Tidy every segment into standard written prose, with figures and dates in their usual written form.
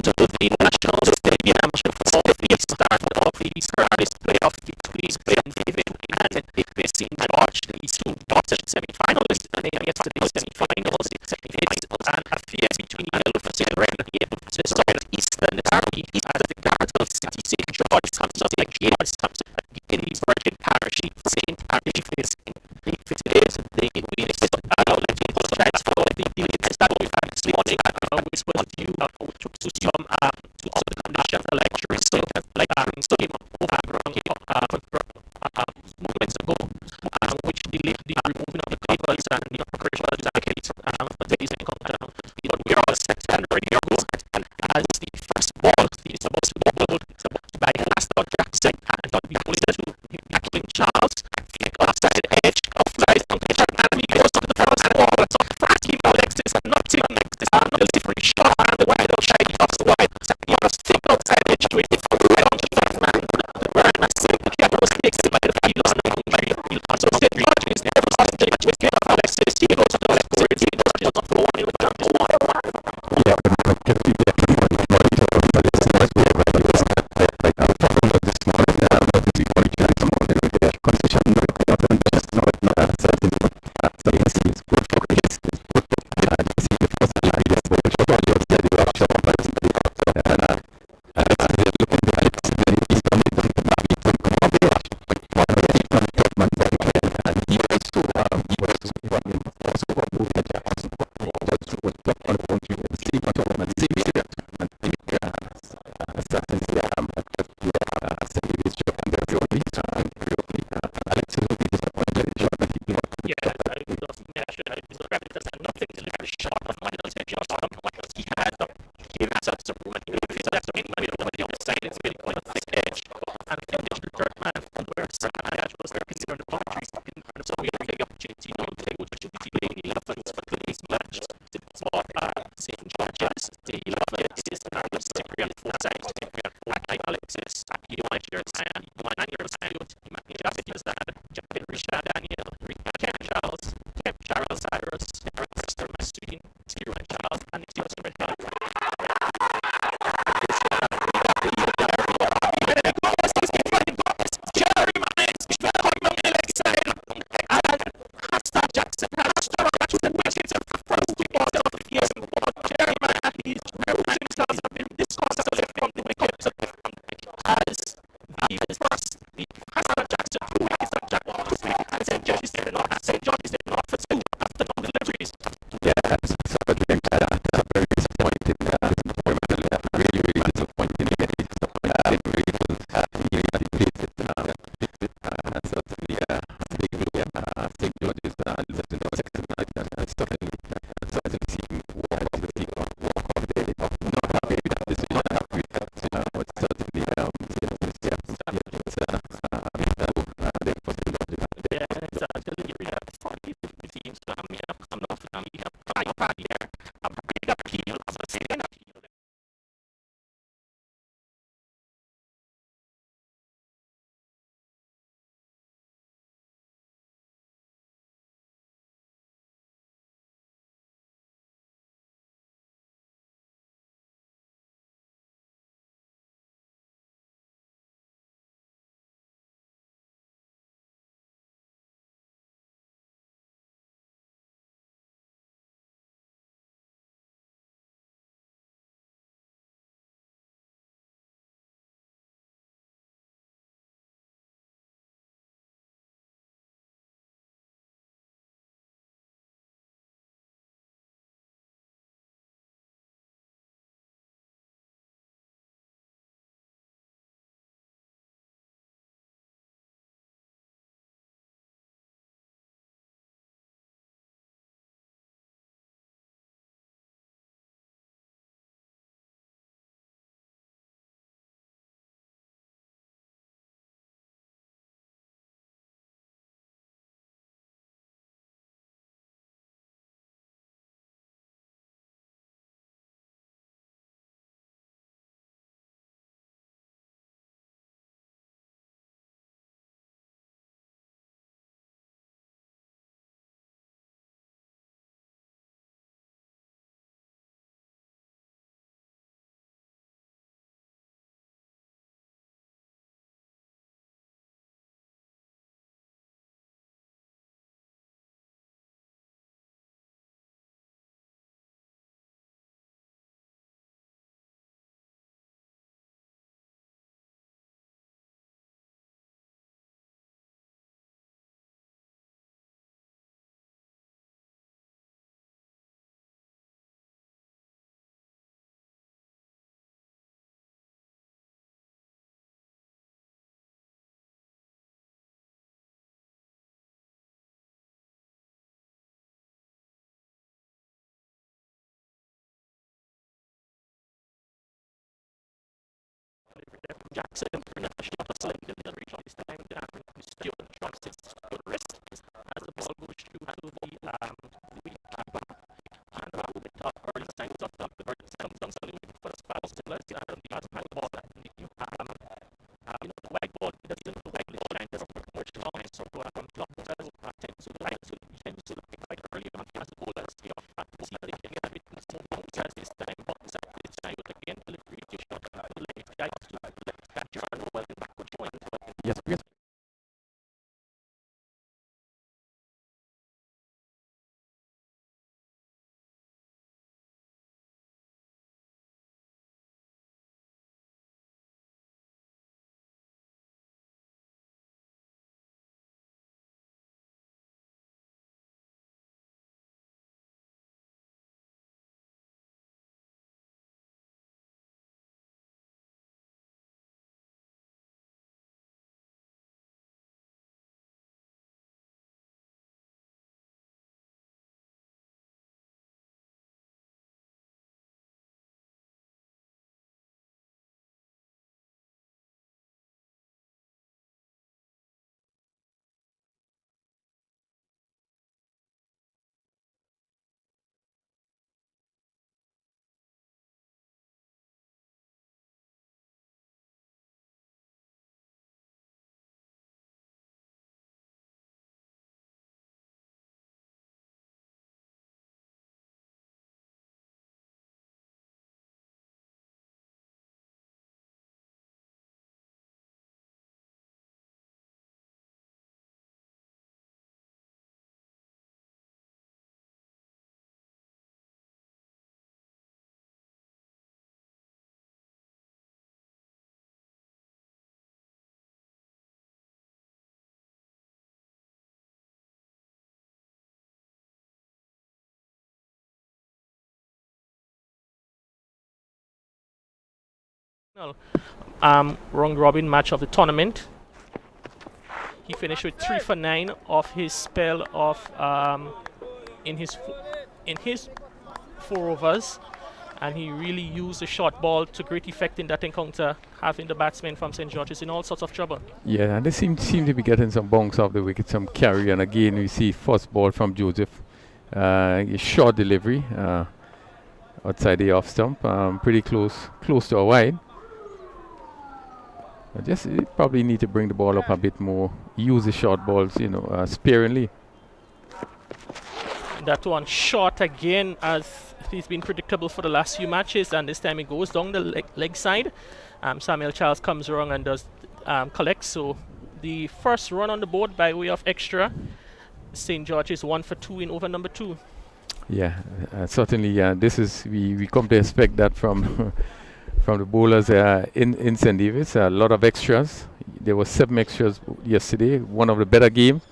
to the National Stadium for the start of the Scottish playoff between David and St. George, the two Scottish semi-finalists in yesterday's semi-finals. It's an affair between the South-Eastern Derby as the capital city St. George comes up against the Virgin Parish St. Parish facing the latest chance for the latest that we've had this morning, which was due to some conditions electricity came moments ago, which delayed the removing of the cables and the operational jackets for today's encounter. But we are all set and ready to go as the first ball is about to be bowled by Lester Jackson and not be bowled to King Charles. Offside edge of flies on the shot and he goes to the first ball. So fast keep Alexis and not Tim Alexis and not different shot and the wide outside off the wide. Second one stick outside edge to it for right on the left man. The very massive was fixed by the field on the field. So St. George is never lost the game of Alexis. He goes to the left side. He goes to the floor and down to one. Yeah, but Jackson for a shot of sling delivery. This time, Stuart drops his wrist as the ball goes through to the keeper. And with early signs of the comes saluting for the spouse sailors, and the other hand ball that the white ball doesn't look like the line doesn't work much long, so club tends to pick quite early on as the bowlers, to see if they can get a bit more bounce as this time, but this time again delivery to shot the leg guys to catch on well in backward joint. Yes, yes. Round robin match of the tournament. He finished with 3 for 9 off his spell of in his 4 overs, and he really used the short ball to great effect in that encounter, having the batsmen from St. George's in all sorts of trouble. Yeah, and they seem to be getting some bounce off the wicket, some carry, and again we see first ball from Joseph, short delivery outside the off stump, pretty close to a wide. Just probably need to bring the ball up a bit more, use the short balls, sparingly. That one short again, as he's been predictable for the last few matches, and this time it goes down the leg side. Samuel Charles comes wrong and does collect. So the first run on the board by way of extra. St. George is 1 for 2 in over number 2. Yeah, certainly. This is we come to expect that from from the bowlers in St. David's. A lot of extras. There were 7 extras yesterday. One of the better games.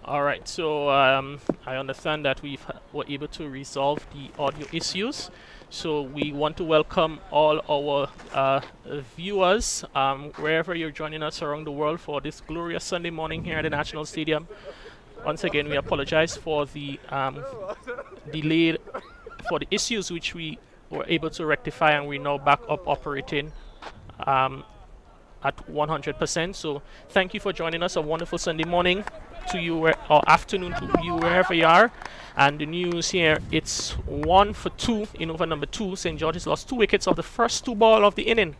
All right, so I understand that we were able to resolve the audio issues. So we want to welcome all our viewers, wherever you're joining us around the world for this glorious Sunday morning here at the National Stadium. Once again, we apologize for the delay, for the issues which we were able to rectify, and we're now back up operating at 100%. So thank you for joining us. A wonderful Sunday morning to you, or afternoon to you, wherever you are. And the news here, it's 1 for 2 in over number 2. St. George's lost 2 wickets of the first 2 ball of the inning,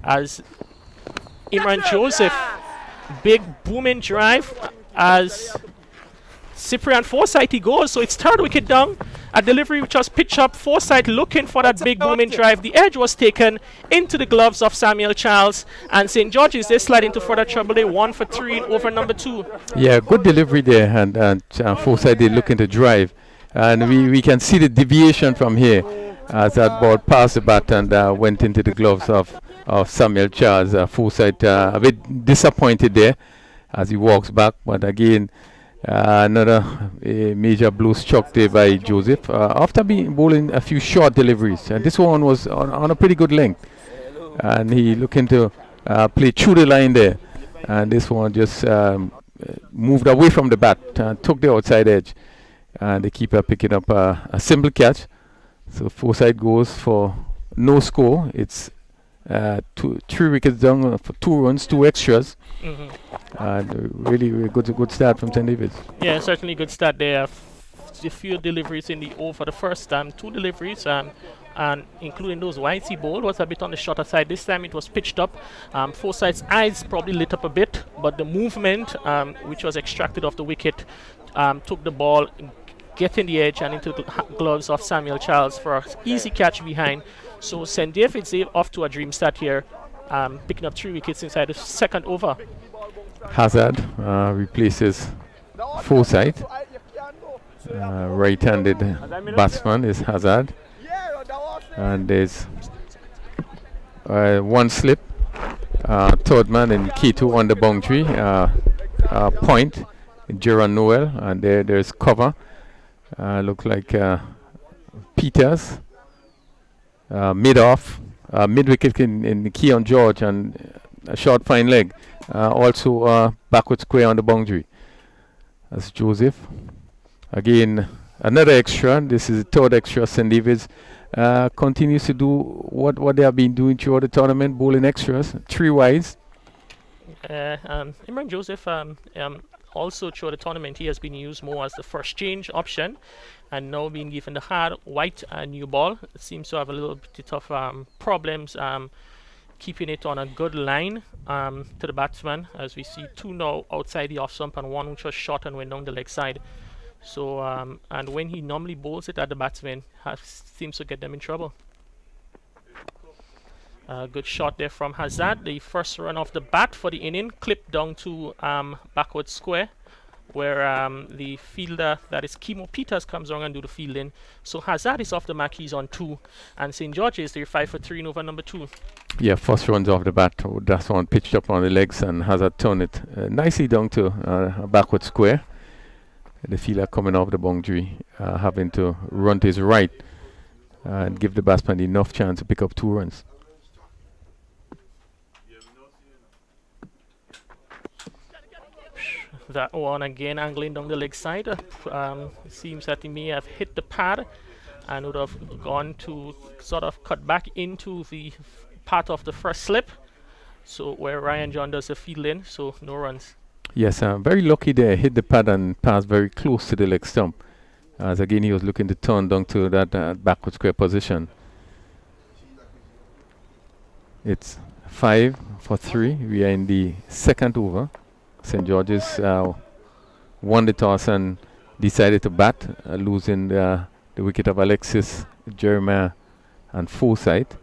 as Imran Joseph, big booming drive as Cyprian Forsyth he goes. So it's 3rd wicket down. A delivery which was pitched up. Forsyth looking for that big booming drive. The edge was taken into the gloves of Samuel Charles, and St. George's, they slide into further trouble. They 1 for 3 in over number 2. Yeah, good delivery there, and Forsyth they looking to drive, and we can see the deviation from here as that ball passed the bat and went into the gloves of Samuel Charles. Forsyth a bit disappointed there as he walks back, but again another major blow struck there by Joseph after being bowling a few short deliveries, and this one was on a pretty good length, and he looking to play through the line there, and this one just moved away from the bat, took the outside edge, and the keeper picking up a simple catch. So Forsyth goes for no score. It's Three wickets down for 2 runs, 2 extras. Mm-hmm. Really good start from St. David's. Yeah, certainly good start there. A few deliveries in the over. The first time, 2 deliveries, and including those wides he bowled was a bit on the shorter side. This time it was pitched up. Forsyth's eyes probably lit up a bit, but the movement, which was extracted off the wicket, took the ball, get in the edge and into the gloves of Samuel Charles for an easy catch behind. So St. David's off to a dream start here, picking up 3 wickets inside the second over. Hazard replaces Forsyth. Right-handed batsman is Hazard. And there's one slip. Third man in K2 on the boundary. Point, Gerard Noel. And there's cover. Look like Peters. Mid-off. Mid-wicket in Keon George. And a short fine leg. Also backward square on the boundary. That's Joseph. Again, another extra. This is the third extra. St. David's continues to do what they have been doing throughout the tournament, bowling extras, 3 wides. Imran Joseph, also throughout the tournament, he has been used more as the first change option, and now being given the hard white new ball. It seems to have a little bit of problems keeping it on a good line to the batsman, as we see 2 now outside the off stump and 1 which was short and went down the leg side. So and when he normally bowls it at the batsman, seems to get them in trouble. Good shot there from Hazard. The first run off the bat for the inning, clipped down to backward square, where the fielder, that is Kimo Peters, comes on and do the fielding. So Hazard is off the mark, he's on 2, and St. George's, they're 5 for 3 in over number 2. Yeah, first runs off the bat. That's one pitched up on the legs, and Hazard turned it nicely down to a backward square. The fielder coming off the boundary, having to run to his right and give the batsman enough chance to pick up 2 runs. That one again angling down the leg side. It seems that he may have hit the pad and would have gone to sort of cut back into the part of the first slip. So where Ryan John does the fielding, so no runs. Yes, very lucky there. Hit the pad and passed very close to the leg stump. As again, he was looking to turn down to that backward square position. It's 5 for 3. We are in the second over. St. George's won the toss and decided to bat, losing the wicket of Alexis, Jeremiah, and Forsyth.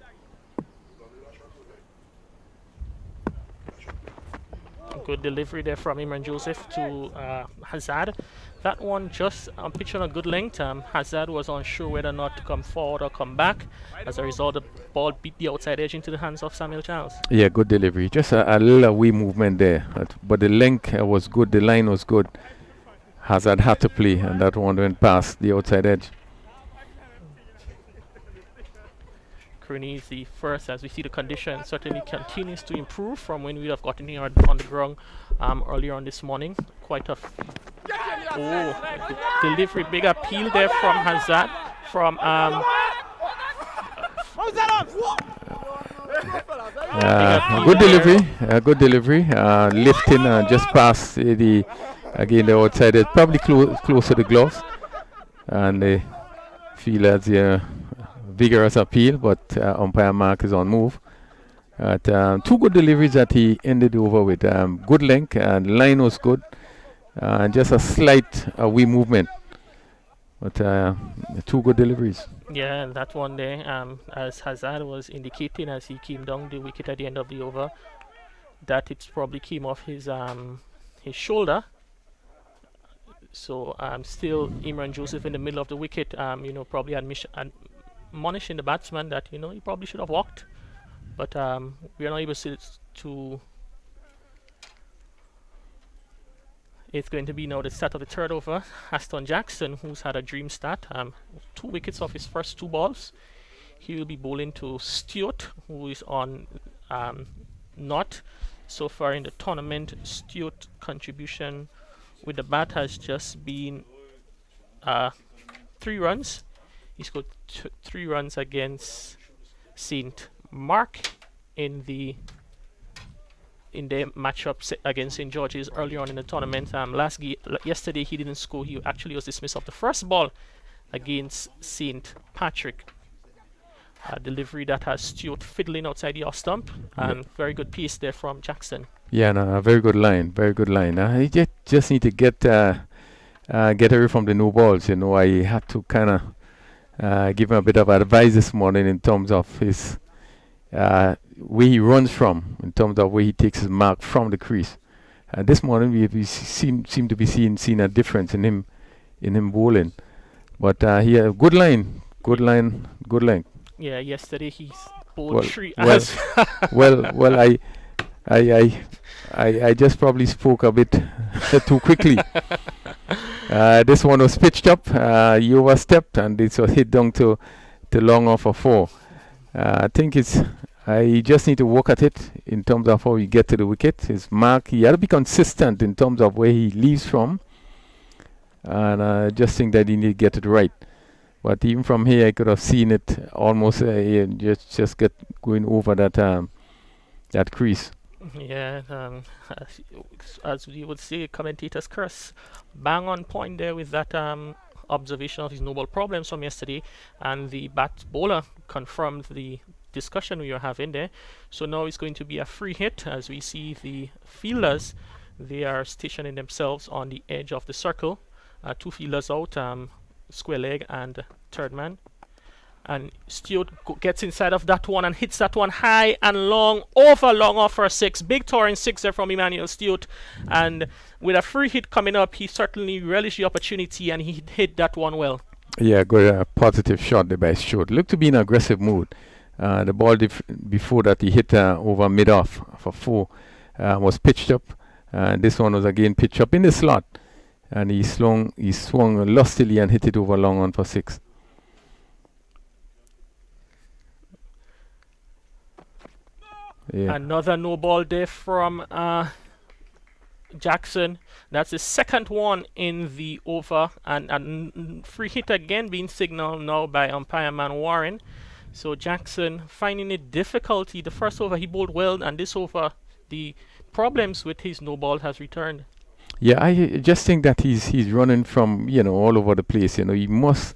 Good delivery there from Imran Joseph to Hazard. That one just pitched on a good length. Hazard was unsure whether or not to come forward or come back. As a result, the ball beat the outside edge into the hands of Samuel Charles. Yeah, good delivery. Just a little away movement there. But the length was good. The line was good. Hazard had to play, and that one went past the outside edge. Kearney is the first, as we see the condition certainly continues to improve from when we have gotten here on the ground earlier on this morning. Quite a delivery, big appeal there from Hazard. From good delivery, lifting just past the outside edge, probably close to the gloves, and they feel as vigorous appeal, but umpire mark is on move. 2 good deliveries that he ended over with. Good length, and line was good, and just a slight away movement. But 2 good deliveries. Yeah, that one there, as Hazard was indicating as he came down the wicket at the end of the over, that it probably came off his shoulder. So still Imran Joseph in the middle of the wicket, probably admonishing the batsman that he probably should have walked, but we are not able to. It's going to be now the start of the third over. Aston Jackson, who's had a dream start, 2 wickets off his first 2 balls. He will be bowling to Stewart, who is on not so far in the tournament. Stewart contribution with the bat has just been 3 runs. He scored 3 runs against St. Mark in the their matchup against St. George's earlier on in the tournament. Yesterday he didn't score. He actually was dismissed off the first ball against St. Patrick. A delivery that has Stewart fiddling outside the off stump, and very good piece there from Jackson. Yeah, no, a very good line, very good line. He just need to get away from the no balls. You know, I had to kind of give him a bit of advice this morning in terms of his where he runs from, in terms of where he takes his mark from the crease. This morning we seem to be seeing a difference in him bowling. But he had a good line. Yeah, yesterday he bowled three. Well, I just probably spoke a bit too quickly. This one was pitched up, he overstepped, and it was hit down to long off for 4. I think I just need to work at it in terms of how he get to the wicket. His mark, he had to be consistent in terms of where he leaves from, and I just think that he need to get it right. But even from here, I could have seen it almost just get going over that crease. Yeah, as we would say, commentators curse. Bang on point there with that observation of his no ball problems from yesterday, and the bat bowler confirmed the discussion we were having there. So now it's going to be a free hit, as we see the fielders, they are stationing themselves on the edge of the circle. 2 fielders out, square leg and third man. And Stewart gets inside of that one and hits that one high and long off for a 6. Big touring 6 there from Emmanuel Stewart. And with a free hit coming up, he certainly relished the opportunity and he hit that one well. Yeah, good positive shot there by Stewart. Looked to be in aggressive mood. The ball before that he hit over mid-off for 4 was pitched up. This one was again pitched up in the slot. And he swung lustily and hit it over long on for 6. Yeah. Another no ball there from Jackson. That's the second one in the over, and free hit again being signaled now by umpire man Warren. So Jackson finding it difficulty. The first over he bowled well, and this over the problems with his no ball has returned. Yeah, I just think that he's running from all over the place. He must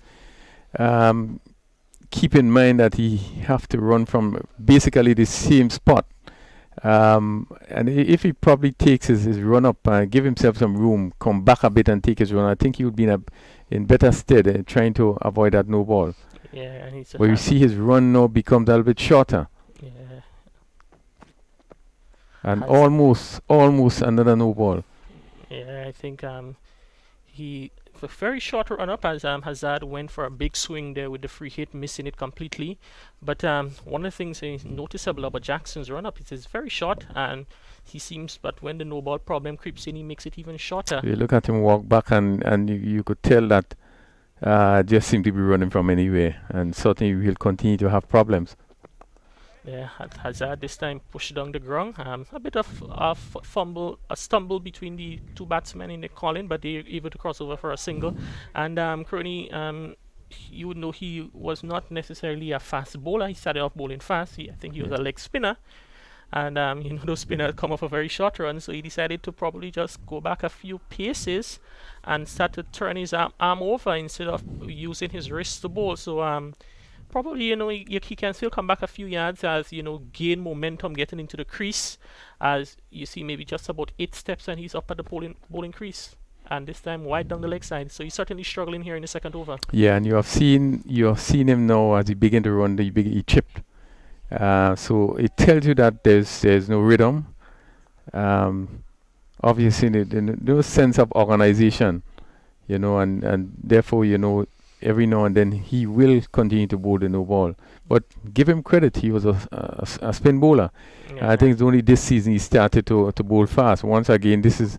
keep in mind that he have to run from basically the same spot. And if he probably takes his run up, give himself some room, come back a bit and take his run, I think he would be in better stead trying to avoid that no ball. Yeah, and he's. But you see his run now becomes a little bit shorter. Yeah. And almost another no ball. Yeah, I think he a very short run up as Hazard went for a big swing there with the free hit, missing it completely. But one of the things is noticeable about Jackson's run up, it is very short, and he seems, but when the no ball problem creeps in, he makes it even shorter. You look at him walk back, and you could tell that just seemed to be running from anywhere, and certainly he'll continue to have problems. Yeah, Hazard this time pushed down the ground. A bit of a stumble between the 2 batsmen in the calling, but they were able to cross over for a single. And Crony, you would know he was not necessarily a fast bowler. He started off bowling fast. I think he was a leg spinner. And those spinners come off a very short run, so he decided to probably just go back a few paces and start to turn his arm over instead of using his wrist to bowl. So probably, he can still come back a few yards as, gain momentum getting into the crease. As you see, maybe just about 8 steps and he's up at the bowling crease. And this time wide down the leg side. So he's certainly struggling here in the second over. Yeah, and you have seen him now as he begin to run, he chipped. So it tells you that there's no rhythm. Obviously, no sense of organization, and therefore, every now and then he will continue to bowl the no ball. But give him credit, he was a spin bowler. Yeah. I think it's only this season he started to bowl fast. Once again, this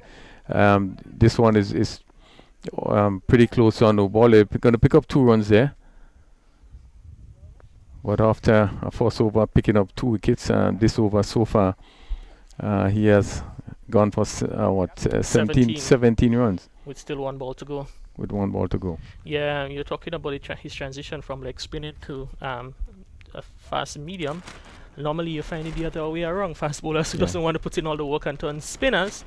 one is pretty close on no ball. They're going to pick up 2 runs there. But after a first over picking up 2 wickets, this over so far, he has gone for 17 runs. With still 1 ball to go. With 1 ball to go. Yeah, you're talking about his transition from leg spinning to a fast medium. Normally you find it the other way around. Fast bowlers who doesn't want to put in all the work and turn spinners.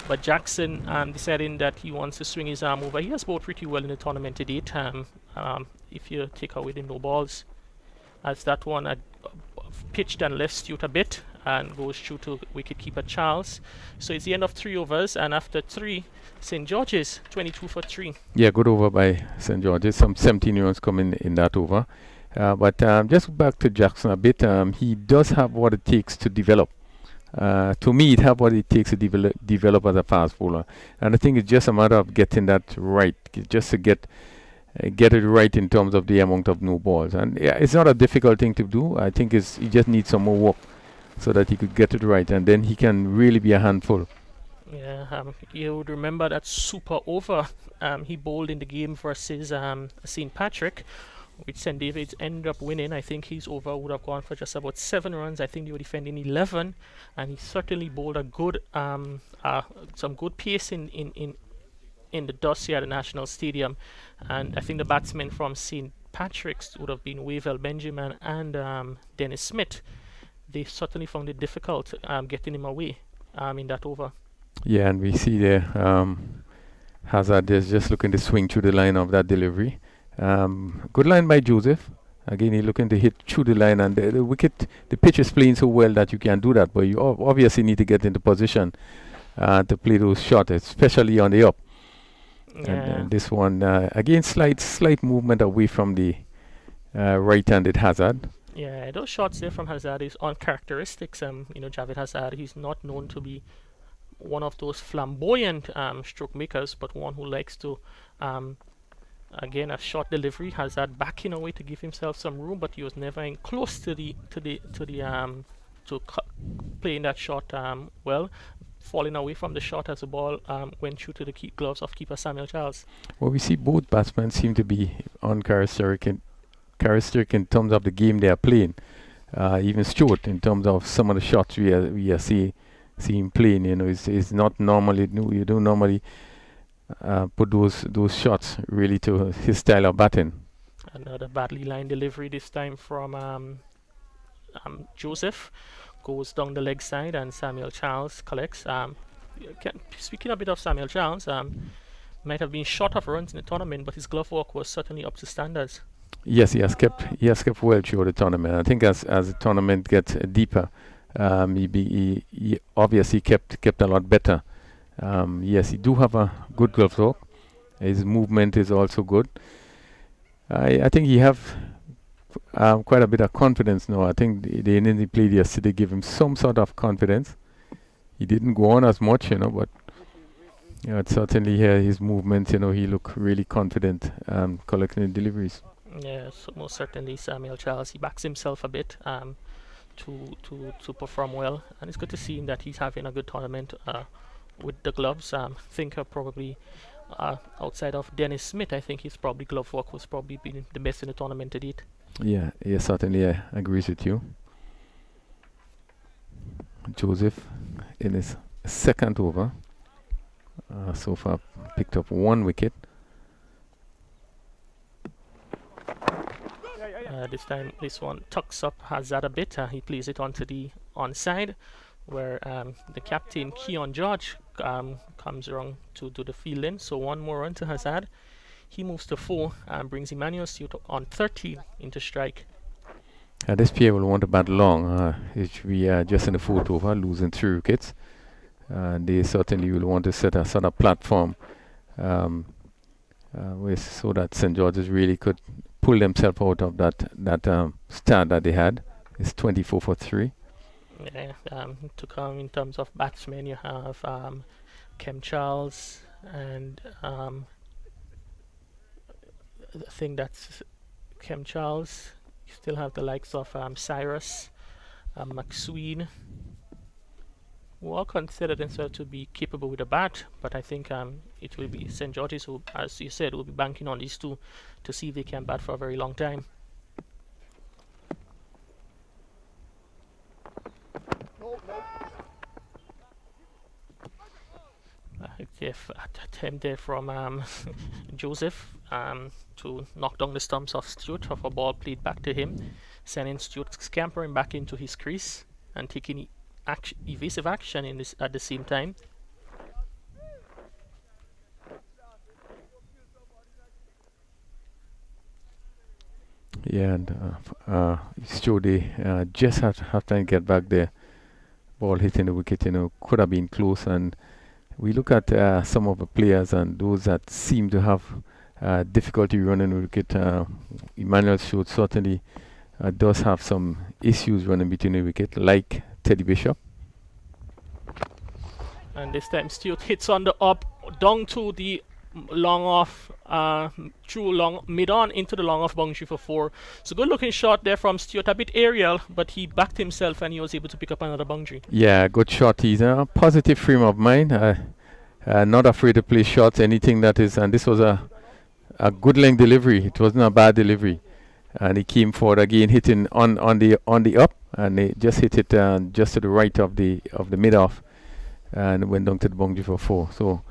But Jackson deciding that he wants to swing his arm over. He has bowled pretty well in the tournament to date. If you take away the no balls, as that one pitched and left Stewart a bit and goes through to wicketkeeper Charles. So it's the end of 3 overs, and after 3, St. George's 22 for 3. Yeah, good over by St. George's. Some 17 runs coming in that over. But just back to Jackson a bit, he does have what it takes to develop. To me, it has what it takes to develop as a fast bowler. And I think it's just a matter of getting that right, just to get it right in terms of the amount of no balls. And yeah, it's not a difficult thing to do. I think he just needs some more work so that he could get it right, and then he can really be a handful. Yeah, you would remember that super over he bowled in the game versus St. Patrick, which St. David's ended up winning. I think his over would have gone for just about 7 runs. I think they were defending 11, and he certainly bowled a good, some good pace in the dust here at the National Stadium. And I think the batsmen from St. Patrick's would have been Wavell Benjamin and Dennis Smith. They certainly found it difficult getting him away in that over. Yeah, and we see there Hazard is just looking to swing through the line of that delivery. Good line by Joseph. Again, he's looking to hit through the line, and the pitch is playing so well that you can do that. But you obviously need to get into position to play those shots, especially on the up. Yeah. And this one, again, slight movement away from the right-handed Hazard. Yeah, those shots there from Hazard is on characteristics. Javed Hazard, he's not known to be one of those flamboyant stroke makers, but one who likes to, again, a short delivery. Hazard backing away to give himself some room, but he was never in close to playing that shot well. Falling away from the shot as the ball went through to the gloves of keeper Samuel Charles. Well, we see both batsmen seem to be uncharacteristic in terms of the game they are playing. Even Stewart, in terms of some of the shots we are see him playing, is not normally. You don't normally put those shots really to his style of batting. Another badly lined delivery this time from Joseph. Goes down the leg side, and Samuel Charles collects. Speaking a bit of Samuel Charles, might have been short of runs in the tournament, but his glove work was certainly up to standards. Yes, he has kept well through the tournament. I think as the tournament gets deeper, he obviously kept a lot better. Yes, he do have a good glove work. His movement is also good. I think he have quite a bit of confidence now. I think the Indian he played yesterday gave him some sort of confidence. He didn't go on as much, but it's certainly here his movements. He look really confident collecting the deliveries. Yes, most certainly Samuel Charles. He backs himself a bit to perform well, and it's good to see him that he's having a good tournament with the gloves. Think probably outside of Dennis Smith, I think his probably glove work was probably been the best in the tournament to date. Yeah, certainly I agree with you. Joseph in his second over so far picked up 1 wicket. This time this one tucks up Hazard a bit. He plays it onto the onside, where the captain Keon George comes around to do the fielding. So 1 more run to Hazard. He moves to 4 and brings Emmanuel Stewart on 13 into strike. This pair will want to bat long. We are just in the 4th over, losing 3 wickets. They certainly will want to set a sort of platform so that St. George's really could pull themselves out of that start that they had. It's 24 for 3. Yeah, to come in terms of batsmen, you have Kem Charles, and I think that's Kem Charles. You still have the likes of Cyrus, McSween, who all consider themselves to be capable with a bat, but I think it will be St. George's who, as you said, will be banking on these two to see if they can bat for a very long time. Attempt there from Joseph to knock down the stumps of Stewart, of a ball played back to him. sending Stewart scampering back into his crease and taking evasive action in this at the same time. Yeah, and Stewart just have time to get back there. Ball hitting the wicket, could have been close. And we look at some of the players and those that seem to have difficulty running the wicket. Emmanuel Stewart certainly does have some issues running between the wicket, like Teddy Bishop. And this time Stewart hits on the up, down to the long off, through long mid-on into the long off boundary for 4. So good looking shot there from Stewart, a bit aerial, but he backed himself and he was able to pick up another boundary. Yeah, good shot. He's a positive frame of mind, not afraid to play shots, anything that is, and this was a good length delivery. It wasn't a bad delivery. And he came forward again, hitting on the up, and he just hit it just to the right of the mid-off, and went down to the boundary for 4. So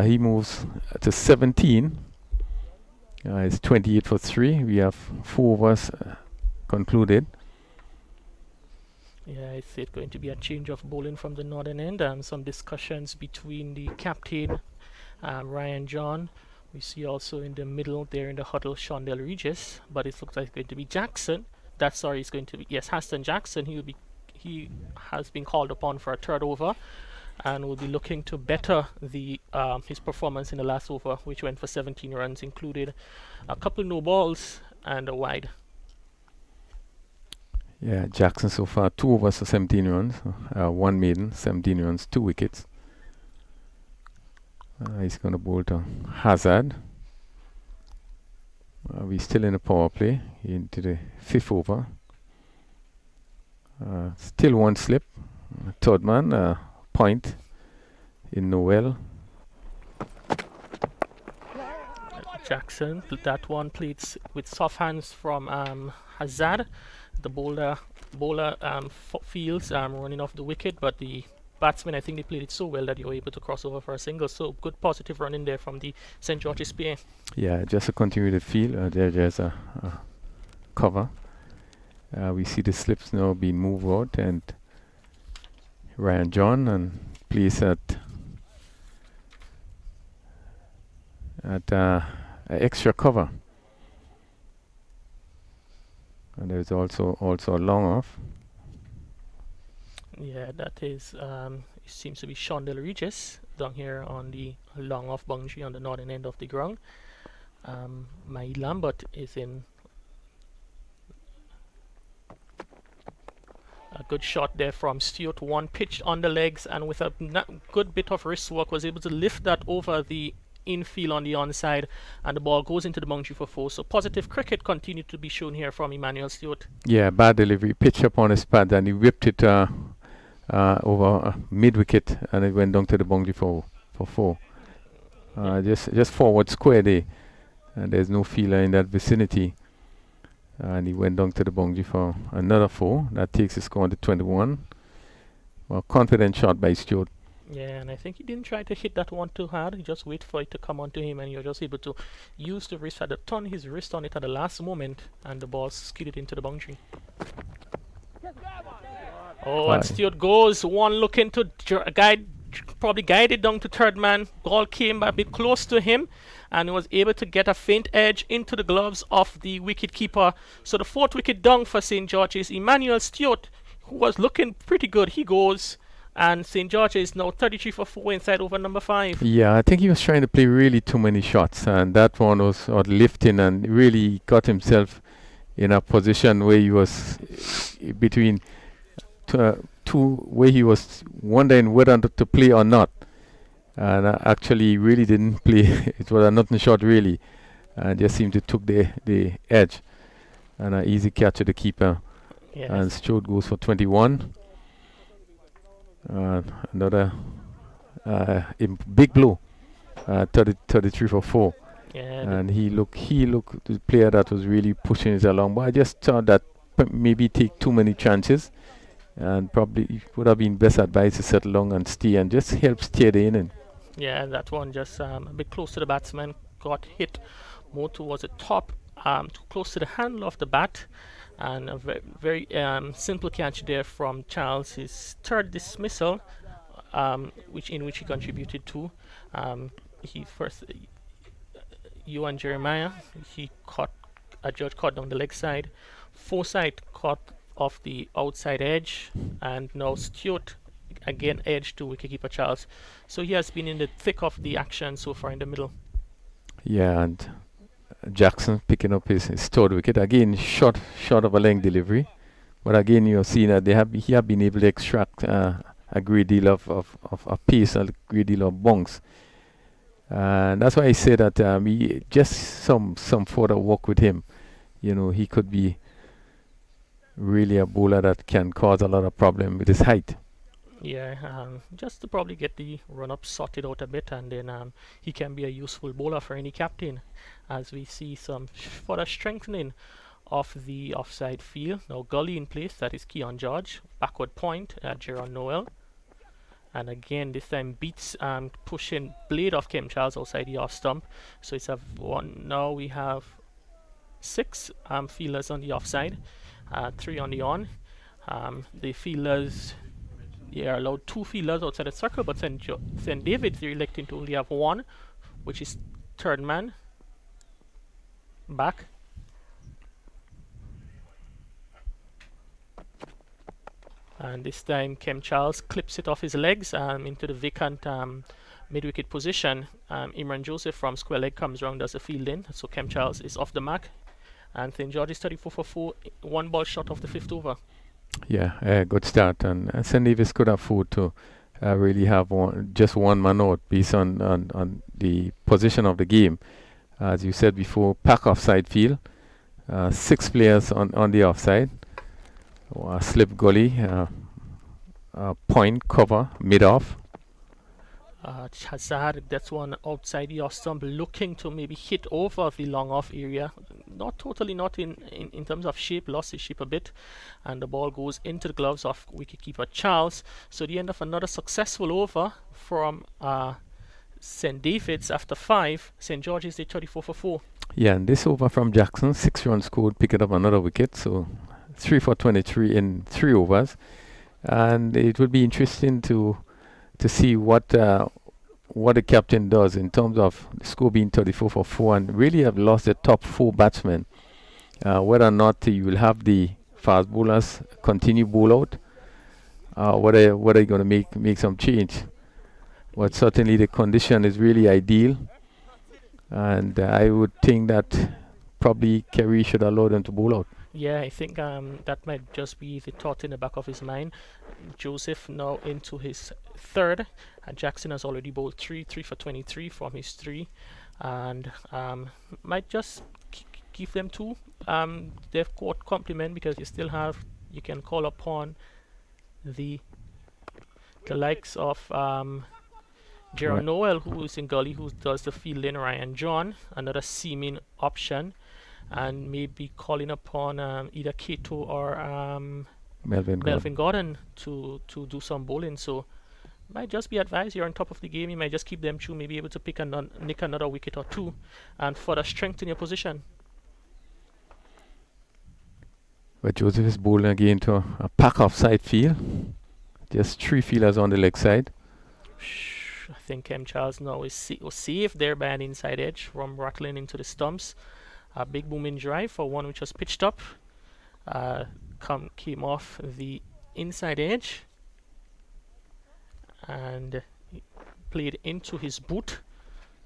he moves to 17. It's 28 for 3. We have 4 overs concluded. Yeah, it's going to be a change of bowling from the northern end. Some discussions between the captain, Ryan John. We see also in the middle there in the huddle, Shondell Regis. But it looks like it's going to be Jackson. It's going to be, yes, Haston Jackson. He has been called upon for a 3rd over, and will be looking to better the his performance in the last over, which went for 17 runs, included a couple no balls and a wide. Yeah, Jackson so far 2 overs for 17 runs, 1 maiden, 17 runs, 2 wickets. He's going to bowl to Hazard. We're still in a power play into the 5th over. Still 1 slip. 3rd man, point in Noel. Jackson, that one played with soft hands from Hazard. The bowler fields running off the wicket, but the batsmen, I think they played it so well that you were able to cross over for a single. So good positive run in there from the St. George's pair. Yeah, just to continue the field, there's a cover. We see the slips now being moved out, and Ryan John and plays at extra cover. And there's also a long off. Yeah, that is, it seems to be Shondell Regis down here on the long off boundary on the northern end of the ground. Mai Lambert is in. A good shot there from Stewart, one pitched on the legs, and with a good bit of wrist work was able to lift that over the infield on the onside, and the ball goes into the boundary for 4. So positive cricket continued to be shown here from Emmanuel Stewart. Yeah, bad delivery, pitch up on his pad, and he whipped it over mid-wicket, and it went down to the boundary for 4. Just forward square there, and there's no fielder in that vicinity. And he went down to the boundary for another 4. That takes his score to 21. Well, confident shot by Stewart. Yeah, and I think he didn't try to hit that one too hard. He just wait for it to come onto him, and you're just able to use the wrist, turn his wrist on it at the last moment, and the ball skidded into the boundary. Oh, and Stewart goes one look into probably guided down to 3rd man. Ball came a bit close to him, and he was able to get a faint edge into the gloves of the wicket keeper. So the 4th wicket down for St. George's. Emmanuel Stewart, who was looking pretty good, he goes, and St. George's is now 33 for 4 inside over number 5. Yeah, I think he was trying to play really too many shots, and that one was lifting, and really got himself in a position where he was between two, where he was wondering whether to play or not. And actually really didn't play. It was a nothing shot really, and just seemed to took the edge, and an easy catch to the keeper. Yes. And Stewart goes for 21. Another big blow, 33 for 4. Yeah, and he looked the player that was really pushing it along. But I just thought that maybe take too many chances, and probably would have been best advice to settle long and stay and just help steer the inning. Yeah, that one just a bit close to the batsman, got hit more towards the top too close to the handle of the bat, and a very simple catch there from Charles. His third dismissal, which he contributed to. He first, Ewan Jeremiah, a judge caught down the leg side. Forsyth caught off the outside edge, and now Stewart again edge to wicketkeeper Charles. So he has been in the thick of the action so far in the middle. Yeah, and Jackson picking up his third wicket again, short of a length delivery, but again you're seeing that he have been able to extract a great deal of pace, a great deal of bounce, and that's why I say that he just some further work with him. He could be really a bowler that can cause a lot of problem with his height. Yeah, just to probably get the run-up sorted out a bit, and then he can be a useful bowler for any captain, as we see some further strengthening of the offside field. Now gully in place, that is Keon George. Backward point, Jerron Noel. And again, this time beats pushing blade of Kim Charles outside the off stump. So it's a one. Now we have 6 fielders on the offside, 3 on the on. The fielders, they are allowed 2 fielders outside the circle, but St. David's they're electing to only have 1, which is third man back. And this time Kem Charles clips it off his legs into the vacant mid-wicket position. Imran Joseph from square leg comes round as a field in, so Kem Charles is off the mark. And St. George is 34 for 4, 1 ball short of the 5th over. Yeah, good start, and St. Davis could afford to really have just one man out based on the position of the game. As you said before, pack offside field, 6 players on the offside, slip gully, point cover mid off. Hazard, that's one outside the off stump, looking to maybe hit over the long off area. Not in terms of shape, lost his shape a bit, and the ball goes into the gloves of wicketkeeper Charles. So the end of another successful over from St. David's after 5. St. George's did 34 for 4. Yeah, and this over from Jackson, 6 runs scored, picking up another wicket. So 3 for 23 in 3 overs, and it would be interesting to see what the captain does in terms of the score being 34 for 4, and really have lost the top 4 batsmen. Whether or not you will have the fast bowlers continue bowl out, whether you're going to make some change. But certainly the condition is really ideal, and I would think that probably Kerry should allow them to bowl out. Yeah, I think that might just be the thought in the back of his mind. Joseph now into his 3rd, and Jackson has already bowled 3 for 23 from his 3, and might just give them 2. They've got compliment, because you can call upon the likes of Jerron Noel, who is in gully, who does the fielding, Ryan John, another seaming option, and maybe calling upon either Kato or Melvin Gordon to do some bowling. So might just be advised, you're on top of the game, you might just keep them through, maybe able to nick another wicket or 2 and further strengthen your position. But Joseph is bowling again to a pack offside field, just 3 fielders on the leg side. I think M. Charles now was saved there by an inside edge from rattling into the stumps. A big booming drive for one which was pitched up, came off the inside edge and played into his boot.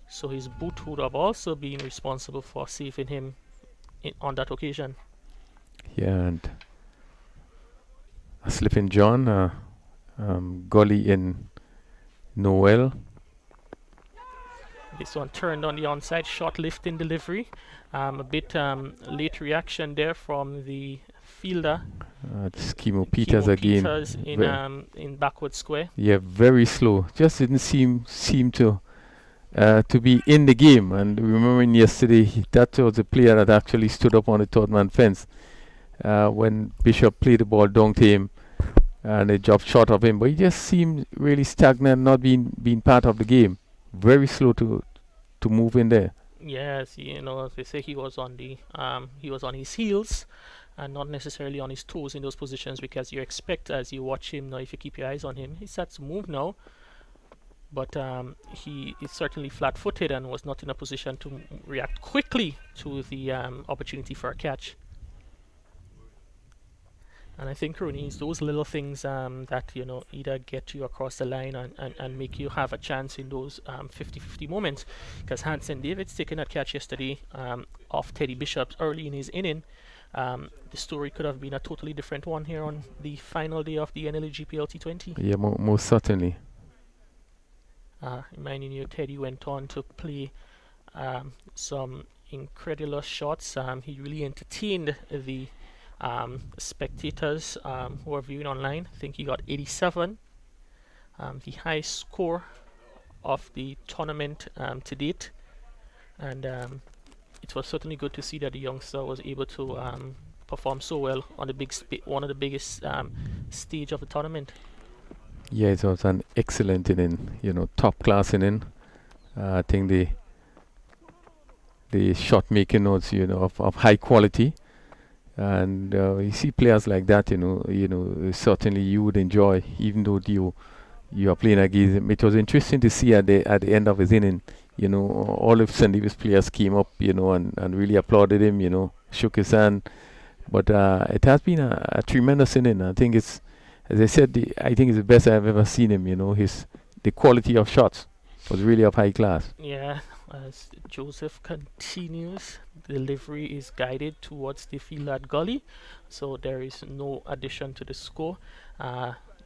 So his boot would have also been responsible for saving him on that occasion. Yeah, and a slipping John, gully in Noel. This one turned on the onside, short lift in delivery. A bit late reaction there from the fielder. Chemo Peters again. Peters in backward square. Yeah, very slow. Just didn't seem to be in the game. And remembering yesterday, that was the player that actually stood up on the third man fence when Bishop played the ball down to him, and it dropped short of him. But he just seemed really stagnant, not being part of the game. Very slow to move in there. Yes, they say he was on his heels and not necessarily on his toes in those positions, because you expect, as you watch him now, if you keep your eyes on him, he starts to move now, but he is certainly flat-footed and was not in a position to react quickly to the opportunity for a catch. And I think, Rooney, it's those little things that either get you across the line and make you have a chance in those 50-50 moments. Because Hanson David's taking that catch yesterday off Teddy Bishop's early in his inning. The story could have been a totally different one here on the final day of the NLA GPL T20. Yeah, most certainly. Reminding you, Teddy went on to play some incredulous shots. He really entertained the spectators who are viewing online. I think he got 87, the highest score of the tournament to date, and it was certainly good to see that the youngster was able to perform so well on the one of the biggest stage of the tournament. Yeah, it was an excellent inning, top class inning. I think the shot making was of high quality. And you see players like that, certainly you would enjoy, even though you are playing against him. It was interesting to see at the end of his inning, all of St. Davis players came up, and really applauded him, shook his hand. But it has been a tremendous inning. I think it's, as I said, I think it's the best I've ever seen him. The quality of shots was really of high class. Yeah, as Joseph continues, delivery is guided towards the field at gully, so there is no addition to the score.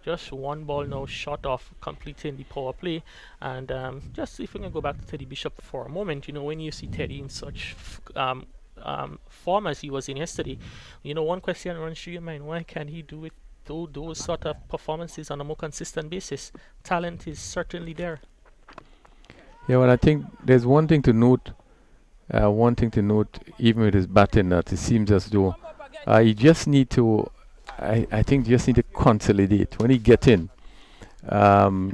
Just one ball now short of completing the power play. And just if we can go back to Teddy Bishop for a moment, when you see Teddy in such form as he was in yesterday, one question runs through your mind: why can't he do those sort of performances on a more consistent basis? Talent is certainly there. Yeah, well, I think there's one thing to note. Even with his batting, that it seems as though he just need to. I think just need to consolidate when he get in.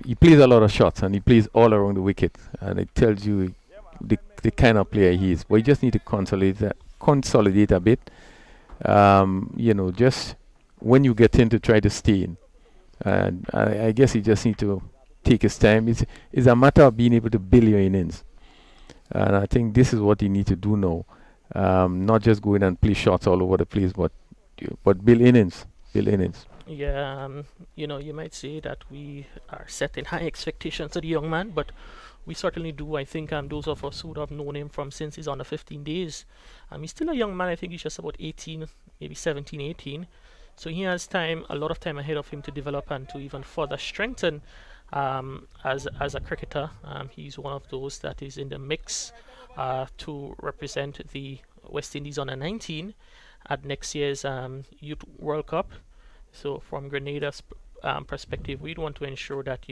He plays a lot of shots and he plays all around the wicket, and it tells you the kind of player he is. But you just need to consolidate a bit. Just when you get in, to try to stay in. And I guess he just need to take his time. It's a matter of being able to build your innings. And I think this is what you need to do now. Not just go in and play shots all over the place, but build innings. Yeah, you might say that we are setting high expectations of the young man, but we certainly do. I think those of us who would have known him from since he's under 15 days, he's still a young man. I think he's just about 18, maybe 17, 18. So he has a lot of time ahead of him to develop and to even further strengthen as a cricketer. He's one of those that is in the mix to represent the West Indies under 19 at next year's Youth World Cup. So from Grenada's perspective, we'd want to ensure that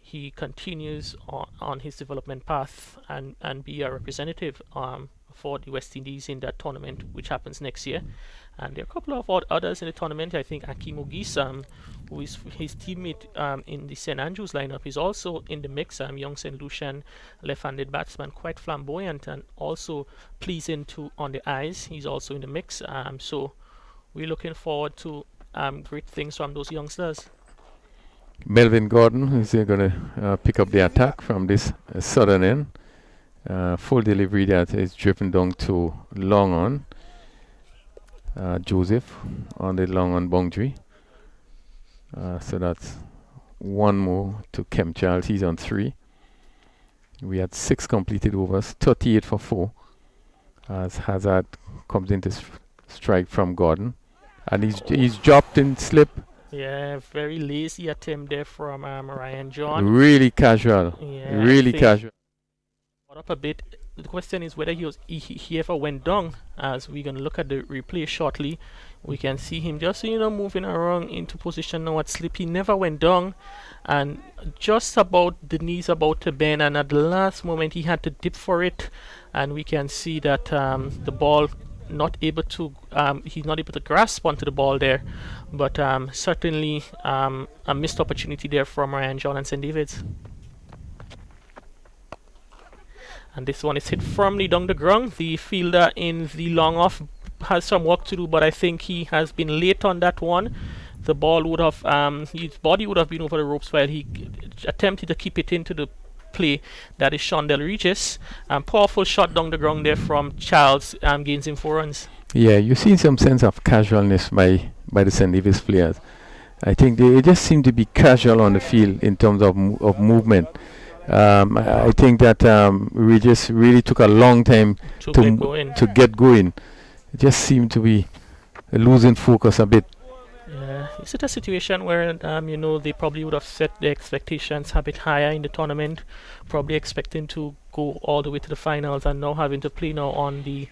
he continues on his development path and be a representative for the West Indies in that tournament, which happens next year. And there are a couple of others in the tournament. I think Akim Ogis, who is his teammate in the St. Andrews lineup, is also in the mix. Young St. Lucian, left-handed batsman, quite flamboyant and also pleasing on the eyes. He's also in the mix. So we're looking forward to great things from those youngsters. Melvin Gordon is going to pick up the attack from this southern end. Full delivery that is driven down to long on. Joseph on the long on boundary. So that's one more to Kem Charles. He's on 3. We had 6 completed overs, 38 for 4. As Hazard comes into strike from Gordon, and he's dropped in slip. Yeah, very lazy attempt there from Ryan John. Really casual. Yeah, really casual. Up a bit. The question is whether he ever went down. As we're gonna look at the replay shortly, we can see him just moving around into position now at slip. He never went down, and just about the knees about to bend, and at the last moment he had to dip for it, and we can see that the ball he's not able to grasp onto the ball there, but certainly a missed opportunity there from Ryan John and St. David's. And this one is hit firmly down the ground. The fielder in the long off has some work to do, but I think he has been late on that one. The ball would have, his body would have been over the ropes while he attempted to keep it into the play. That is Shondell Regis. Powerful shot down the ground there from Charles, gains him 4 runs. Yeah, you see some sense of casualness by the St. Davis players. I think they just seem to be casual on the field in terms of movement. I think that Regis really took a long time to get going. It just seemed to be losing focus a bit. Yeah, is it a situation where they probably would have set their expectations a bit higher in the tournament, probably expecting to go all the way to the finals, and now having to play now on the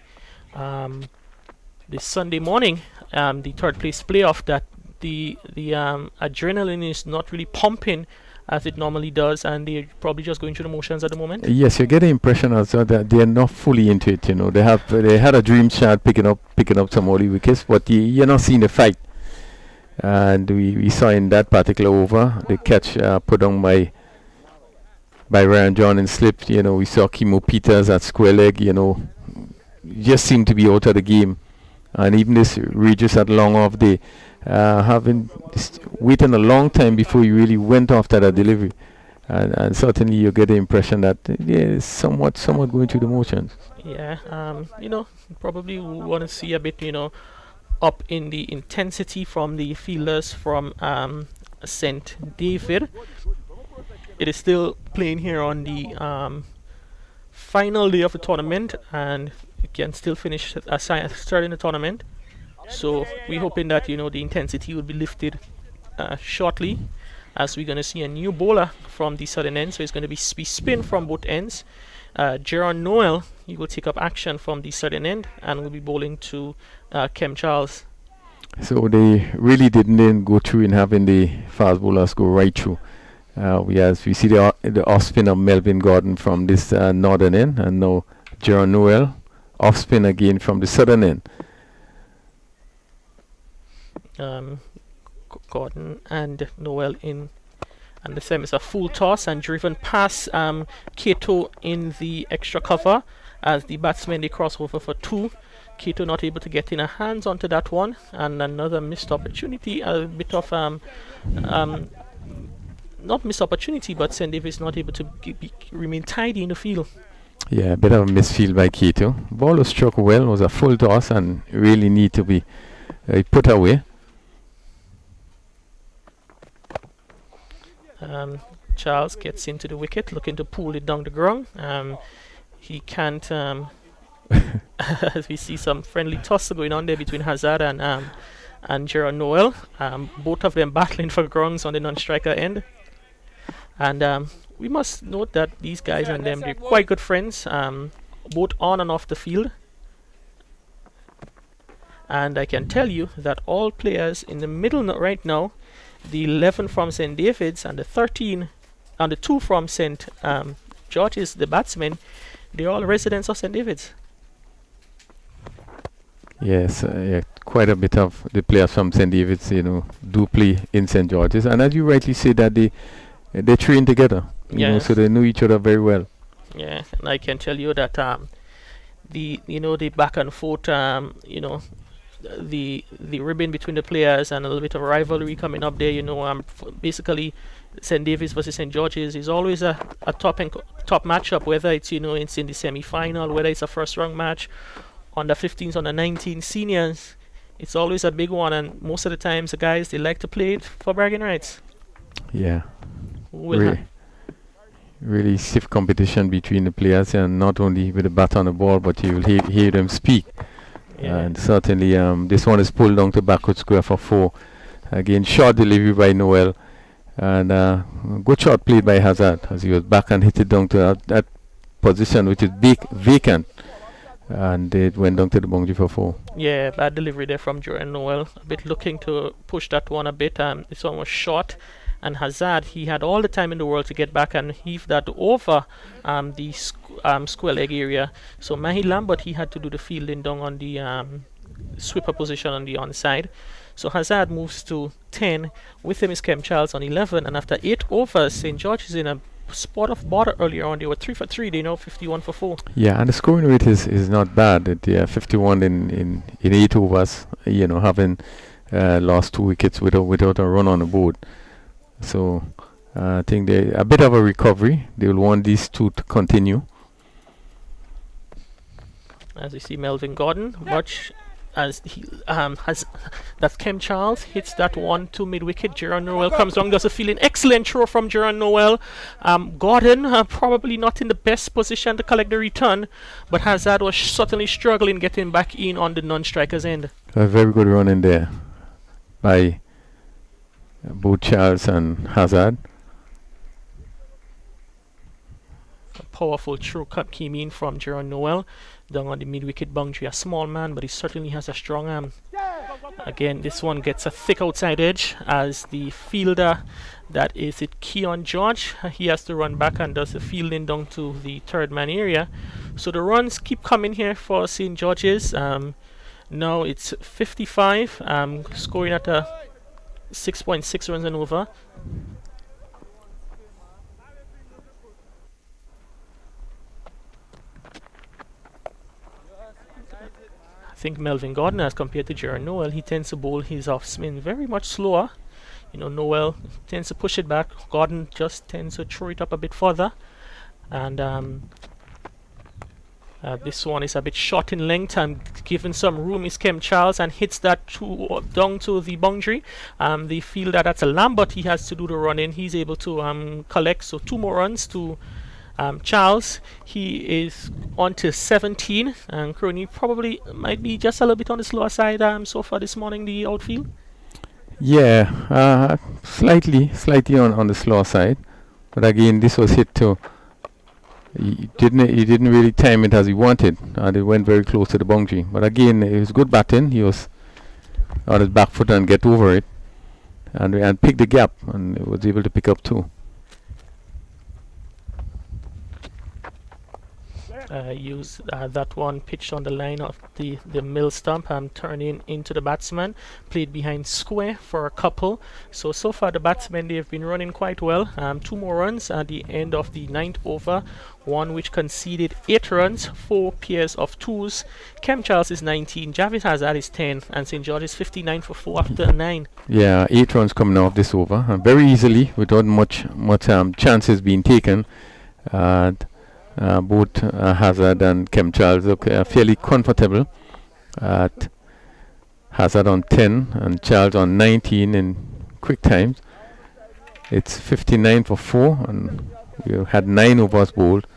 Sunday morning, the third place playoff, that the adrenaline is not really pumping as it normally does, and they're probably just going through the motions at the moment. Yes, you get the impression also that they're not fully into it. They had a dream shot picking up some early wickets, but you're not seeing the fight. And we saw in that particular over the catch put on by Ryan John and slipped. We saw Kimo Peters at square leg. Just seemed to be out of the game. And even this Regis at long off, they having waiting a long time before you really went after that delivery, and certainly you get the impression that it's somewhat going through the motions. Yeah, probably want to see a bit, up in the intensity from the fielders from St. David. It is still playing here on the final day of the tournament, and it can still finish starting the tournament. So we're hoping that the intensity will be lifted shortly, as we're going to see a new bowler from the southern end. So it's going to be spin from both ends. Gerard Noel, he will take up action from the southern end and will be bowling to Kem Charles. So they really didn't go through in having the fast bowlers go right through. We see the off spin of Melvin Gordon from this northern end, and now Gerard Noel off spin again from the southern end. Gordon and Noel in, and the same is a full toss and driven past Kato in the extra cover as the batsmen they cross over for 2. Kato not able to get in a hands onto that one, and another missed opportunity, a bit of not missed opportunity, but St. Davis not able to remain tidy in the field. Yeah, a bit of a misfield by Kato. Ball was struck well, was a full toss and really need to be put away. Charles gets into the wicket, looking to pull it down the ground. He can't. As we see some friendly toss going on there between Hazard and Gerard Noel. Both of them battling for grounds on the non-striker end. And we must note that these guys and them, they're quite good friends, both on and off the field. And I can tell you that all players in the middle right now, the 11 from St. David's and the 13 and the 2 from St. George's, the batsmen, they're all residents of St. David's. Yes, quite a bit of the players from St. David's, do play in St. George's, and as you rightly say, that they train together, so they know each other very well. Yeah, and I can tell you that the back and forth, the ribbon between the players and a little bit of rivalry coming up there. Basically, St. David's versus St. George's is always a top matchup, whether it's it's in the semi-final, whether it's a first round match, on the 15s, on the 19 seniors. It's always a big one, and most of the times the guys, they like to play it for bragging rights. Yeah, really stiff competition between the players, and not only with the bat on the ball, but you will hear them speak. Yeah. And certainly this one is pulled down to backward square for 4. Again, short delivery by Noel, and good shot played by Hazard as he was back and hit it down to that position which is vacant, and it went down to the boundary for 4. Yeah, bad delivery there from Jordan Noel, a bit looking to push that one a bit. This one was short, and Hazard, he had all the time in the world to get back and heave that over the square leg area. So Mahi Lambert, he had to do the fielding down on the sweeper position on the onside. So Hazard moves to 10. With him is Kem Charles on 11, and after 8 overs, St. George is in a spot of bother earlier on. They were 3 for 3. They now 51 for 4. Yeah, and the scoring rate is not bad. 51 in 8 overs. Having lost 2 wickets without a run on the board. So I think they a bit of a recovery. They will want these two to continue. As we see Melvin Gordon, watch as he has that Kem Charles hits that one to mid wicket. Gerard Noel comes down, does a feeling excellent throw from Gerard Noel. Gordon probably not in the best position to collect the return, but Hazard was certainly struggling getting back in on the non-striker's end. A very good run in there by both Charles and Hazard. A powerful throw cut came in from Gerard Noel down on the mid-wicket boundary. A small man, but he certainly has a strong arm. Again, this one gets a thick outside edge as the fielder, that is it, Keon George, he has to run back and does the fielding down to the third man area. So the runs keep coming here for St. George's. Now it's 55, scoring at a 6.6 runs and over. I think Melvin Gordon, as compared to Gerard Noel, he tends to bowl his off spin very much slower. Noel tends to push it back. Gordon just tends to throw it up a bit further. And this one is a bit short in length and given some room is Kem Charles and hits that down to the boundary. The fielder, that's a Lambert, he has to do the run in. He's able to collect, so 2 more runs to Charles. He is on to 17, and Crony probably might be just a little bit on the slower side so far this morning, the outfield. Yeah, slightly on the slower side, but again this was hit to. He didn't really time it as he wanted. It went very close to the boundary, but again it was good batting. He was on his back foot and get over it, and pick the gap, and was able to pick up 2. Use that one pitched on the line of the mill stump, turning into the batsman, played behind square for a couple. So far the batsmen, they've been running quite well. 2 more runs at the end of the 9th over, one which conceded 8 runs, 4 pairs of 2s. Kem Charles is 19, Javis Hazard is 10, and St. George is 59 for 4 after 9. Yeah, 8 runs coming off this over, very easily without much chances being taken. Both Hazard and Kem Charles look fairly comfortable. At Hazard on 10 and Charles on 19 in quick times. It's 59 for 4, and we had 9 overs bowled,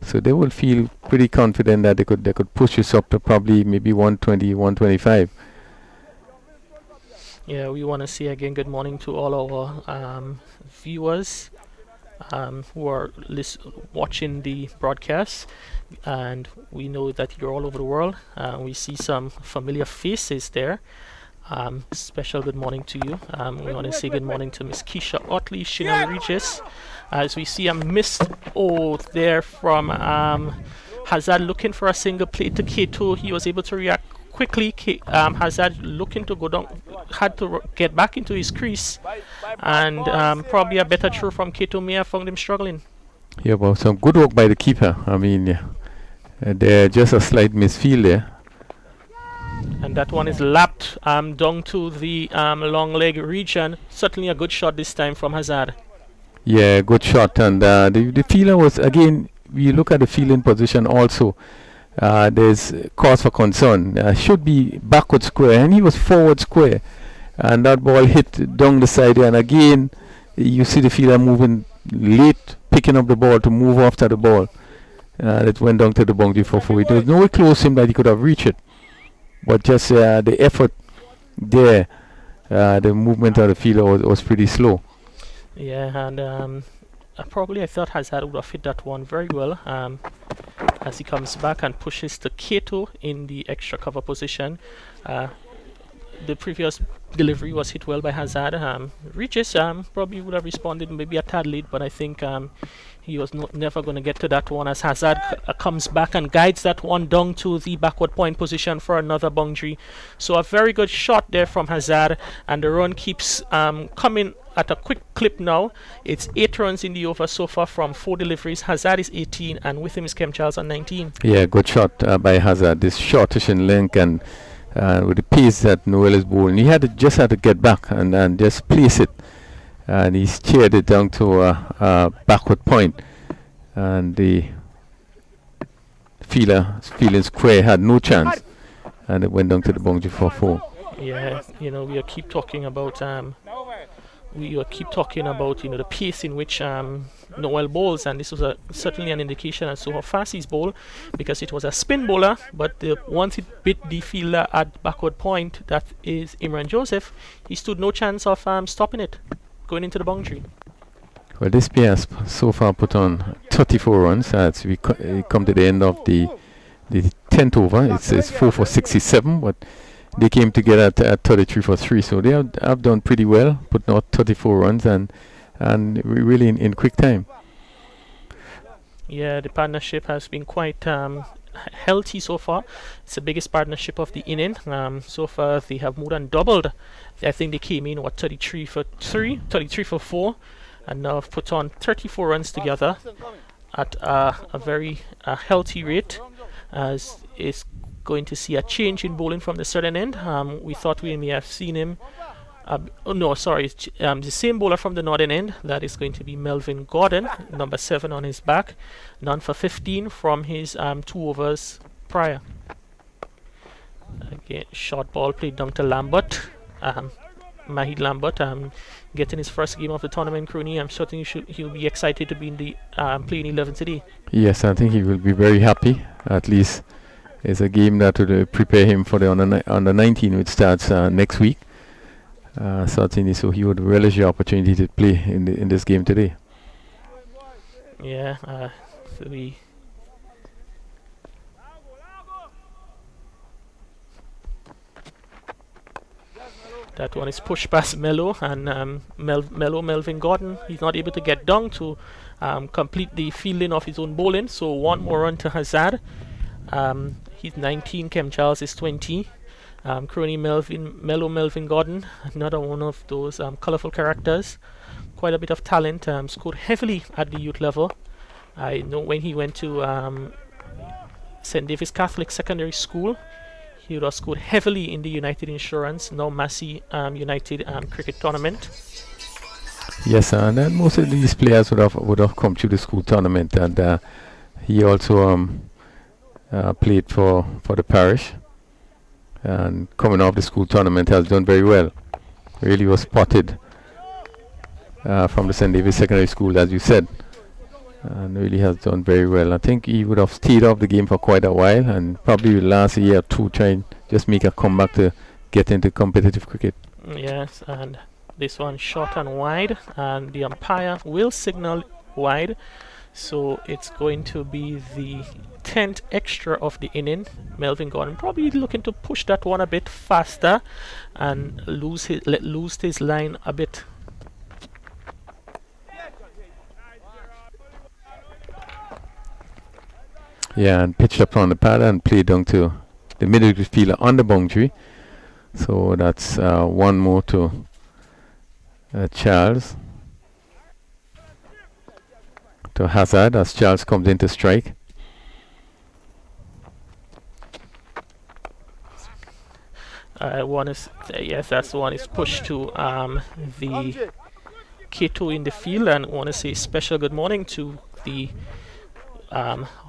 so they will feel pretty confident that they could push this up to probably maybe 120, 125. Yeah, we want to say again good morning to all our viewers who are watching the broadcast, and we know that you're all over the world. We see some familiar faces there. Special good morning to you. We want to say good morning to Miss Keisha Otley, Shinan Regis. As we see a missed there from Hazard looking for a single play to K2. He was able to react quickly. Hazard looking to go down, had to get back into his crease, and probably a better throw from K2 may have found him struggling. Yeah, well, some good work by the keeper. I mean, there just a slight misfield there. And that one is lapped down to the long leg region. Certainly a good shot this time from Hazard. Yeah, good shot. And the fielder was, again, we look at the fielding position also. There's cause for concern. Should be backward square, and he was forward square. And that ball hit down the side, and again, you see the fielder moving late, picking up the ball to move after the ball. It went down to the boundary for 4. There was nowhere close to him that he could have reached it. But just the effort there, the movement of the fielder was pretty slow. Yeah, and probably I thought Hazard would have hit that one very well as he comes back and pushes the Kato in the extra cover position. The previous delivery was hit well by Hazard. Regis probably would have responded maybe a tad late, but I think he was never going to get to that one as Hazard comes back and guides that one down to the backward point position for another boundary. So a very good shot there from Hazard, and the run keeps coming at a quick clip now. It's 8 runs in the over so far from 4 deliveries. Hazard is 18, and with him is Kem Charles on 19. Yeah, good shot by Hazard. This shortish in length, and with the pace that Noel is bowling, he just had to get back and just place it. And he steered it down to a backward point. And the feeling square had no chance. And it went down to the boundary for 4. Yeah, we keep talking about the pace in which Noel bowls, and this was certainly an indication as to how fast he's bowled, because it was a spin bowler, but once it bit the fielder at backward point, that is Imran Joseph, he stood no chance of stopping it going into the boundary. Well, this pair has so far put on 34 runs as we come to the end of the 10th over. It's 4 for 67, but they came together at 33 for 3, so they have done pretty well, putting out 34 runs and really in quick time. Yeah, the partnership has been quite healthy so far. It's the biggest partnership of the inning. So far they have more than doubled. I think they came in 33 for 4, and now have put on 34 runs together at a very healthy rate, as is going to see a change in bowling from the southern end. We thought we may have seen him the same bowler from the northern end. That is going to be Melvin Gordon, number 7 on his back, none for 15 from his 2 overs prior. Again, short ball played down to Lambert, Mahid Lambert, getting his first game of the tournament. Crony, I'm certain he'll be excited to be in the playing 11 today. Yes, I think he will be very happy. At least it's a game that will prepare him for the under 19, which starts next week. Certainly, so he would relish the opportunity to play in this game today. Yeah, that one is pushed past Mello, and Melvin Gordon, he's not able to get down to complete the fielding of his own bowling. So 1 more run to Hazard. He's 19, Kem Charles is 20. Crony Melvin Gordon, another one of those colourful characters. Quite a bit of talent, scored heavily at the youth level. I know when he went to St. David's Catholic Secondary School, he would have scored heavily in the United Insurance, now Massey United cricket tournament. Yes, and most of these players would have come to the school tournament, and he also played for the parish, and coming off the school tournament has done very well. Really was spotted from the St. David's Secondary School, as you said, and really has done very well. I think he would have stayed off the game for quite a while, and probably will last a year or two trying just make a comeback to get into competitive cricket. Yes, and this one short and wide, and the umpire will signal wide, so it's going to be the 10th extra of the inning. Melvin Gordon probably looking to push that one a bit faster and lose his line a bit. Yeah, and pitched up on the pad and played down to the middle fielder on the boundary. So that's 1 more to Charles. To Hazard as Charles comes in to strike. That's the one is pushed to the K2 in the field, and want to say special good morning to the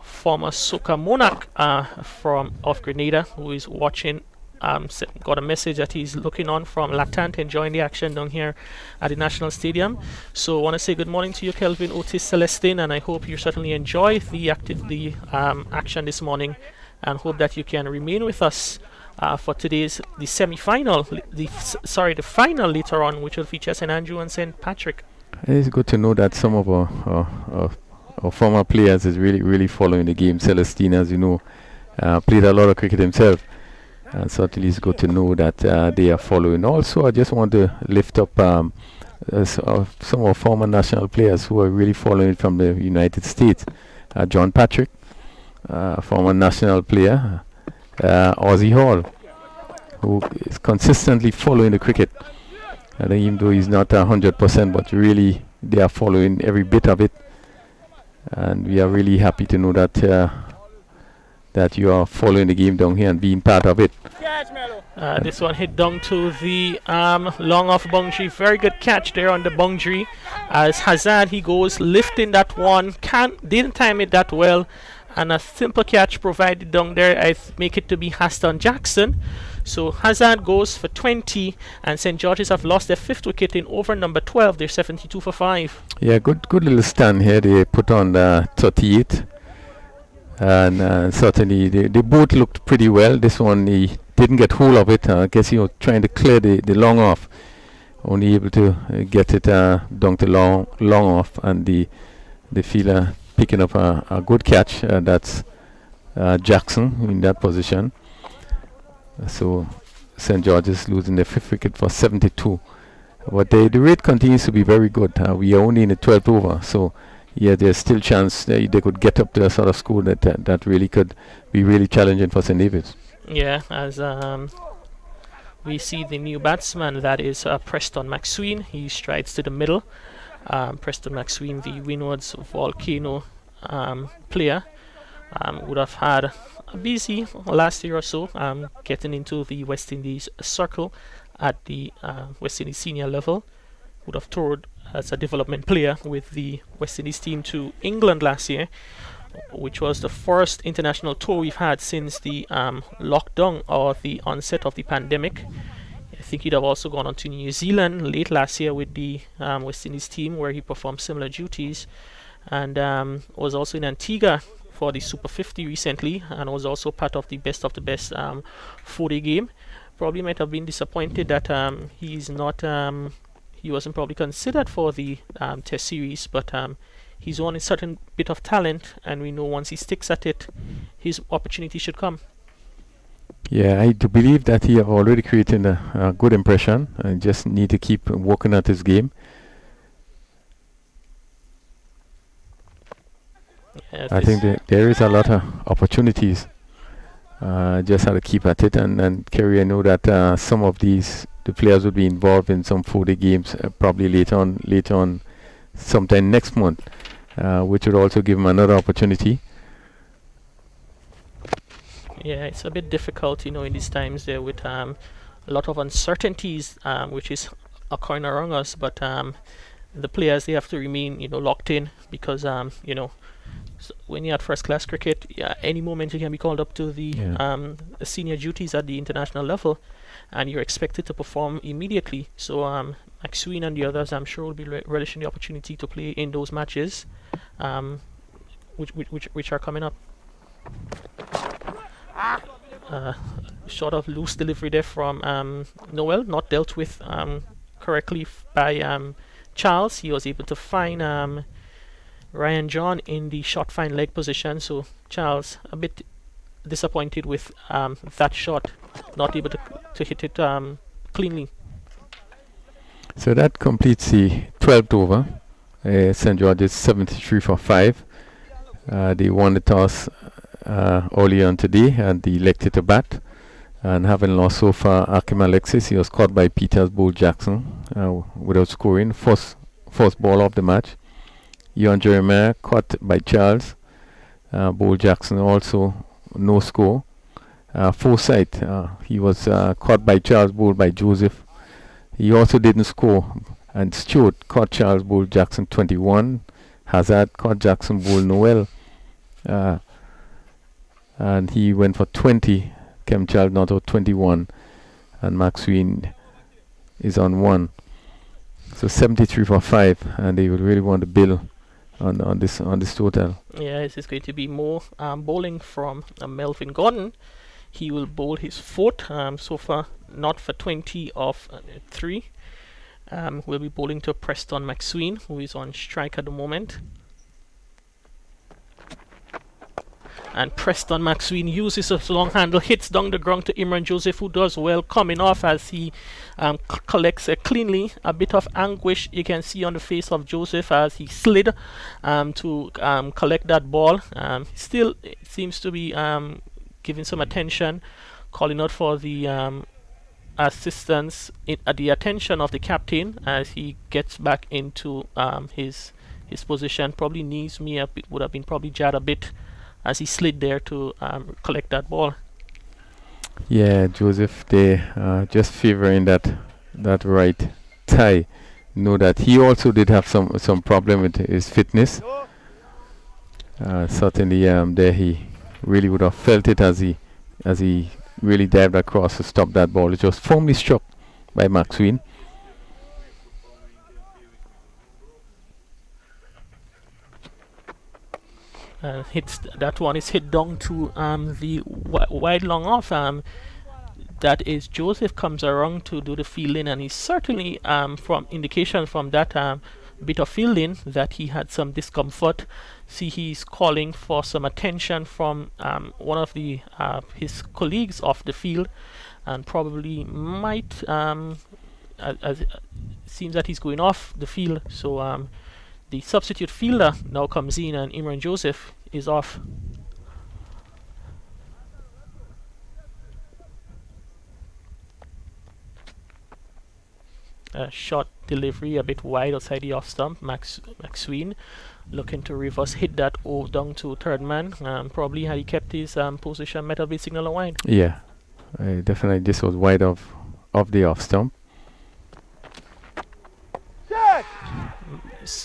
former Soca Monarch of Grenada, who is watching. Got a message that he's looking on from Latant, enjoying the action down here at the National Stadium. So I want to say good morning to you, Kelvin Otis Celestine, and I hope you certainly enjoy the action this morning, and hope that you can remain with us for today's the final later on, which will feature St. Andrew and St. Patrick. It's good to know that some of our former players is really following the game. Celestine, as you know, played a lot of cricket himself, and certainly it's good to know that they are following. Also, I just want to lift up some of our former national players who are really following from the United States. John Patrick, former national player, Ozzie Hall, who is consistently following the cricket. And even though he's not 100%, but really they are following every bit of it. And we are really happy to know that you are following the game down here and being part of it. This one hit down to the long off boundary. Very good catch there on the boundary. As Hazard, he goes lifting that one. Didn't time it that well. And a simple catch provided down there. I make it to be Haston Jackson. So Hazard goes for 20, and St. George's have lost their 5th wicket in over number 12. They're 72 for 5. Yeah, good little stand here. They put on 38. And certainly they both looked pretty well. This one, he didn't get hold of it. I guess he was trying to clear the long off. Only able to get it down to long off. And the fielder picking up a good catch. That's Jackson in that position. So St. George's losing their 5th wicket for 72. But the rate continues to be very good. We are only in the 12th over. So yeah, there's still chance they could get up to a sort of score that really could be really challenging for St. David's. Yeah, as we see the new batsman, that is Preston McSween. He strides to the middle. Preston McSween, the Windward's Volcano player, would have had a busy last year or so, getting into the West Indies circle at the West Indies senior level. Would have toured as a development player with the West Indies team to England last year, which was the first international tour we've had since the lockdown or the onset of the pandemic. I think he'd have also gone on to New Zealand late last year with the West Indies team, where he performed similar duties, and was also in Antigua for the Super 50 recently, and was also part of the best 4-day game. Probably might have been disappointed that he wasn't probably considered for the Test series, but he's on a certain bit of talent, and we know once he sticks at it, his opportunity should come. Yeah, I do believe that he have already created a good impression, and just need to keep working at his game. Yes, I think there is a lot of opportunities. Just have to keep at it, and Kerry, I know that some of the players will be involved in some 4-day games probably later on sometime next month, which would also give them another opportunity. Yeah, it's a bit difficult, in these times there with a lot of uncertainties which is occurring around us, but the players, they have to remain locked in, because when you're at first class cricket, any moment you can be called up to the senior duties at the international level, and you're expected to perform immediately. So McSween and the others, I'm sure, will be relishing the opportunity to play in those matches which are coming up. Sort of loose delivery there from Noel, not dealt with correctly by Charles. He was able to find Ryan John in the short fine leg position, so Charles a bit disappointed with that shot, not able to hit it cleanly. So that completes the 12th over. St. George's 73 for 5. They won the toss early on today, and they elected to bat. And having lost so far, Akim Alexis, he was caught by Peter's Bull Jackson without scoring. First ball of the match. Ian Jeremiah caught by Charles. Bull Jackson also no score. Forsyth, he was caught by Charles, bowled by Joseph. He also didn't score. And Stewart caught Charles, bowled Jackson 21. Hazard caught Jackson, bowled Noel. And he went for 20. Kem Charles not out 21. And McSween is on 1. So 73 for 5. And they would really want to build on this total. Yeah, this is going to be more bowling from Melvin Gordon. He will bowl his 4th, so far not for 20 of 3. We'll be bowling to Preston McSween, who is on strike at the moment. And Preston McSween uses his long handle, hits down the ground to Imran Joseph, who does well coming off as he collects cleanly. A bit of anguish you can see on the face of Joseph as he slid to collect that ball. Still seems to be giving some attention, calling out for the assistance at the attention of the captain as he gets back into his position. Probably knees would have been probably jarred a bit as he slid there to collect that ball. Yeah, Joseph, they just favoring that right thigh. Know that he also did have some problem with his fitness. Certainly, there he really would have felt it as he really dived across to stop that ball. It was firmly struck by Maxwell. That one is hit down to the wide long off. That is Joseph comes around to do the fielding, and he's certainly from indication from that bit of fielding that he had some discomfort. See, he's calling for some attention from one of the his colleagues off the field, and probably might as seems that he's going off the field. So the substitute fielder now comes in, and Imran Joseph is off. Short delivery a bit wide outside the off stump. Maxwell looking to reverse hit that down to third man. Probably had he kept his position, might have been signal a wide. Yeah, definitely this was wide of the off stump.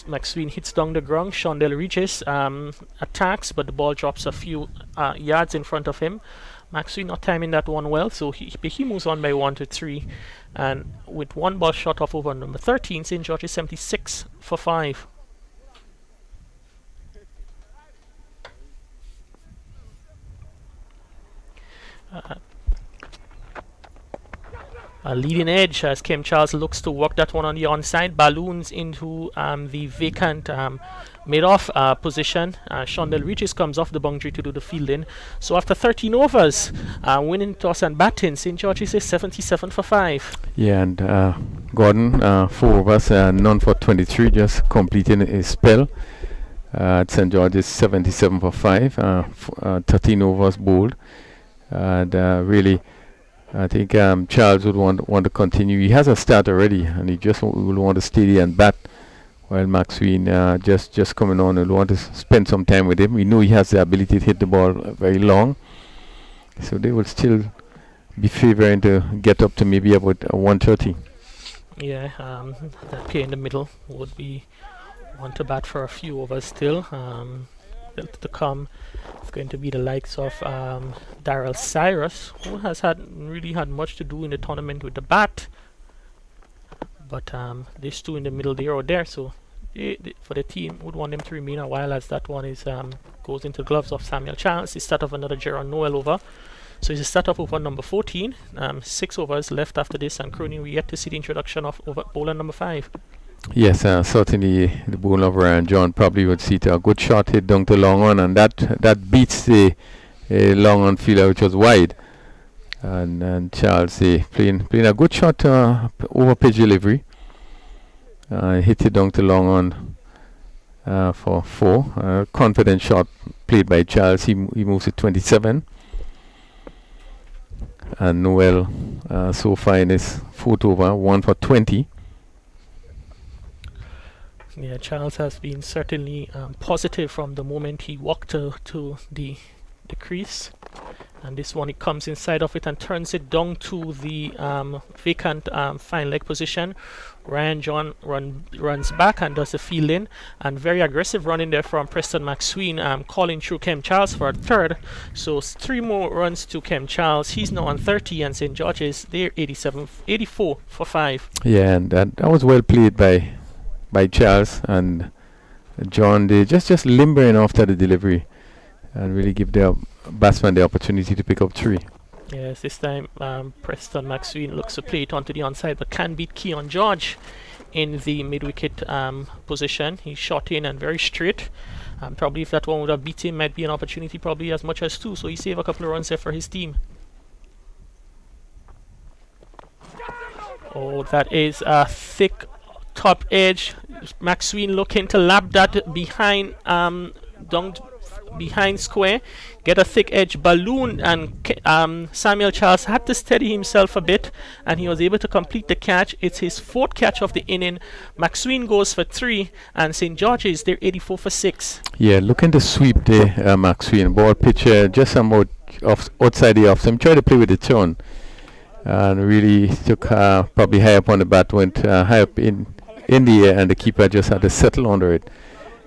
Maxwell hits down the ground. Shondell reaches, attacks, but the ball drops a few yards in front of him. Maxwell not timing that one well, so he moves on by 1-3. And with one ball shot off over number 13, St. George is 76 for 5. A leading edge as Kim Charles looks to work that one on the onside. Balloons into the vacant mid-off position. Shondell Regis comes off the boundary to do the fielding. So after 13 overs, winning toss and batting, St. George's is 77 for 5. Yeah, and Gordon, 4 overs, none for 23, just completing his spell. St. George's 77 for 5, 13 overs bowled. And really, I think Charles would want to continue. He has a start already, and he just will want to steady and bat, while Maxwell just coming on and want to spend some time with him. We know he has the ability to hit the ball very long, so they will still be favoring to get up to maybe about 130. Yeah, that pair in the middle would be want to bat for a few overs still. To come, it's going to be the likes of Daryl Cyrus, who has really had much to do in the tournament with the bat. But these two in the middle there or there, so for the team would want them to remain a while, as that one is goes into the gloves of Samuel Charles. The start of another Gerard Noel over. So it's a start of over number 14. 6 overs left after this, and Cronin, we yet to see the introduction of bowler number 5. Yes, certainly the bowler of Ryan John probably would see a good shot hit down to long on, and that beats the long on fielder, which was wide. And Charles playing a good shot over pitch delivery. Hit it down to long on for 4. Confident shot played by Charles. He moves it 27. And Noel so far in his 4th over, 1 for 20. Yeah, Charles has been certainly positive from the moment he walked to the crease. And this one, he comes inside of it and turns it down to the vacant fine leg position. Ryan John runs back and does the fielding, and very aggressive running there from Preston Maxwell, calling through Kem Charles for a third. So 3 more runs to Kem Charles. He's now on 30, and St. George's they're 84 for 5. Yeah, and that was well played by Charles and John. They just limbering after the delivery and really give their batsman the opportunity to pick up 3. Yes, this time Preston Maxwell looks to play it onto the onside, but can beat Keon George in the mid-wicket position. He's shot in and very straight. Probably if that one would have beat him, might be an opportunity, probably as much as 2. So he saved a couple of runs there for his team. Oh, that is a thick top edge. Maxwell looking to lap that behind down behind square, get a thick edge balloon, and Samuel Charles had to steady himself a bit, and he was able to complete the catch. It's his 4th catch of the inning. McSween goes for 3, and St. George's, they're 84 for 6. Yeah, looking to sweep the McSween. Ball pitcher just somewhat outside the off. So I'm trying to play with the turn. And really took probably high up on the bat, went high up in the air, and the keeper just had to settle under it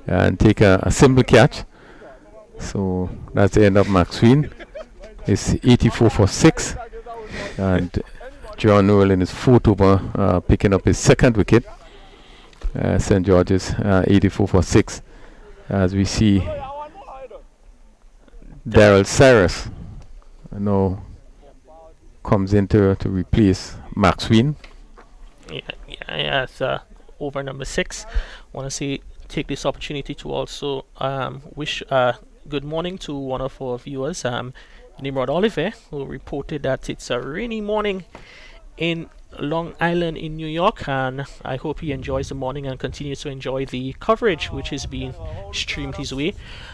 and take a simple catch. So that's the end of McSween. It's 84 for 6. And John Newell in his 4th over, picking up his 2nd wicket. St. George's 84 for 6. As we see Daryl Cyrus now comes in to replace McSween. Yeah, it's over number 6. Want to take this opportunity to also wish good morning to one of our viewers, Nimrod Oliver, who reported that it's a rainy morning in Long Island in New York, and I hope he enjoys the morning and continues to enjoy the coverage which is being streamed his way.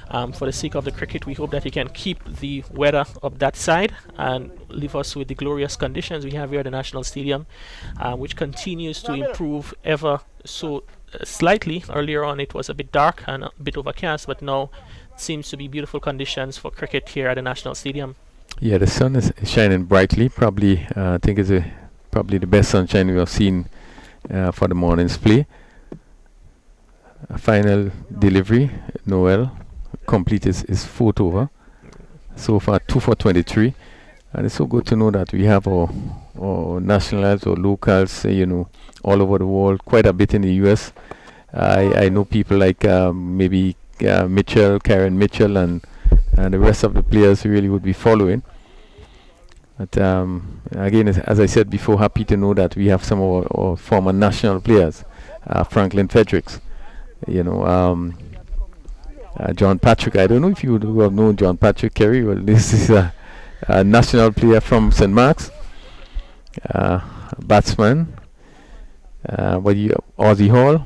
For the sake of the cricket, we hope that he can keep the weather up that side and leave us with the glorious conditions we have here at the National Stadium, which continues to improve ever so slightly. Earlier on it was a bit dark and a bit overcast, but now it seems to be beautiful conditions for cricket here at the National Stadium. Yeah, the sun is shining brightly. Probably, I think it's probably the best sunshine we have seen for the morning's play. Final delivery, Noel complete his 4th over. So far 2 for 23, and it's so good to know that we have our nationals or locals, all over the world, quite a bit in the US. I know people like maybe Mitchell, Karen Mitchell, and the rest of the players who really would be following. But again, as I said before, happy to know that we have some of our former national players, Franklin Fredericks, John Patrick. I don't know if you would have known John Patrick Kerry. Well, this is a national player from St. Mark's, batsman. But Ozzy Hall,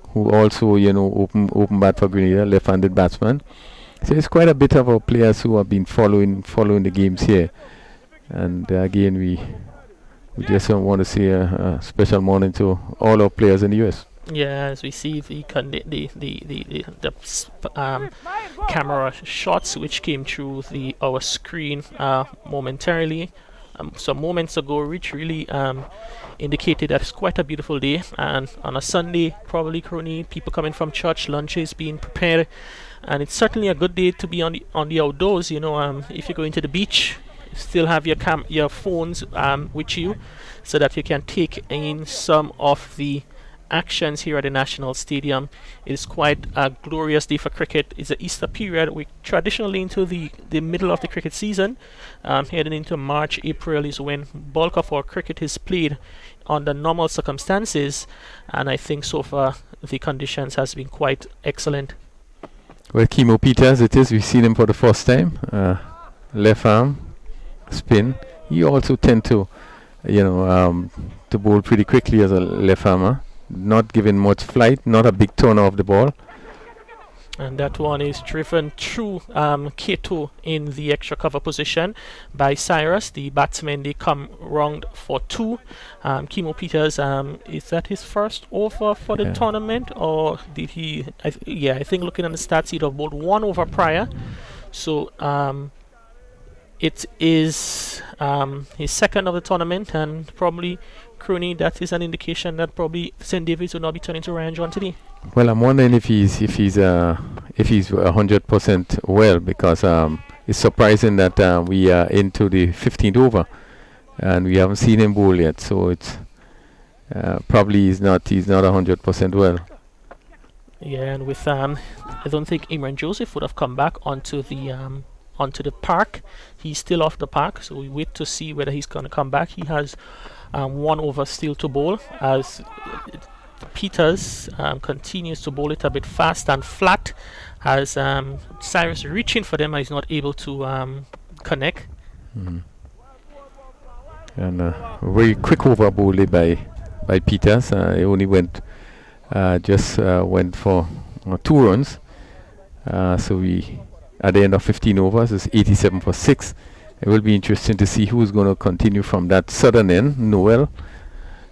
who also open bat for Grenada, left-handed batsman. So it's quite a bit of our players who have been following the games here. And again, we just want to say a special morning to all our players in the US. Yeah, as we see the camera shots which came through our screen momentarily, some moments ago, which really indicated that it's quite a beautiful day, and on a Sunday, probably, Crony, people coming from church, lunches being prepared, and it's certainly a good day to be on the outdoors. If you go into the beach, still have your phones with you, so that you can take in some of the actions here at the National Stadium. It is quite a glorious day for cricket. It's the Easter period. We're traditionally into the middle of the cricket season. Heading into March, April is when bulk of our cricket is played under normal circumstances, and I think so far the conditions has been quite excellent. Well, Kimo Peters, we've seen him for the first time. Left arm spin. He also tend to to bowl pretty quickly as a left armer, not giving much flight, not a big turn off the ball. And that one is driven through Kato in the extra cover position by Cyrus. The batsmen, they come round for 2. Kimo Peters, is that his first over for the tournament, or did he? I think looking at the stats, he'd have bowled 1 over prior. So it is his 2nd of the tournament, and probably, Crony, that is an indication that probably St. David's will not be turning to Ryan John today. Well, I'm wondering if he's 100% well, because it's surprising that we are into the 15th over and we haven't seen him bowl yet. So it's probably he's not 100% well. Yeah, and with I don't think Imran Joseph would have come back onto the park. He's still off the park, so we wait to see whether he's going to come back. He has 1 over still to bowl, as Peters continues to bowl it a bit fast and flat, as Cyrus reaching for them, and he's not able to connect. And a very quick over bowling by Peters. He only went for 2 runs. So we, at the end of 15 overs, it's 87 for 6. It will be interesting to see who's going to continue from that southern end. Noel,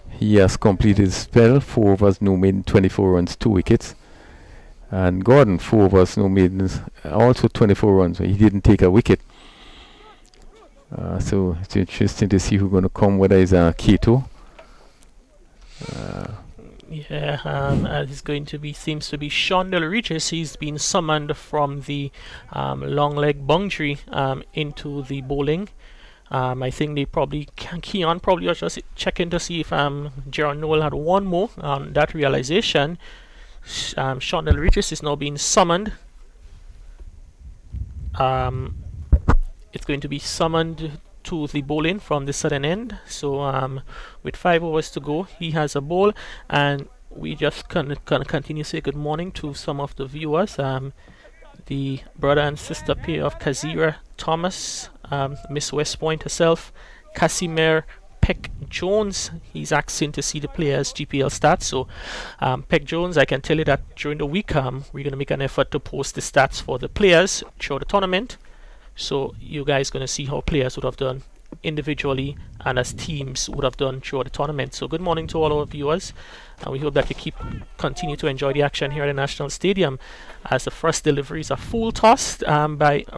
he has completed his spell, 4 overs, no maiden, 24 runs, 2 wickets. And Gordon, 4 overs, no maidens, also 24 runs. He didn't take a wicket. So it's interesting to see who's going to come, whether it's Keto. It's going to be, seems to be Sean Del Regis. He's been summoned from the long leg boundary into the bowling. I think they probably, Keon probably was just checking to see if Gerard Noel had one more on that realization. Sean Del Regis is now being summoned. It's going to be summoned to the bowling from the southern end. So with 5 overs to go, he has a bowl, and we just gonna continue to say good morning to some of the viewers. The brother and sister pair of Kazira Thomas, Miss West Point herself, Casimir Peck Jones. He's asking to see the players' GPL stats. So Peck Jones, I can tell you that during the week we're going to make an effort to post the stats for the players throughout the tournament. So you guys going to see how players would have done individually and as teams would have done throughout the tournament. So good morning to all our viewers, and we hope that you continue to enjoy the action here at the National Stadium, as the first delivery is a full toss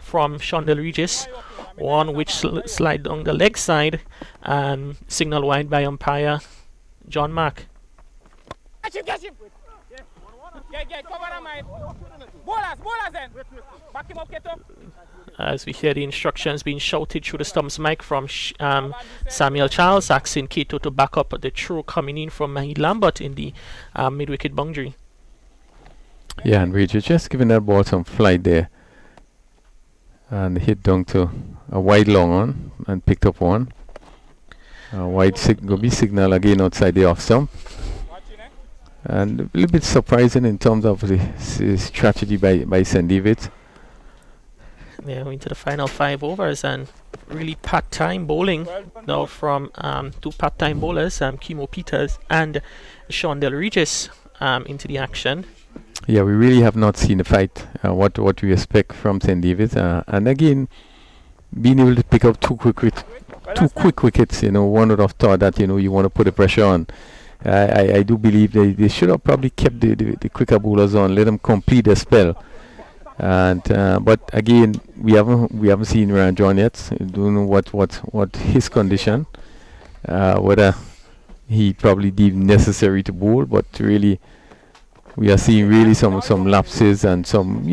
from Sean Del Regis, one which slide down the leg side and signal wide by umpire John Mack. As we hear the instructions being shouted through the stumps mic from Samuel Charles, asking Keto to back up the throw coming in from Mahid Lambert in the mid-wicket boundary. Yeah, and Regis just giving that ball some flight there, and hit down to a wide long on and picked up one. Wide go be signal again outside the off stump. And a little bit surprising in terms of the strategy by St. David's. Yeah, into the final 5 overs, and really part-time bowling now from 2 part-time bowlers, Kimo Peters and Sean Del Regis into the action. Yeah, we really have not seen the fight, what we expect from St. David's. And again, being able to pick up 2 quick wickets, one would have thought that, you want to put the pressure on. I do believe they should have probably kept the quicker bowlers on, let them complete the spell. And but again, we haven't seen Ryan John yet. I don't know what his condition, whether he probably deemed necessary to bowl. But really, we are seeing really some lapses and some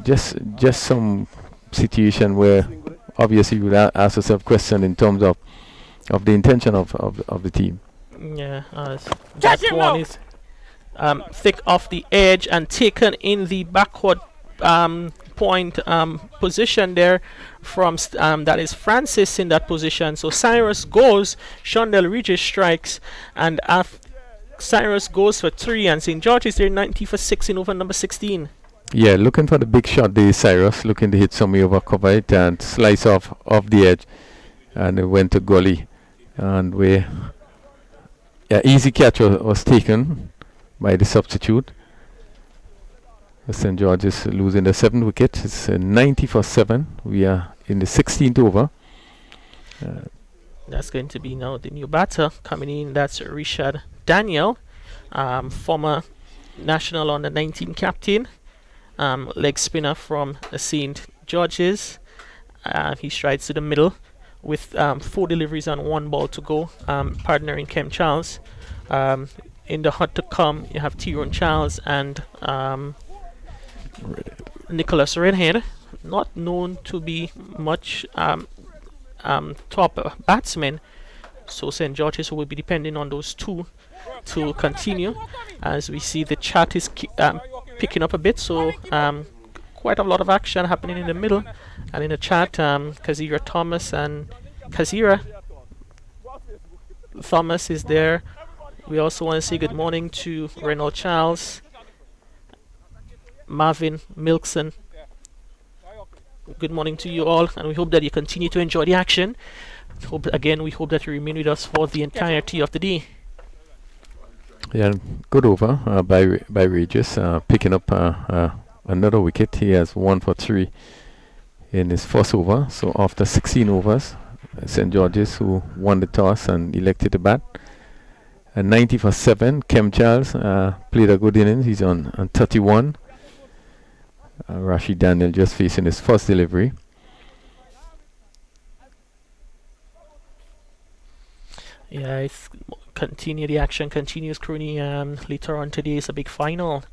just some situation where obviously you would ask yourself question in terms of the intention of the team. Yeah, that one is thick off the edge and taken in the backward point position there from that is Francis in that position. So Cyrus goes, Sean Del Regis strikes, and Cyrus goes for 3, and St. George is there 90 for 6 in over number 16. Yeah, looking for the big shot there, Cyrus, looking to hit somebody over cover it and slice off the edge, and it went to gully, and easy catch was taken by the substitute. St. George is losing the 7th wicket. It's 90 for 7. We are in the 16th over. That's going to be now the new batter coming in. That's Richard Daniel, former national under 19 captain, leg spinner from St. George's. He strides to the middle with 4 deliveries and 1 ball to go, partnering Kem Charles. In the hut to come, you have Tyrone Charles and Nicholas Redhead, not known to be much top batsmen. So St. George's will be depending on those 2 to continue. As we see, the chat is picking up a bit, so quite a lot of action happening in the middle. And in the chat, Kazira Thomas and Kazira Thomas is there. We also want to say good morning to Reynold Charles, Marvin Milkson. Good morning to you all, and we hope that you continue to enjoy the action. We hope that you remain with us for the entirety of the day. Yeah, good over by Regis, picking up another wicket. He has 1 for 3 in his first over. So after 16 overs, St. George's, who won the toss and elected to bat. 90 for 7. Kem Charles played a good innings. He's on 31. Rashid Daniel just facing his first delivery. Yeah, the action continues, Crooney. Later on today is a big final.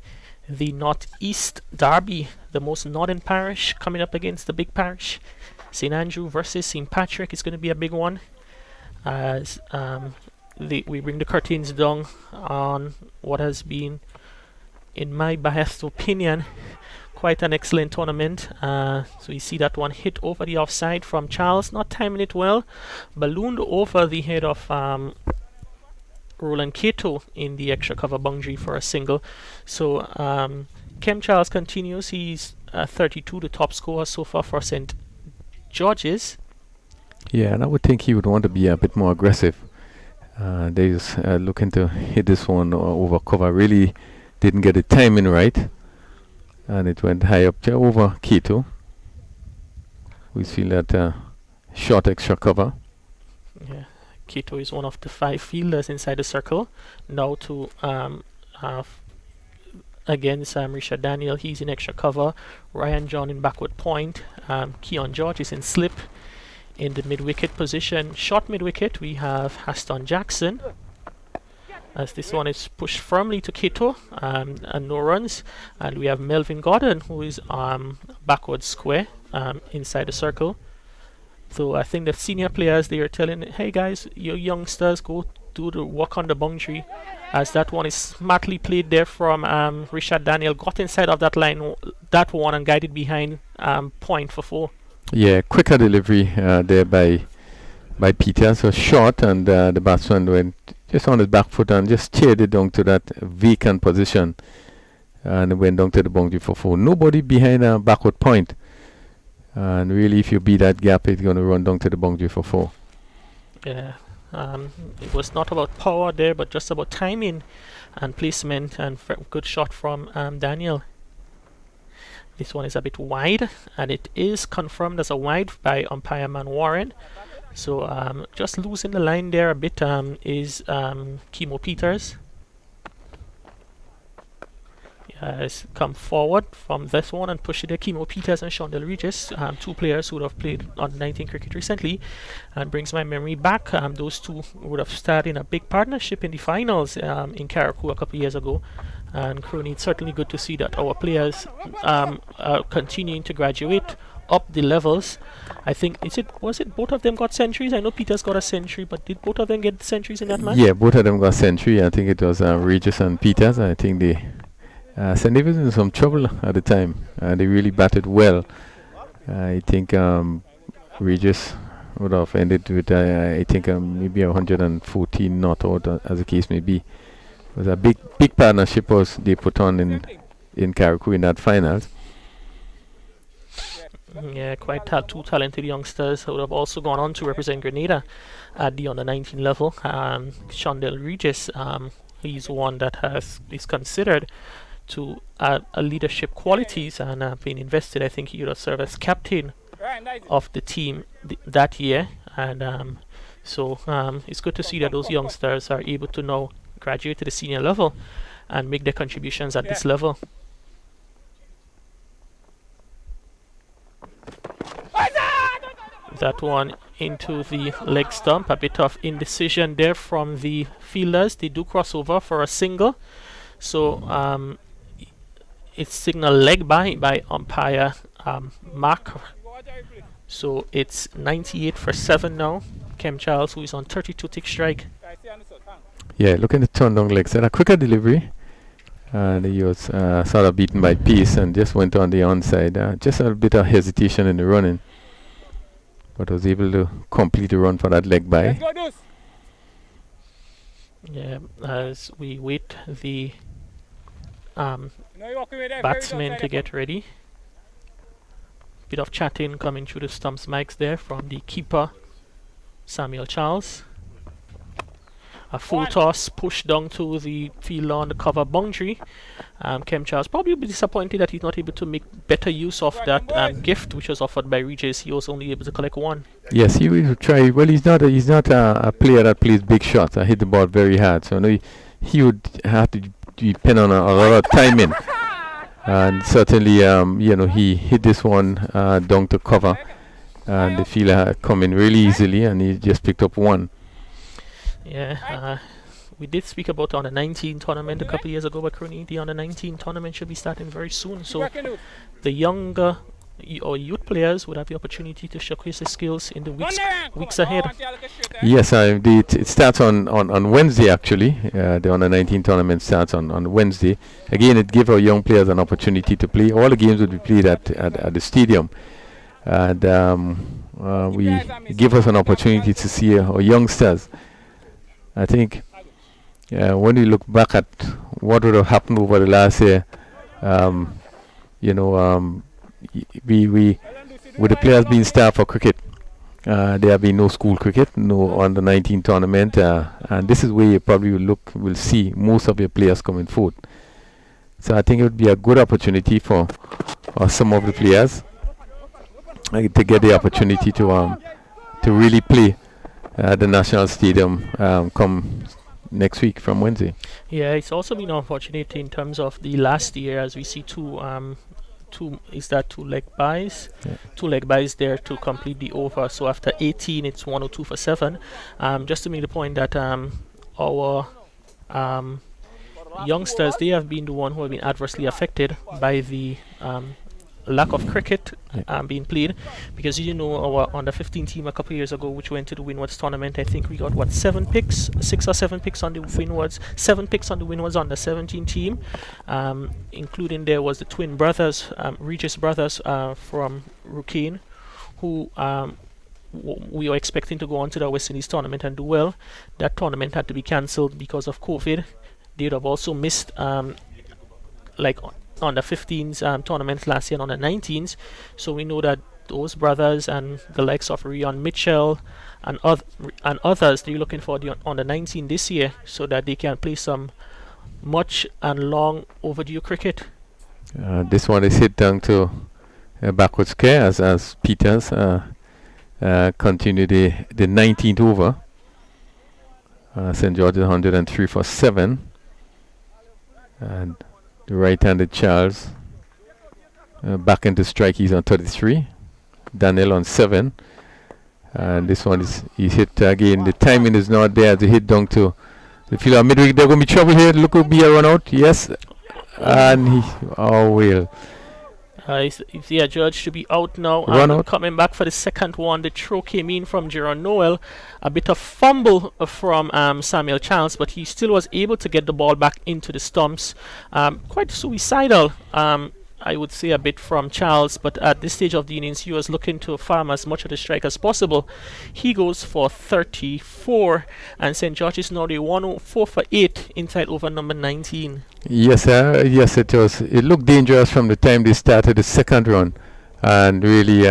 The Northeast Derby, the most northern parish coming up against the big parish. St. Andrew versus St. Patrick is going to be a big one. As we bring the curtains down on what has been, in my biased opinion, quite an excellent tournament. So you see that one hit over the offside from Charles, not timing it well, ballooned over the head of Roland Cato in the extra cover boundary for a single. So Kem Charles continues. He's 32, the top scorer so far for St. George's. Yeah, and I would think he would want to be a bit more aggressive. They's looking to hit this one over cover. Really didn't get the timing right. And it went high up over Keto. We feel that short extra cover. Yeah, Keto is one of the 5 fielders inside the circle. Now to against Richard Daniel, he's in extra cover. Ryan John in backward point. Keon George is in slip. In the mid-wicket position, short mid-wicket, we have Haston Jackson. As this one is pushed firmly to Keto and no runs. And we have Melvin Gordon, who is backward square inside the circle. So I think the senior players, they are telling, hey guys, you youngsters, go do the work on the boundary. As that one is smartly played there from Richard Daniel, got inside of that line, that one, and guided behind point for 4. Yeah, quicker delivery there by Peter. So short, and the batsman went just on his back foot and just steered it down to that vacant position, and it went down to the boundary for 4. Nobody behind a backward point, and really, if you beat that gap, it's going to run down to the boundary for 4. Yeah, it was not about power there, but just about timing and placement, and good shot from Daniel. This one is a bit wide, and it is confirmed as a wide by umpire Man Warren. So just losing the line there a bit is Kimo Peters. Has come forward from this one and pushed it. Kimo Peters and Shondell Regis, 2 players who would have played on 19 cricket recently, and brings my memory back. Those 2 would have started in a big partnership in the finals in Carriacou a couple of years ago. And Crooney, it's certainly good to see that our players are continuing to graduate up the levels. I think was it both of them got centuries? I know Peters got a century, but did both of them get centuries in that match? Yeah, both of them got century. I think it was Regis and Peters. I think they St. David's in some trouble at the time. They really batted well. I think Regis would have ended with I think maybe 114 not out, as the case may be. It was a big partnership was they put on in Carriacou in that finals. Yeah, quite 2 talented youngsters who would have also gone on to represent Grenada at the under-19 level. Shondell Regis, he's one that is considered to a leadership qualities and been invested. I think he would have served as captain of the team that year. And so it's good to see that those youngsters are able to now graduate to the senior level and make their contributions at this level. That one into the leg stump. A bit of indecision there from the fielders. They do cross over for a single. So it's signal leg by umpire Mark. So it's 98 for 7 now. Kem Charles, who is on 32 tick strike. Yeah, looking to turn down legs. And a quicker delivery. And he was sort of beaten by pace and just went on the onside. Just a bit of hesitation in the running. But was able to complete the run for that leg by. Yeah, as we wait the batsmen to get ready. Bit of chatting coming through the stumps mics there from the keeper, Samuel Charles. a full toss push down to the field on the cover boundary. Kem Charles probably will be disappointed that he's not able to make better use of that gift which was offered by Regis. He was only able to collect one. Yes, he will try. Well, he's not a player that plays big shots. I hit the ball very hard, so no, he would have to depend on a lot of timing. And certainly, he hit this one down to cover, and the fielder come in really easily, and he just picked up one. Yeah, we did speak about the under-19 tournament a couple of years ago, but currently the under-19 tournament should be starting very soon. So the younger or youth players would have the opportunity to showcase their skills in the weeks ahead. Yes, it starts on Wednesday actually. The under-19 tournament starts on Wednesday. Again, it gives our young players an opportunity to play. All the games will be played at the stadium, and we give us an opportunity to see our youngsters. I think when we look back at what would have happened over the last year, we with the players being staffed for cricket, there have been no school cricket, no under-19 tournament, and this is where you probably will see most of your players coming forward. So I think it would be a good opportunity for some of the players to get the opportunity to really play at the National Stadium come next week from Wednesday. Yeah, it's also been unfortunate in terms of the last year, as we see two leg buys? Yeah. 2 leg buys there to complete the over. So after 18, it's 102 for 7. Just to make the point that our youngsters, they have been the one who have been adversely affected by the lack of cricket being played, because our under 15 team a couple of years ago, which went to the Windwards tournament, I think we got 6 or 7 picks on the Windwards, 7 picks on the Windwards under 17 team, including there was the twin brothers, Regis brothers from Rukane, who we were expecting to go on to the West Indies tournament and do well. That tournament had to be cancelled because of COVID. They would have also missed on the 15s tournaments last year and on the 19s. So we know that those brothers and the likes of Rion Mitchell and others, they're looking for on the 19 this year so that they can play some much and long overdue cricket. This one is hit down to backward square as Peters continue the 19th over. St. George's 103 for 7. And the right-handed Charles back into strike. He's on 33. Daniel on 7. And this one he's hit again. The timing is not there. The hit down to the fielder midweek. There's going to be trouble here. Look, will be a run out. Yes. And he will. Judge should be out now. Run out. Coming back for the second one. The throw came in from Jerron Noel. A bit of fumble from Samuel Charles, but he still was able to get the ball back into the stumps. Quite suicidal, I would say, a bit from Charles, but at this stage of the innings, he was looking to farm as much of the strike as possible. He goes for 34, and St. George's now the 104 for 8 inside over number 19. Yes, yes, it was. It looked dangerous from the time they started the second run, and really,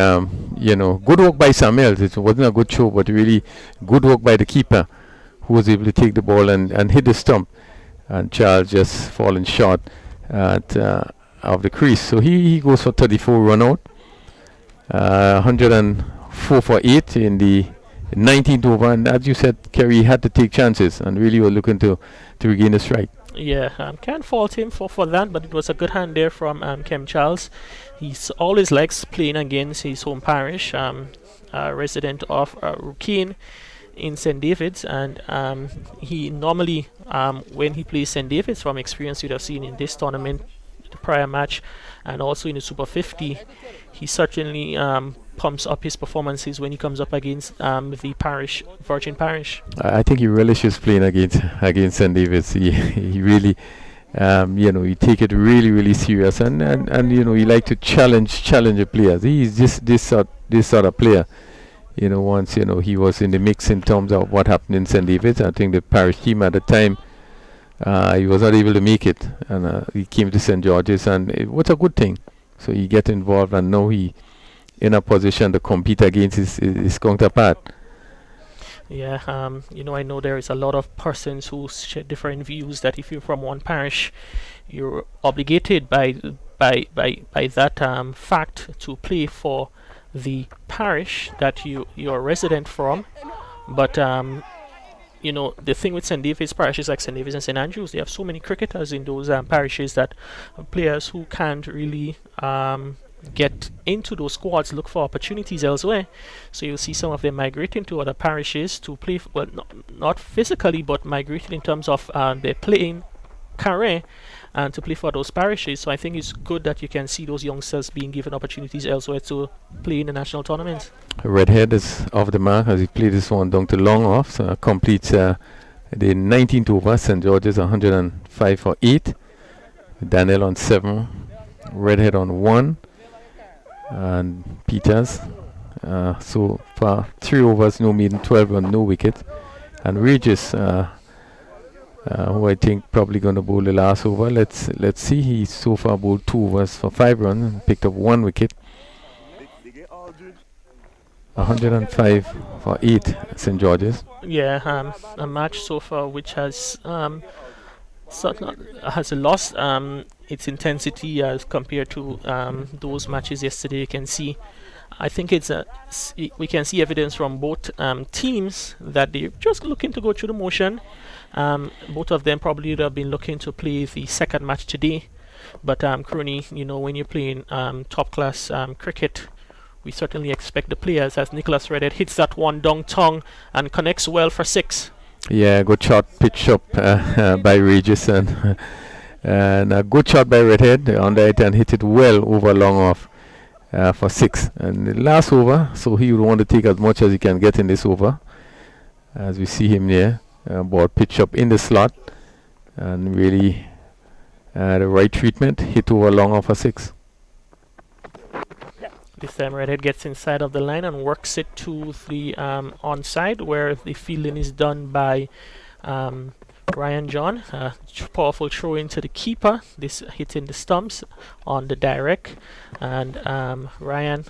good work by Samuel. It wasn't a good show, but really good work by the keeper, who was able to take the ball and hit the stump, and Charles just falling short of the crease. So he goes for 34 run out, 104 for 8 in the 19th over, and as you said, Kerry had to take chances and really were looking to regain the strike. Yeah, can't fault him for that, but it was a good hand there from Kem Charles. He's always likes playing against his home parish, resident of Rukane in St. David's, and he normally, when he plays St. David's, from experience you'd have seen in this tournament, the prior match, and also in the Super 50, he certainly pumps up his performances when he comes up against the Virgin Parish. I think he relishes playing against St. David's. He really, he take it really, really serious, and he like to challenge the players. He's just this sort of player. Once he was in the mix in terms of what happened in St. David's. I think the parish team at the time, he was not able to make it, and he came to St. George's, and it was a good thing. So he get involved, and now he in a position to compete against his counterpart. Yeah, I know there is a lot of persons who share different views that if you're from one parish, you're obligated by that fact to play for the parish that you're resident from. But the thing with St. David's parishes like St. David's and St. Andrews, they have so many cricketers in those parishes that players who can't really get into those squads look for opportunities elsewhere. So you'll see some of them migrating to other parishes to play, well, not physically, but migrating in terms of their playing career and to play for those parishes. So I think it's good that you can see those youngsters being given opportunities elsewhere to play in the national tournaments. Redhead is off the mark as he played this one down to long off, so completes the 19th over. St. George's 105 for 8. Daniel on 7. Redhead on 1. And Peters. So far, 3 overs, no maiden, 12 run, no wicket. And Regis, who I think probably going to bowl the last over. Let's see. He so far bowled 2 overs for 5 runs and picked up 1 wicket. 105 for 8 St. George's. Yeah, a match so far which has lost its intensity as compared to those matches yesterday. You can see, I think we can see evidence from both teams that they're just looking to go through the motion. Both of them probably would have been looking to play the second match today, but Crony, when you're playing top class cricket, we certainly expect the players, as Nicholas Redhead hits that one down tongue and connects well for 6. Yeah, good shot, pitch up by Regis, and a good shot by Redhead on the right and hit it well over long off for 6. And the last over, so he would want to take as much as he can get in this over. As we see him there, ball pitch up in the slot, and really the right treatment, hit over long off for 6. This time Redhead gets inside of the line and works it to the onside, where the fielding is done by Ryan John. Powerful throw into the keeper. This hitting the stumps on the direct, and Ryan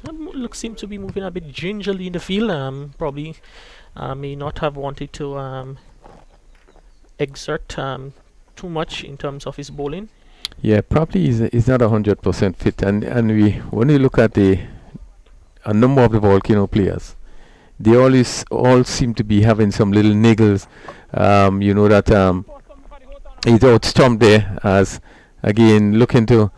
seemed to be moving a bit gingerly in the field. Probably may not have wanted to exert too much in terms of his bowling. Yeah, probably is not 100% fit, and when you look at a number of the Volcano players, they all seem to be having some little niggles. That he's out stumped there, as again looking to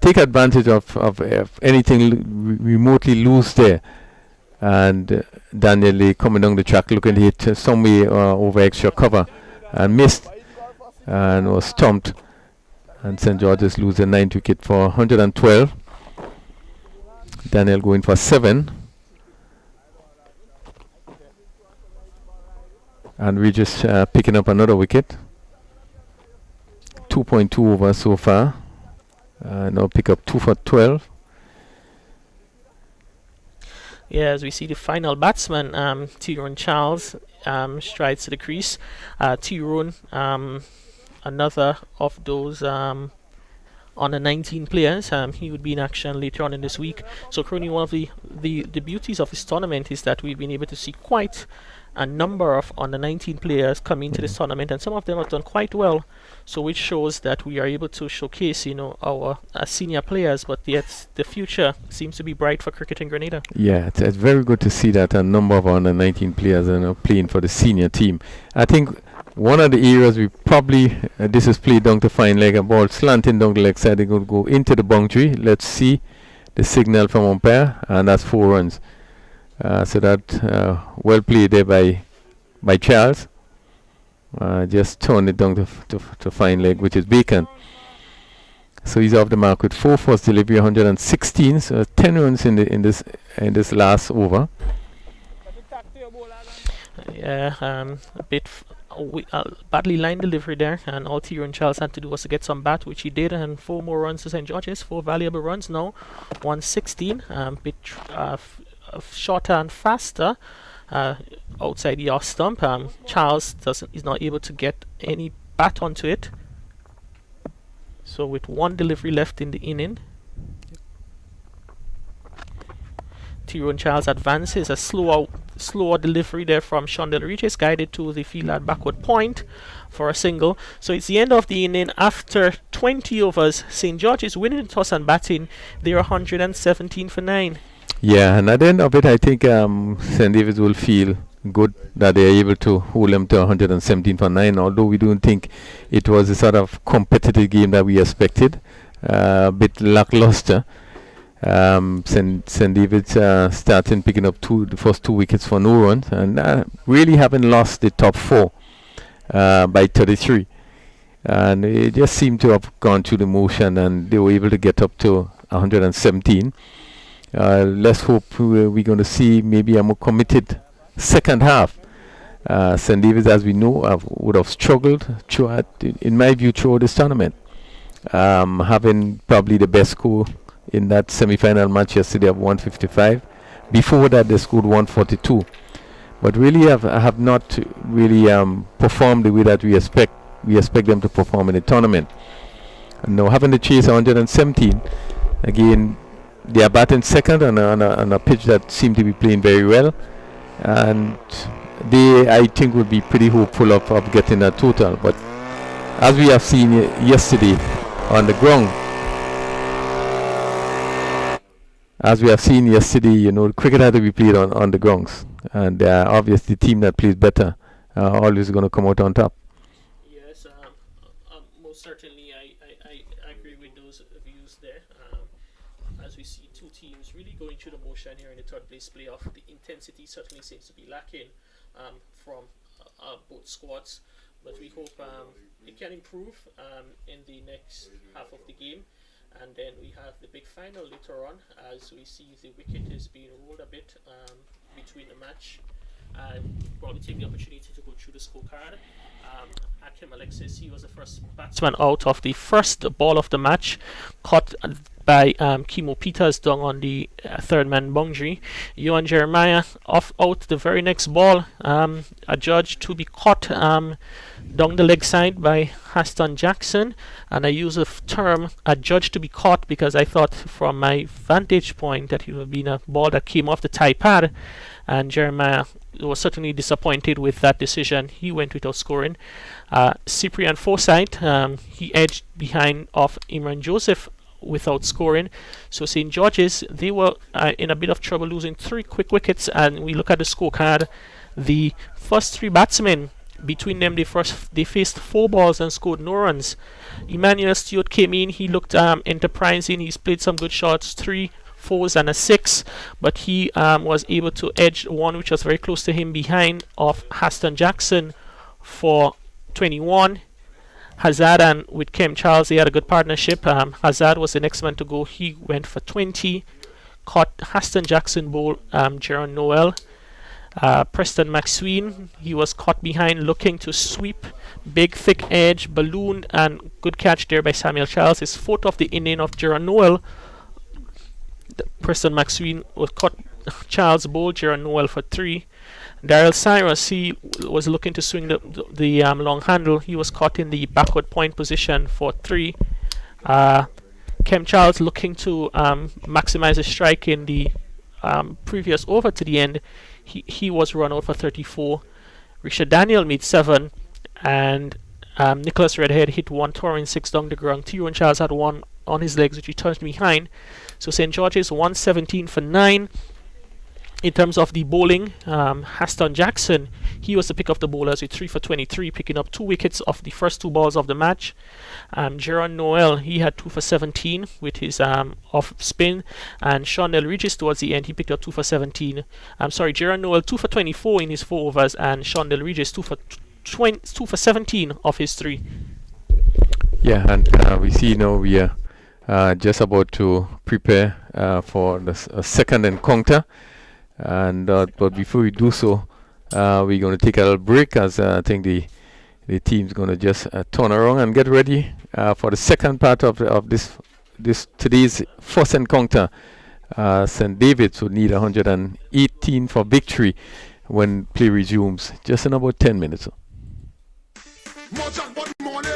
take advantage of anything remotely loose there. And Daniel Lee coming down the track looking to hit some way over extra cover and missed and was stumped. And St. George's lose a 9th wicket for 112. Daniel going for 7. And Regis picking up another wicket. 2.2 over so far. Now pick up 2 for 12. Yeah, as we see the final batsman, Tyrone Charles, strides to the crease. Tyrone, another of those on the 19 players. He would be in action later on in this week. So Crony, one of the beauties of this tournament is that we've been able to see quite a number of on the 19 players come into this tournament, and some of them have done quite well. So which shows that we are able to showcase, our senior players, but yet the future seems to be bright for cricket in Grenada. Yeah, it's very good to see that a number of under 19 players are playing for the senior team. I think one of the areas we probably, this is played down to fine leg, a ball slanting down the leg side, they could go into the boundary. Let's see the signal from umpire, and that's 4 runs. So that well played there by Charles. Just turned it down to fine leg, which is Bacon. So he's off the mark with 4 first delivery, 116. So 10 runs in this last over. Yeah, a bit badly lined delivery there, and all Tyrone Charles had to do was to get some bat, which he did, and 4 more runs to St. George's. 4 valuable runs now. 116. Bit shorter and faster outside the off stump. Charles is not able to get any bat onto it. So with 1 delivery left in the inning, Tyrone Charles advances a slow slower delivery there from Shondell Regis, guided to the field at backward point for a single. So it's the end of the inning. After 20 overs, St. George's winning the toss and batting. They're 117 for 9. Yeah, and at the end of it, I think St. David's will feel good that they are able to hold them to 117 for 9, although we don't think it was a sort of competitive game that we expected. A bit lackluster. St. David's starting picking up the first 2 wickets for no runs, and really haven't lost the top 4 by 33. And it just seemed to have gone through the motion, and they were able to get up to 117. Let's hope we're going to see maybe a more committed second half. St. David's, as we know, would have struggled throughout, in my view, throughout this tournament. Having probably the best score in that semi-final match yesterday of 155. Before that, they scored 142. But really have not really performed the way that we expect them to perform in the tournament. And now having to chase 117, again, they are batting second on a pitch that seemed to be playing very well, and they, I think, would be pretty hopeful of getting that total. But as we have seen yesterday on the ground, cricket had to be played on the grounds, and obviously the team that plays better always going to come out on top. Yes, most certainly I agree with those views there. As we see two teams really going through the motion here in the third place playoff, the intensity certainly seems to be lacking from both squads, but we hope it can improve in the next half of the game. And then we have the big final later on, as we see the wicket is being rolled a bit between the match. And probably take the opportunity to go through the scorecard. Akim Alexis, he was the first batsman out of the first ball of the match, caught by Kimo Peters down on the third man boundary. Johan Jeremiah out the very next ball, adjudged to be caught down the leg side by Haston Jackson. And I use the term adjudged to be caught because I thought from my vantage point that it would have been a ball that came off the tie pad, and Jeremiah was certainly disappointed with that decision. He went without scoring. Cyprian Forsyth, he edged behind of Imran Joseph without scoring. So St. George's, they were in a bit of trouble, losing 3 quick wickets. And we look at the scorecard, the first 3 batsmen, between them they faced 4 balls and scored no runs. Emmanuel Stewart came in, he looked enterprising, he's played some good shots, 3 4s and a 6, but he was able to edge one which was very close to him behind of Haston Jackson for 21. Hazard and with Kem Charles, they had a good partnership. Hazard was the next man to go, he went for 20. Caught Haston Jackson bowl Jaron Noel. Preston McSween, he was caught behind looking to sweep, big thick edge, balloon, and good catch there by Samuel Charles. His 4th of the inning of Jaron Noel. Preston McSween was caught Charles bowl Jaron Noel for 3. Daryl Cyrus, he was looking to swing the long handle. He was caught in the backward point position for 3. Kem Charles looking to maximize his strike in the previous over to the end. He was run out for 34. Richard Daniel made 7, and Nicholas Redhead hit 1 touring 6 down the ground. Tyrone Charles had 1 on his legs, which he turned behind. So St. George's 117 for 9. In terms of the bowling, Haston Jackson, he was the pick of the bowlers with 3 for 23, picking up 2 wickets off the first 2 balls of the match. Jaron Noel, he had 2 for 17 with his off spin, and Shondell Regis towards the end, he picked up 2 for 17. Jaron Noel 2 for 24 in his 4 overs, and Shondell Regis 2 for 17 off his 3. Yeah, and we see now we are just about to prepare for the second encounter. And but before we do so, we're going to take a little break, as I think the team's going to just turn around and get ready for the second part of this today's first encounter. St. David's would need 118 for victory when play resumes, just in about 10 minutes. More jackpot money,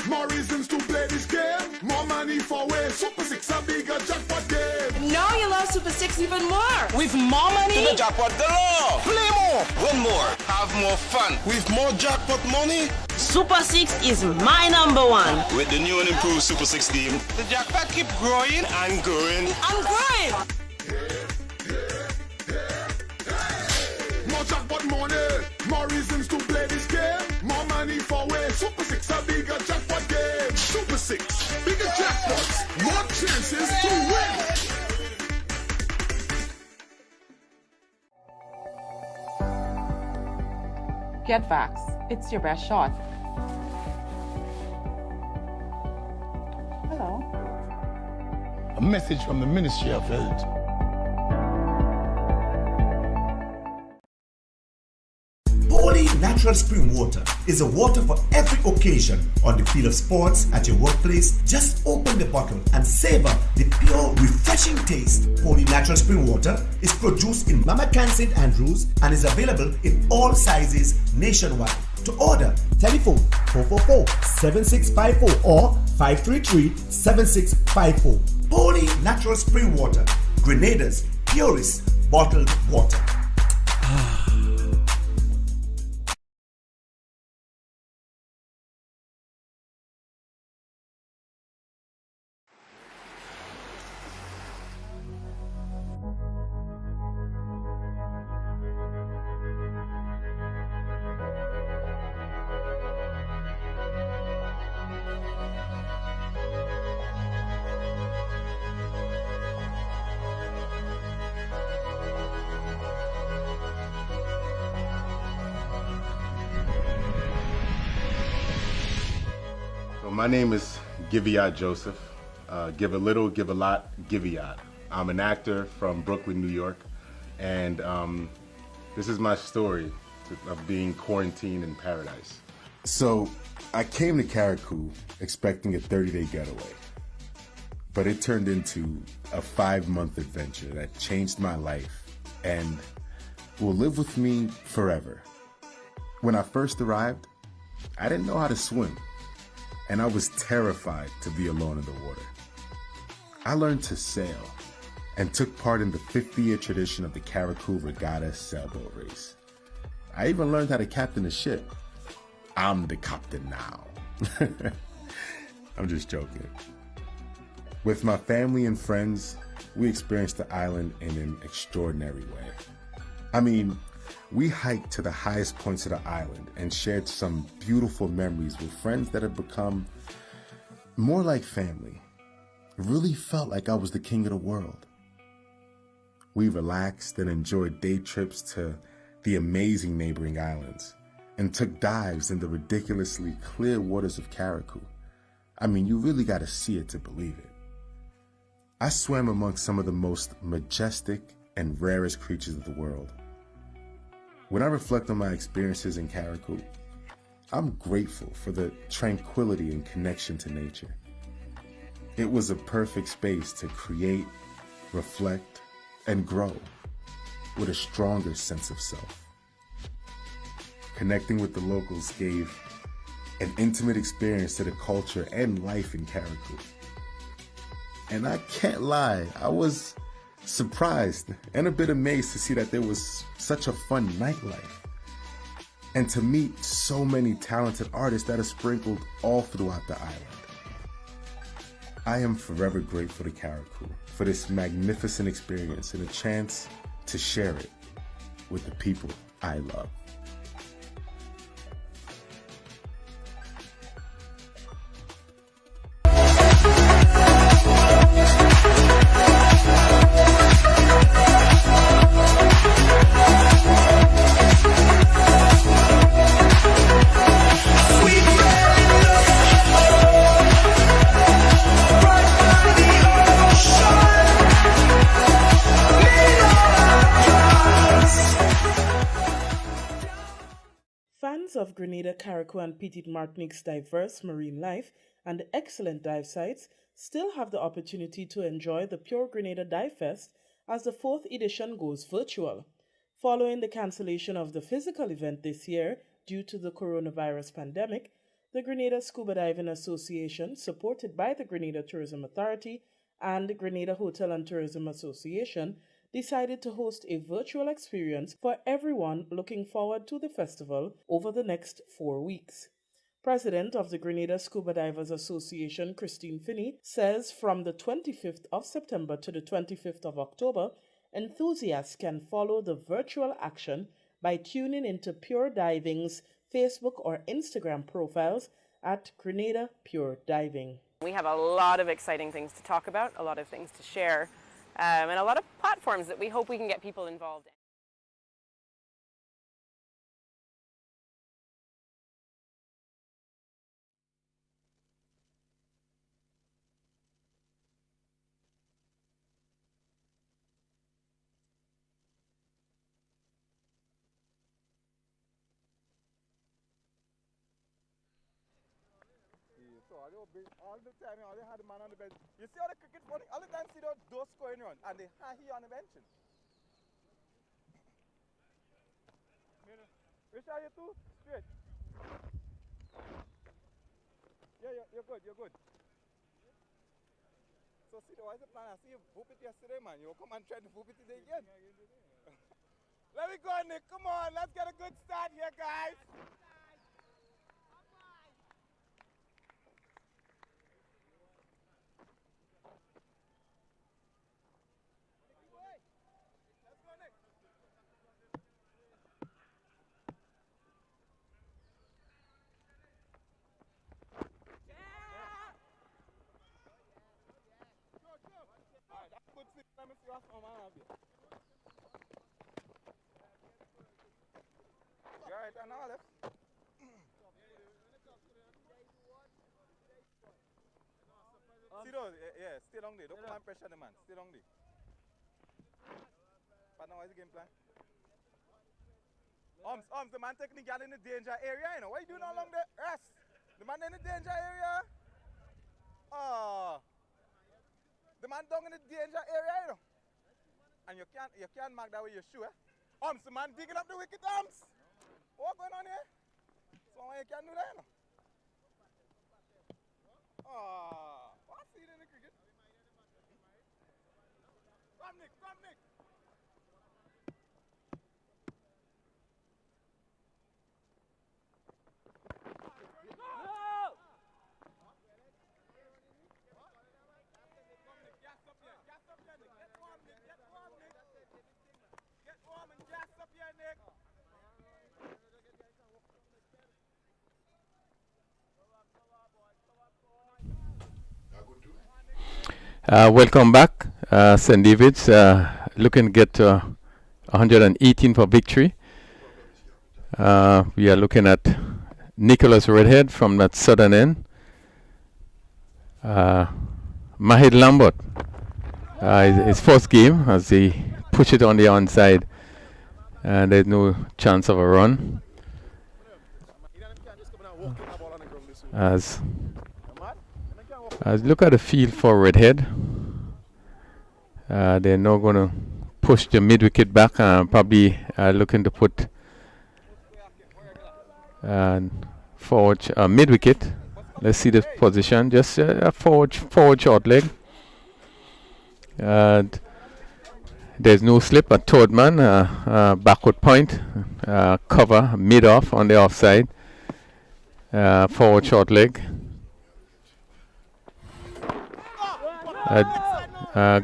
more reasons to play this game. More money for way. Super 6 a bigger jackpot game. Know you love Super 6 Plus even more. With more money. To the jackpot galore. Play more. Win more. Have more fun. With more jackpot money. Super 6 is my number one. With the new and improved Super 6 team, the jackpot keep growing and growing and growing. More jackpot money, more reasons to play this game. More money for way. Super 6, a bigger jackpot game. Super 6, bigger jackpots, more chances to win. Get Vax. It's your best shot. Hello. A message from the Ministry of Health. Holy Natural Spring Water is a water for every occasion. On the field of sports, at your workplace, just open the bottle and savor the pure, refreshing taste. Holy Natural Spring Water is produced in Mama Can St. Andrews and is available in all sizes nationwide. To order, telephone 444-7654 or 533-7654. Holy Natural Spring Water, Grenada's purest bottled water. My name is Giviat Joseph. Give a little, give a lot, Giviat. I'm an actor from Brooklyn, New York, and this is my story of being quarantined in paradise. So I came to Carriacou expecting a 30-day getaway, but it turned into a 5-month adventure that changed my life and will live with me forever. When I first arrived, I didn't know how to swim, and I was terrified to be alone in the water. I learned to sail and took part in the 50-year tradition of the Carriacou Regatta sailboat race. I even learned how to captain a ship. I'm the captain now. I'm just joking. With my family and friends, we experienced the island in an extraordinary way. I mean, we hiked to the highest points of the island and shared some beautiful memories with friends that have become more like family. It really felt like I was the king of the world. We relaxed and enjoyed day trips to the amazing neighboring islands and took dives in the ridiculously clear waters of Carriacou. I mean, you really got to see it to believe it. I swam amongst some of the most majestic and rarest creatures of the world. When I reflect on my experiences in Carriacou, I'm grateful for the tranquility and connection to nature. It was a perfect space to create, reflect, and grow with a stronger sense of self. Connecting with the locals gave an intimate experience to the culture and life in Carriacou. And I can't lie, I was surprised and a bit amazed to see that there was such a fun nightlife and to meet so many talented artists that are sprinkled all throughout the island. I am forever grateful to Carriacou for this magnificent experience and a chance to share it with the people I love. Of Grenada, Carriacou and Petite Martinique's diverse marine life and excellent dive sites still have the opportunity to enjoy the Pure Grenada Dive Fest as the 4th edition goes virtual. Following the cancellation of the physical event this year due to the coronavirus pandemic, the Grenada Scuba Diving Association, supported by the Grenada Tourism Authority and the Grenada Hotel and Tourism Association, decided to host a virtual experience for everyone looking forward to the festival over the next 4 weeks. President of the Grenada Scuba Divers Association, Christine Finney, says from the 25th of September to the 25th of October, enthusiasts can follow the virtual action by tuning into Pure Diving's Facebook or Instagram profiles at Grenada Pure Diving. We have a lot of exciting things to talk about, a lot of things to share, and a lot of platforms that we hope we can get people involved in. All the time, they had a man on the bench. You see how the cricket funny? All the time, see those scoring run, and they had he on the bench. Which are you two? Straight. Yeah, you're good, you're good. So see, why is the plan? I see you whoop it yesterday, man. You come and try to whoop it today again. Let me go, Nick. Come on, let's get a good start here, guys. Let me see what's on my hand. You alright, and now left? See those? Yeah, stay down there. Don't come and pressure the man. Stay down there. But now, what's the game plan? The man taking the girl in the danger area, you know. What are you doing along there? Rest. The man in the danger area. Oh. The man down in the danger area, you know. And you can't mark that with your shoe, eh? The man digging up the wicket, What's going on here? So why you can't do that, you know? Oh, what's he in the cricket? Come, Nick, come, Nick. Welcome back, St. David's looking to get to 118 for victory. We are looking at Nicholas Redhead from that southern end. Mahid Lambert, his first game as he push it on the onside, and there's no chance of a run. As look at the field for Redhead. They're now going to push the mid wicket back, probably looking to put forward mid wicket. Let's see the position. Just a forward short leg. There's no slip. A third man, backward point, cover mid off on the offside. Forward short leg.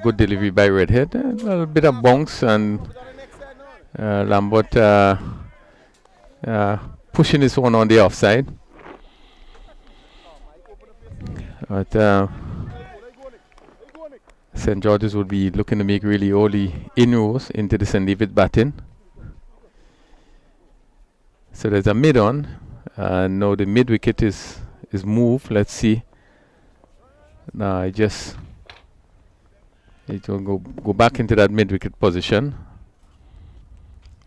Good delivery by Redhead. A little bit of bounce, and Lambert pushing this one on the offside. But St. George's would be looking to make really early inroads into the St. David batting. So there's a mid on. Now the mid wicket is moved. Let's see. Now it will go back into that mid wicket position.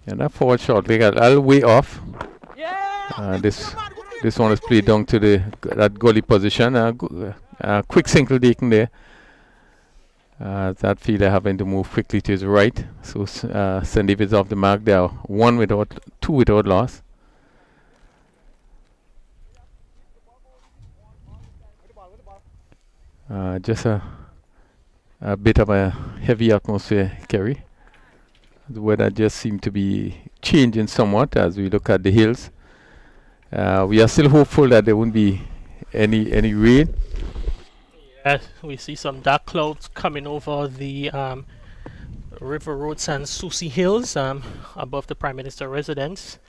And that forward short leg I'll way off. This one is played down to that gully position. Quick single taken there. That fielder having to move quickly to his right. So St. David's off the mark. They are two without loss. Just a bit of a heavy atmosphere, Kerry. The weather just seemed to be changing somewhat as we look at the hills. We are still hopeful that there won't be any rain. We see some dark clouds coming over the River Roads and Susie Hills above the Prime Minister residence.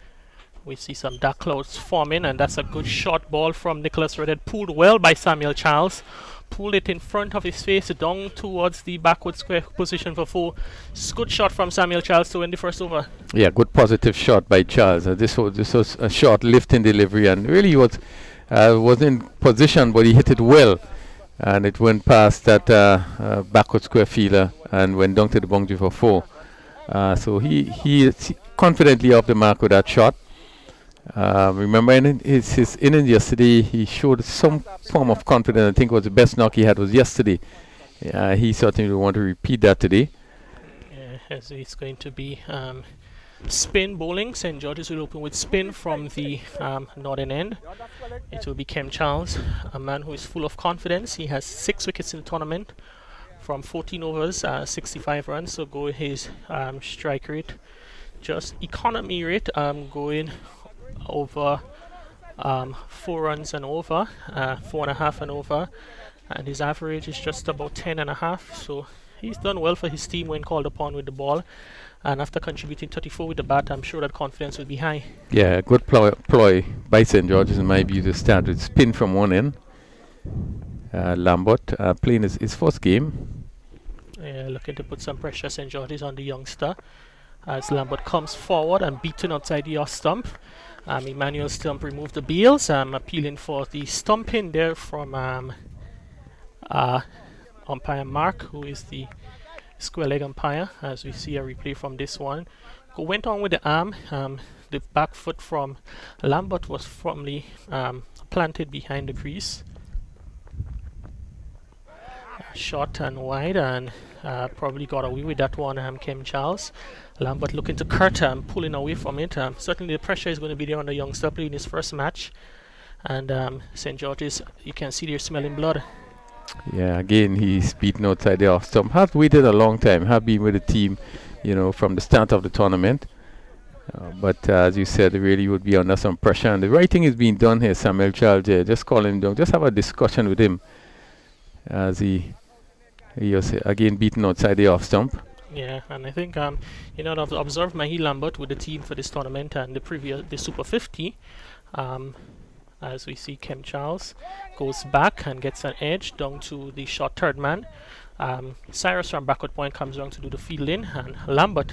We see some dark clouds forming, and that's a good short ball from Nicholas Redhead, pulled well by Samuel Charles. Pulled it in front of his face down towards the backward square position for 4. Good shot from Samuel Charles to win the first over. Yeah, good positive shot by Charles. This was a short lifting delivery, and really was in position, but he hit it well, and it went past that backward square fielder and went down to the boundary for 4. So he is confidently off the mark with that shot. Remember in his innings yesterday, he showed some form of confidence. I think was the best knock he had was yesterday. He certainly will want to repeat that today. As it's going to be spin bowling. St. George's will open with spin from the northern end. It will be Kem Charles, a man who is full of confidence. He has 6 wickets in the tournament from 14 overs, 65 runs. So go his strike rate, just economy rate, going over 4 runs and over, 4.5 and over, and his average is just about 10.5. So he's done well for his team when called upon with the ball, and after contributing 34 with the bat, I'm sure that confidence will be high. Yeah, good ploy by St. George's in my view to start with spin from one end. Lambert playing his first game. Looking to put some pressure, St. George's, on the youngster as Lambert comes forward and beaten outside the off stump. Emmanuel Stump removed the bails. Appealing for the stumping there from umpire Mark, who is the square leg umpire, as we see a replay from this one. Went on with the arm. The back foot from Lambert was firmly planted behind the crease. Short and wide, and probably got away with that one, Kem Charles. Lambert looking to cut, pulling away from it. Certainly the pressure is going to be there on the youngster playing his first match. And St. George's, you can see they're smelling blood. Yeah, again, he's beaten outside the off stump. Have waited a long time, have been with the team, from the start of the tournament. But as you said, he really would be under some pressure. And the right thing is being done here, Samuel Charles. Just call him down, just have a discussion with him as he was again beaten outside the off stump. Yeah, and I think I've observed Mahi Lambert with the team for this tournament and the Super 50. As we see, Kem Charles goes back and gets an edge down to the short third man. Cyrus from backward point comes around to do the fielding, and Lambert,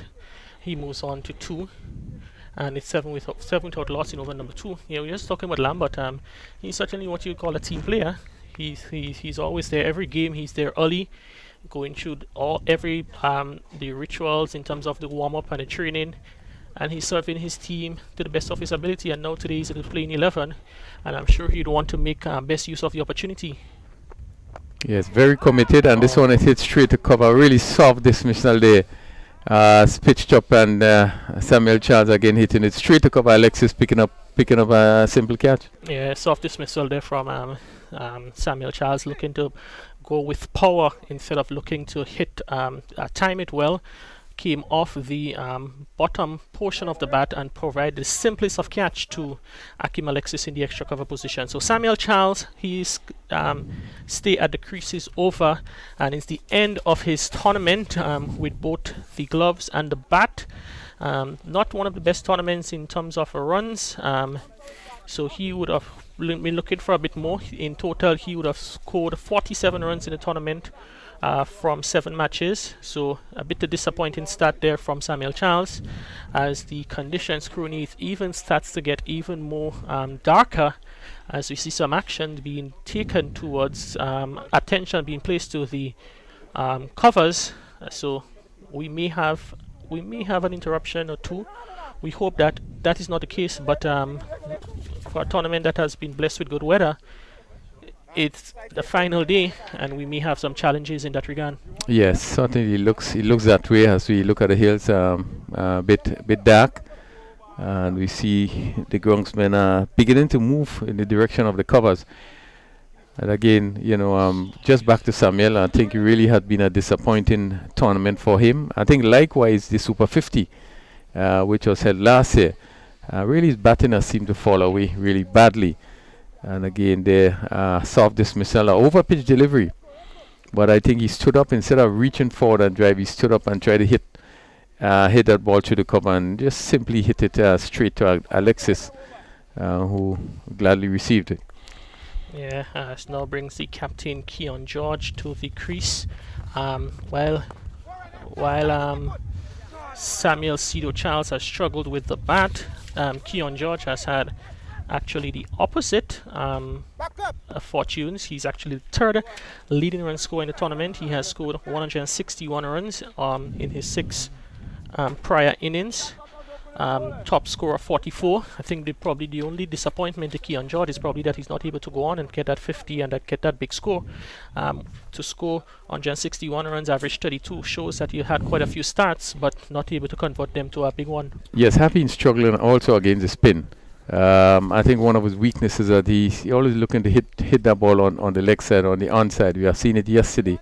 he moves on to 2. And it's 7 without loss in over number 2. We're just talking about Lambert. He's certainly what you call a team player. He's always there. Every game he's there early, going through the rituals in terms of the warm-up and the training, and he's serving his team to the best of his ability. And now today he's playing 11, and I'm sure he'd want to make best use of the opportunity. Yes, very committed, and this one is hit straight to cover. Really soft dismissal there. Pitched up, and Samuel Charles again hitting it straight to cover. Alexis picking up a simple catch. Yeah, soft dismissal there from Samuel Charles, looking to go with power instead of looking to hit, time it well. Came off the bottom portion of the bat and provided the simplest of catch to Akim Alexis in the extra cover position. So Samuel Charles, he's stay at the creases over, and it's the end of his tournament with both the gloves and the bat. Not one of the best tournaments in terms of runs. So he would have been looking for a bit more. In total, he would have scored 47 runs in the tournament from 7 matches. So a bit of disappointing start there from Samuel Charles, as the conditions scrutiny even starts to get even more darker, as we see some action being taken towards attention being placed to the covers. So we may have an interruption or 2. We hope that that is not the case, but for a tournament that has been blessed with good weather, it's the final day, and we may have some challenges in that regard. Yes, certainly it looks that way as we look at the hills, a bit dark, and we see the groundsmen beginning to move in the direction of the covers. And again, just back to Samuel, I think it really had been a disappointing tournament for him. I think likewise the Super 50, which was held last year, really his batting has seemed to fall away really badly. And again, the soft dismissal, over pitch delivery. But I think he stood up instead of reaching forward and drive. He stood up and tried to hit that ball through the cover and just simply hit it straight to Alexis, who gladly received it. Yeah, this now brings the captain Keon George to the crease. While Samuel Cedo Charles has struggled with the bat, Keon George has had actually the opposite fortunes. He's actually the third leading run scorer in the tournament. He has scored 161 runs in his 6 prior innings. Top scorer 44. I think probably the only disappointment to Keon George is probably that he's not able to go on and get that 50 and get that big score. To score 161 runs, average 32, shows that you had quite a few starts, but not able to convert them to a big one. Yes, have been struggling also against the spin. I think one of his weaknesses is that he's always looking to hit that ball on the leg side, on the onside. We have seen it yesterday,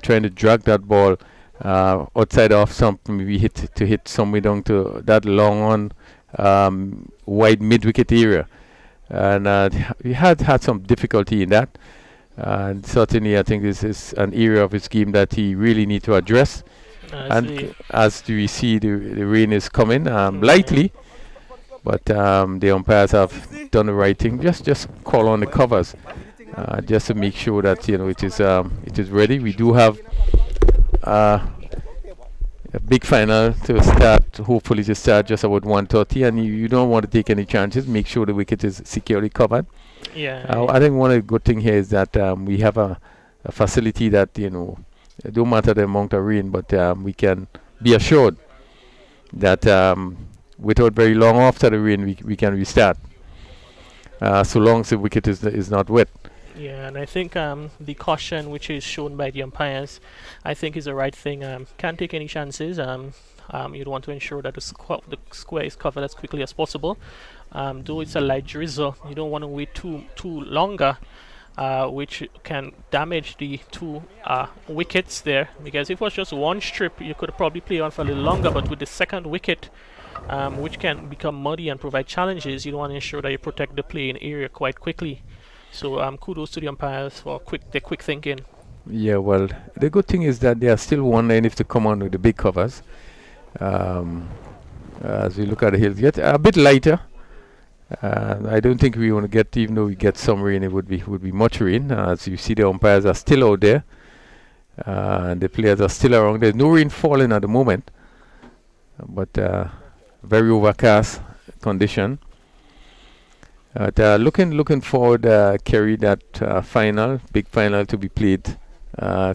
trying to drag that ball outside off something, maybe hit somewhere down to that long on wide mid-wicket area. And he had some difficulty in that. And certainly I think this is an area of his game that he really need to address. And as we see, the rain is coming lightly. But the umpires have done the right thing. Just call on the covers, just to make sure that it is ready. We do have a big final to start. Hopefully, to start just about 1:30, and you don't want to take any chances. Make sure the wicket is securely covered. Yeah. I think one of the good thing here is that we have a facility that it don't matter the amount of rain, but we can be assured that without very long after the rain, we can restart. So long as the wicket is not wet. Yeah, and I think the caution which is shown by the umpires, I think is the right thing. Can't take any chances. You'd want to ensure that the square is covered as quickly as possible. Though it's a light drizzle, you don't want to wait too longer, which can damage the 2 wickets there. Because if it was just one strip, you could probably play on for a little longer. But with the second wicket, which can become muddy and provide challenges, you want to ensure that you protect the playing area quite quickly. So kudos to the umpires for their quick thinking. Yeah, well, the good thing is that they are still wondering if to come on with the big covers. As we look at the hills, get a bit lighter. I don't think we want to get, even though we get some rain, it would be much rain. As you see, the umpires are still out there, and the players are still around. There's no rain falling at the moment, but very overcast condition. Looking forward, Kerry, that big final to be played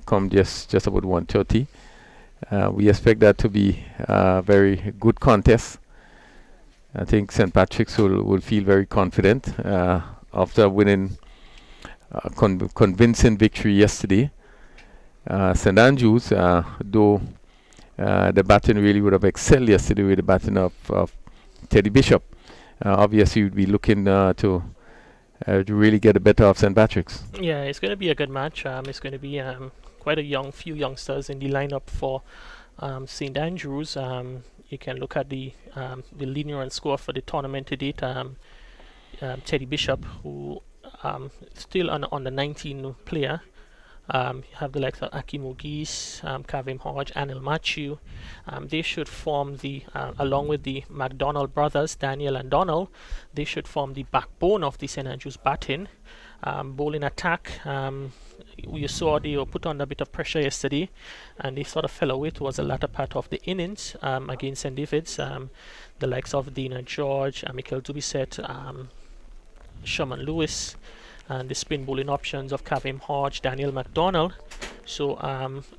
come just about 1:30. We expect that to be a very good contest. I think St. Patrick's will feel very confident after winning a convincing victory yesterday. St. Andrews, though the batting really would have excelled yesterday with the batting of Teddy Bishop. Obviously, you'd be looking to really get the better of St. Patrick's. Yeah, it's going to be a good match. It's going to be quite a few youngsters in the lineup for St. Andrews. You can look at the leading run score for the tournament to date. Teddy Bishop, who still on the 19 player. You have the likes of Akim Ogis, Kavim Hodge, Anil Machu. They should form along with the McDonald brothers, Daniel and Donald, they should form the backbone of the St. Andrews batting. Bowling attack, you saw they were put under a bit of pressure yesterday, and they sort of fell away towards the latter part of the innings against St. David's. The likes of Dina George, Michael Dubisset, Sherman Lewis, and the spin bowling options of Kavim Hodge, Daniel McDonald. So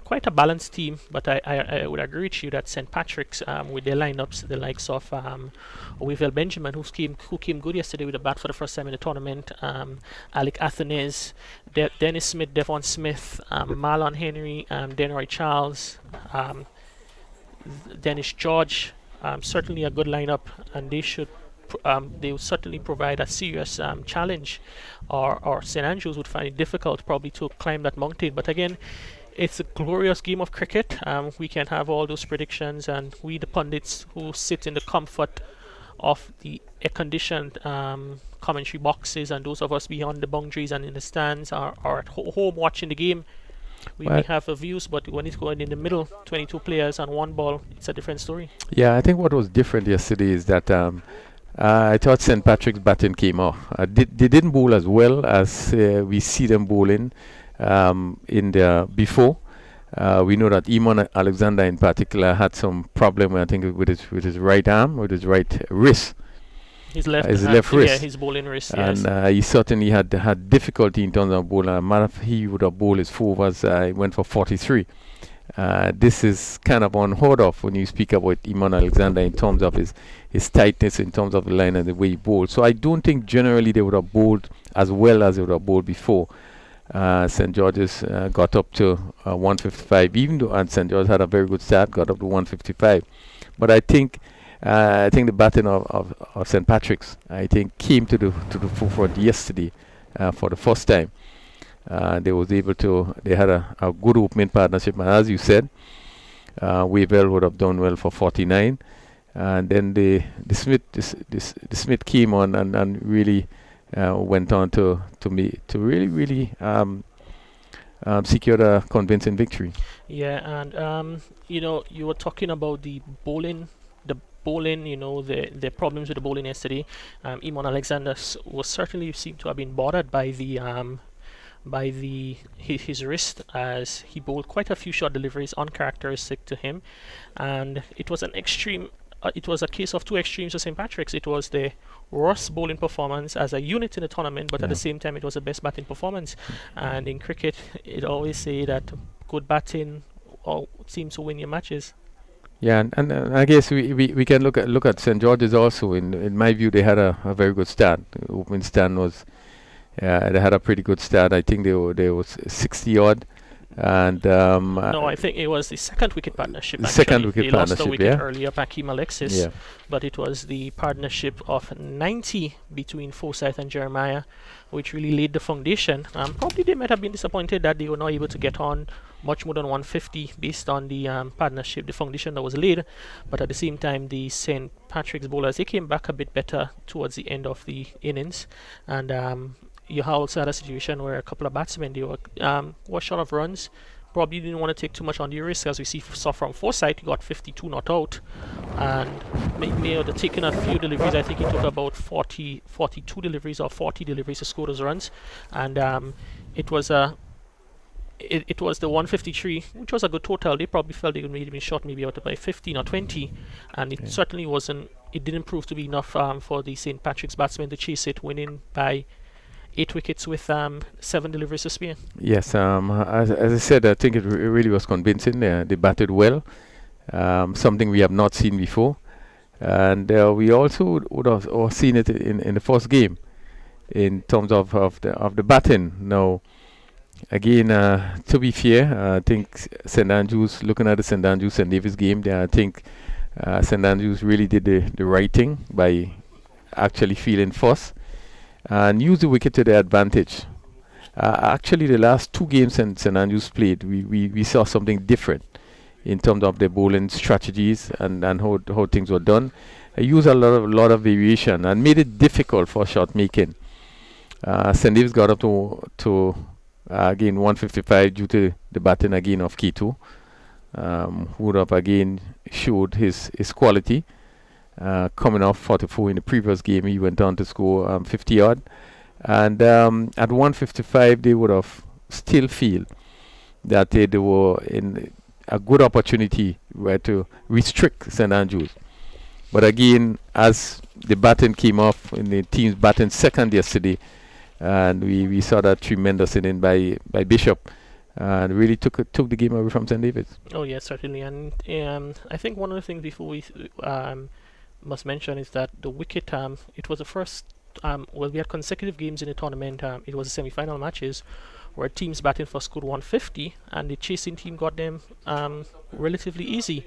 quite a balanced team, but I would agree with you that St. Patrick's with their lineups, the likes of Weevil Benjamin, who came good yesterday with a bat for the first time in the tournament, Alec Athenes, Dennis Smith, Devon Smith, Marlon Henry, Denroy Charles, Dennis George, certainly a good lineup, and they should they would certainly provide a serious challenge, or St Andrews would find it difficult probably to climb that mountain. But again, it's a glorious game of cricket. We can have all those predictions, and we, the pundits who sit in the comfort of the air-conditioned commentary boxes, and those of us beyond the boundaries and in the stands are at home watching the game. We may have views, but when it's going in the middle, 22 players and one ball, it's a different story. Yeah, I think what was different yesterday is that I thought St. Patrick's batting came off. They didn't bowl as well as we see them bowling in the before. We know that Eamon Alexander in particular had some problem, I think, with his right arm, with his right wrist. His left wrist. Yeah, his bowling wrist, and yes. He certainly had difficulty in terms of bowling. He would have bowled his 4 overs, he went for 43. This is kind of unheard of when you speak about Eamon Alexander in terms of his tightness, in terms of the line and the way he bowled. So I don't think generally they would have bowled as well as they would have bowled before. St. George's got up to 155, even though St. George had a very good start, got up to 155. But I think the batting of St. Patrick's, I think, came to the forefront yesterday for the first time. They had a good opening partnership, and as you said, Wavell would have done well for 49, and then the Smith came on and really went on to really secure a convincing victory. Yeah, and you were talking about the bowling, the problems with the bowling yesterday. Eamon Alexander was certainly seemed to have been bothered by his wrist, as he bowled quite a few short deliveries uncharacteristic to him, and it was an extreme. It was a case of two extremes for St. Patrick's. It was the worst bowling performance as a unit in the tournament, but at the same time it was the best batting performance. And in cricket, it always say that good batting seems to win your matches. Yeah, and I guess we can look at St. George's also. In my view, they had a very good start. The opening stand was they had a pretty good start. I think they was 60 odd. And no, I think it was the second wicket partnership. The second wicket they partnership, lost the wicket earlier, Hakeem Alexis, but it was the partnership of 90 between Forsyth and Jeremiah, which really laid the foundation. Probably they might have been disappointed that they were not able to get on much more than 150 based on the partnership, the foundation that was laid. But at the same time, the St. Patrick's bowlers, they came back a bit better towards the end of the innings, and you also had a situation where a couple of batsmen, they were short of runs. Probably didn't want to take too much on the risk, as we saw from Forsyth. He got 52 not out, and may have taken a few deliveries. I think he took about 42 deliveries or 40 deliveries to score those runs, and it was the 153, which was a good total. They probably felt they could maybe been shot maybe out by 15 or 20, and it certainly wasn't. It didn't prove to be enough for the St. Patrick's batsmen to chase it, winning by 8 wickets with 7 deliveries to spare. Yes, as I said, I think it really was convincing. They batted well, something we have not seen before, and we also would have seen it in the first game in terms of the batting. Now, again, to be fair, I think St. Andrews, looking at the St. Andrews St. Davis game, I think St. Andrews really did the right thing by actually feeling first and use the wicket to their advantage. Actually, the last 2 games St. Andrews played, we saw something different in terms of their bowling strategies and how things were done. They used a lot of variation and made it difficult for shot making. St. Davis got up to again 155 due to the batting again of K2, who would have again showed his quality. Coming off 44 in the previous game, he went on to score 50 odd, and at 155 they would have still feel that they were in a good opportunity where to restrict St. Andrews. But again, as the batting came off in the team's batting second yesterday, and we saw that tremendous inning by Bishop, and really took the game away from St. David's. Oh yes, certainly, and I think one of the things before we must mention is that the wicket, it was the first, we had consecutive games in the tournament. It was the semi-final matches where teams batting first scored 150, and the chasing team got them relatively easy,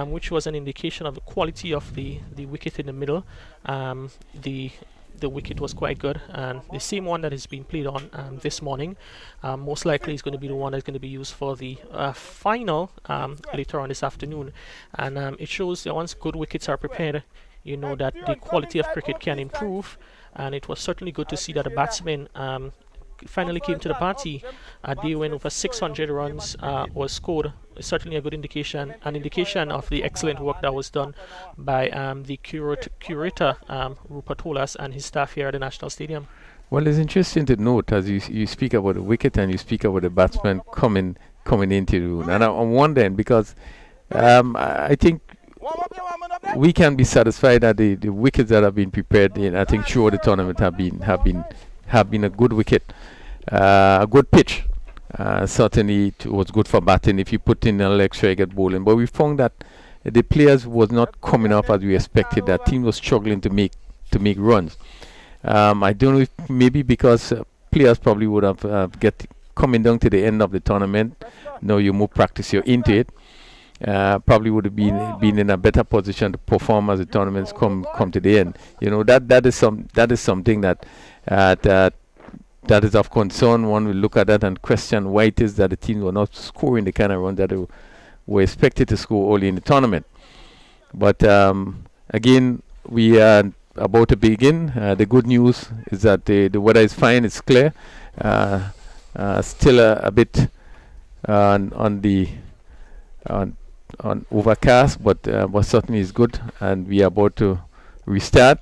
which was an indication of the quality of the wicket in the middle. The wicket was quite good, and the same one that has been played on this morning most likely is going to be the one that's going to be used for the final later on this afternoon. And it shows that once good wickets are prepared, you know that the quality of cricket can improve, and it was certainly good to see that the batsmen finally came to the party. A day when over 600 runs was scored is certainly a good indication, an indication of the excellent work that was done by the curator Rupert Holas and his staff here at the National Stadium. Well, it's interesting to note as you speak about the wicket and you speak about the batsmen coming into the room, and I'm wondering because I think we can be satisfied that the wickets that have been prepared I think throughout the tournament have been a good wicket, a good pitch. Certainly it was good for batting if you put in a leg strike at bowling, but we found that the players was not coming up as we expected. That team was struggling to make runs. I don't know if maybe because players probably would have coming down to the end of the tournament. Now you more practice, you're into it. Probably would have been in a better position to perform as the tournaments come to the end. You know that is something that is of concern. One will look at that and question why it is that the teams were not scoring the kind of runs that they were expected to score early in the tournament. But again, we are about to begin. The good news is that the weather is fine, it's clear. Still a bit on overcast, but certainly is good, and we are about to restart.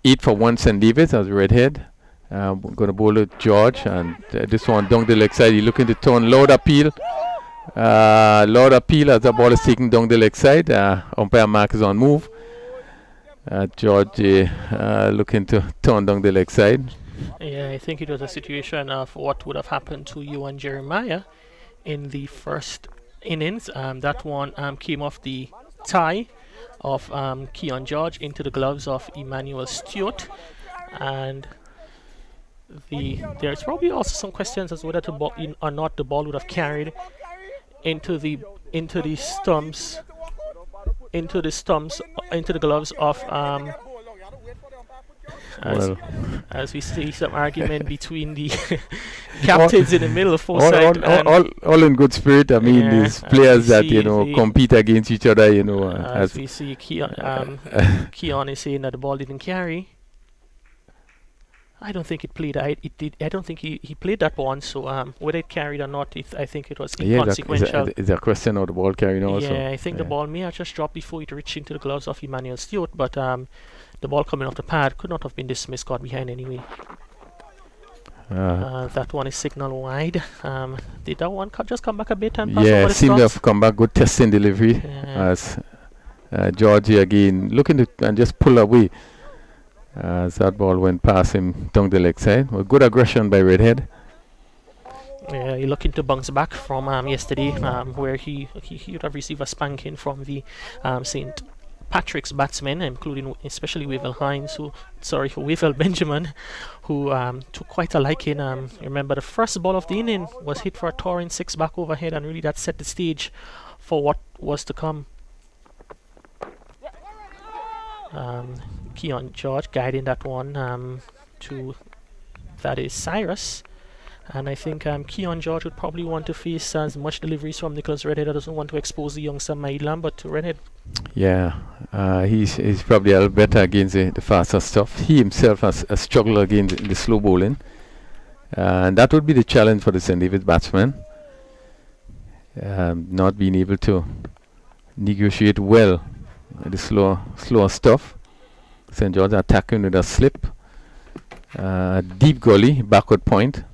8 for 1 St. David's as redhead. We're going to bowl it George, and this one down the leg side. He's looking to turn loud appeal. Loud appeal as the ball is taken down the leg side. Umpire mark is on move. George looking to turn down the leg side. Yeah, I think it was a situation of what would have happened to you and Jeremiah in the first innings. That one came off the tie of Keon George into the gloves of Emmanuel Stewart, and there's probably also some questions as whether or not the ball would have carried into the stumps, into the gloves of as we see some argument between the captains in the middle, all in good spirit. I mean, these players that compete against each other. As we see, Keon is saying that the ball didn't carry. I don't think it played. It did. I don't think he played that one. So whether it carried or not, I think it was inconsequential. Is a question of the ball carrying also? Yeah, I think the ball may have just dropped before it reached into the gloves of Emmanuel Stewart, but the ball coming off the pad could not have been dismissed, got behind anyway. That one is signal wide. Did that one just come back a bit and pass over the seemed to have come back. Good testing delivery. As Georgie again looking to and just pull away. As that ball went past him down the leg side. Well, good aggression by Redhead. Yeah, he's looking to bounce back from yesterday, where he would have received a spanking from the St. Patrick's batsmen, including especially Wavell Benjamin, who took quite a liking. Remember, the first ball of the inning was hit for a towering 6 back overhead, and really that set the stage for what was to come. Keon George guiding that one to, that is Cyrus. And I think Keon George would probably want to face as much deliveries from Nicholas Redhead. Doesn't want to expose the youngster Mahid Lambert to Redhead. Yeah, he's probably a little better against the faster stuff. He himself has struggled against the slow bowling. And that would be the challenge for the St. David's batsman. Not being able to negotiate well the slower stuff. St. George attacking with a slip. Deep gully, backward point.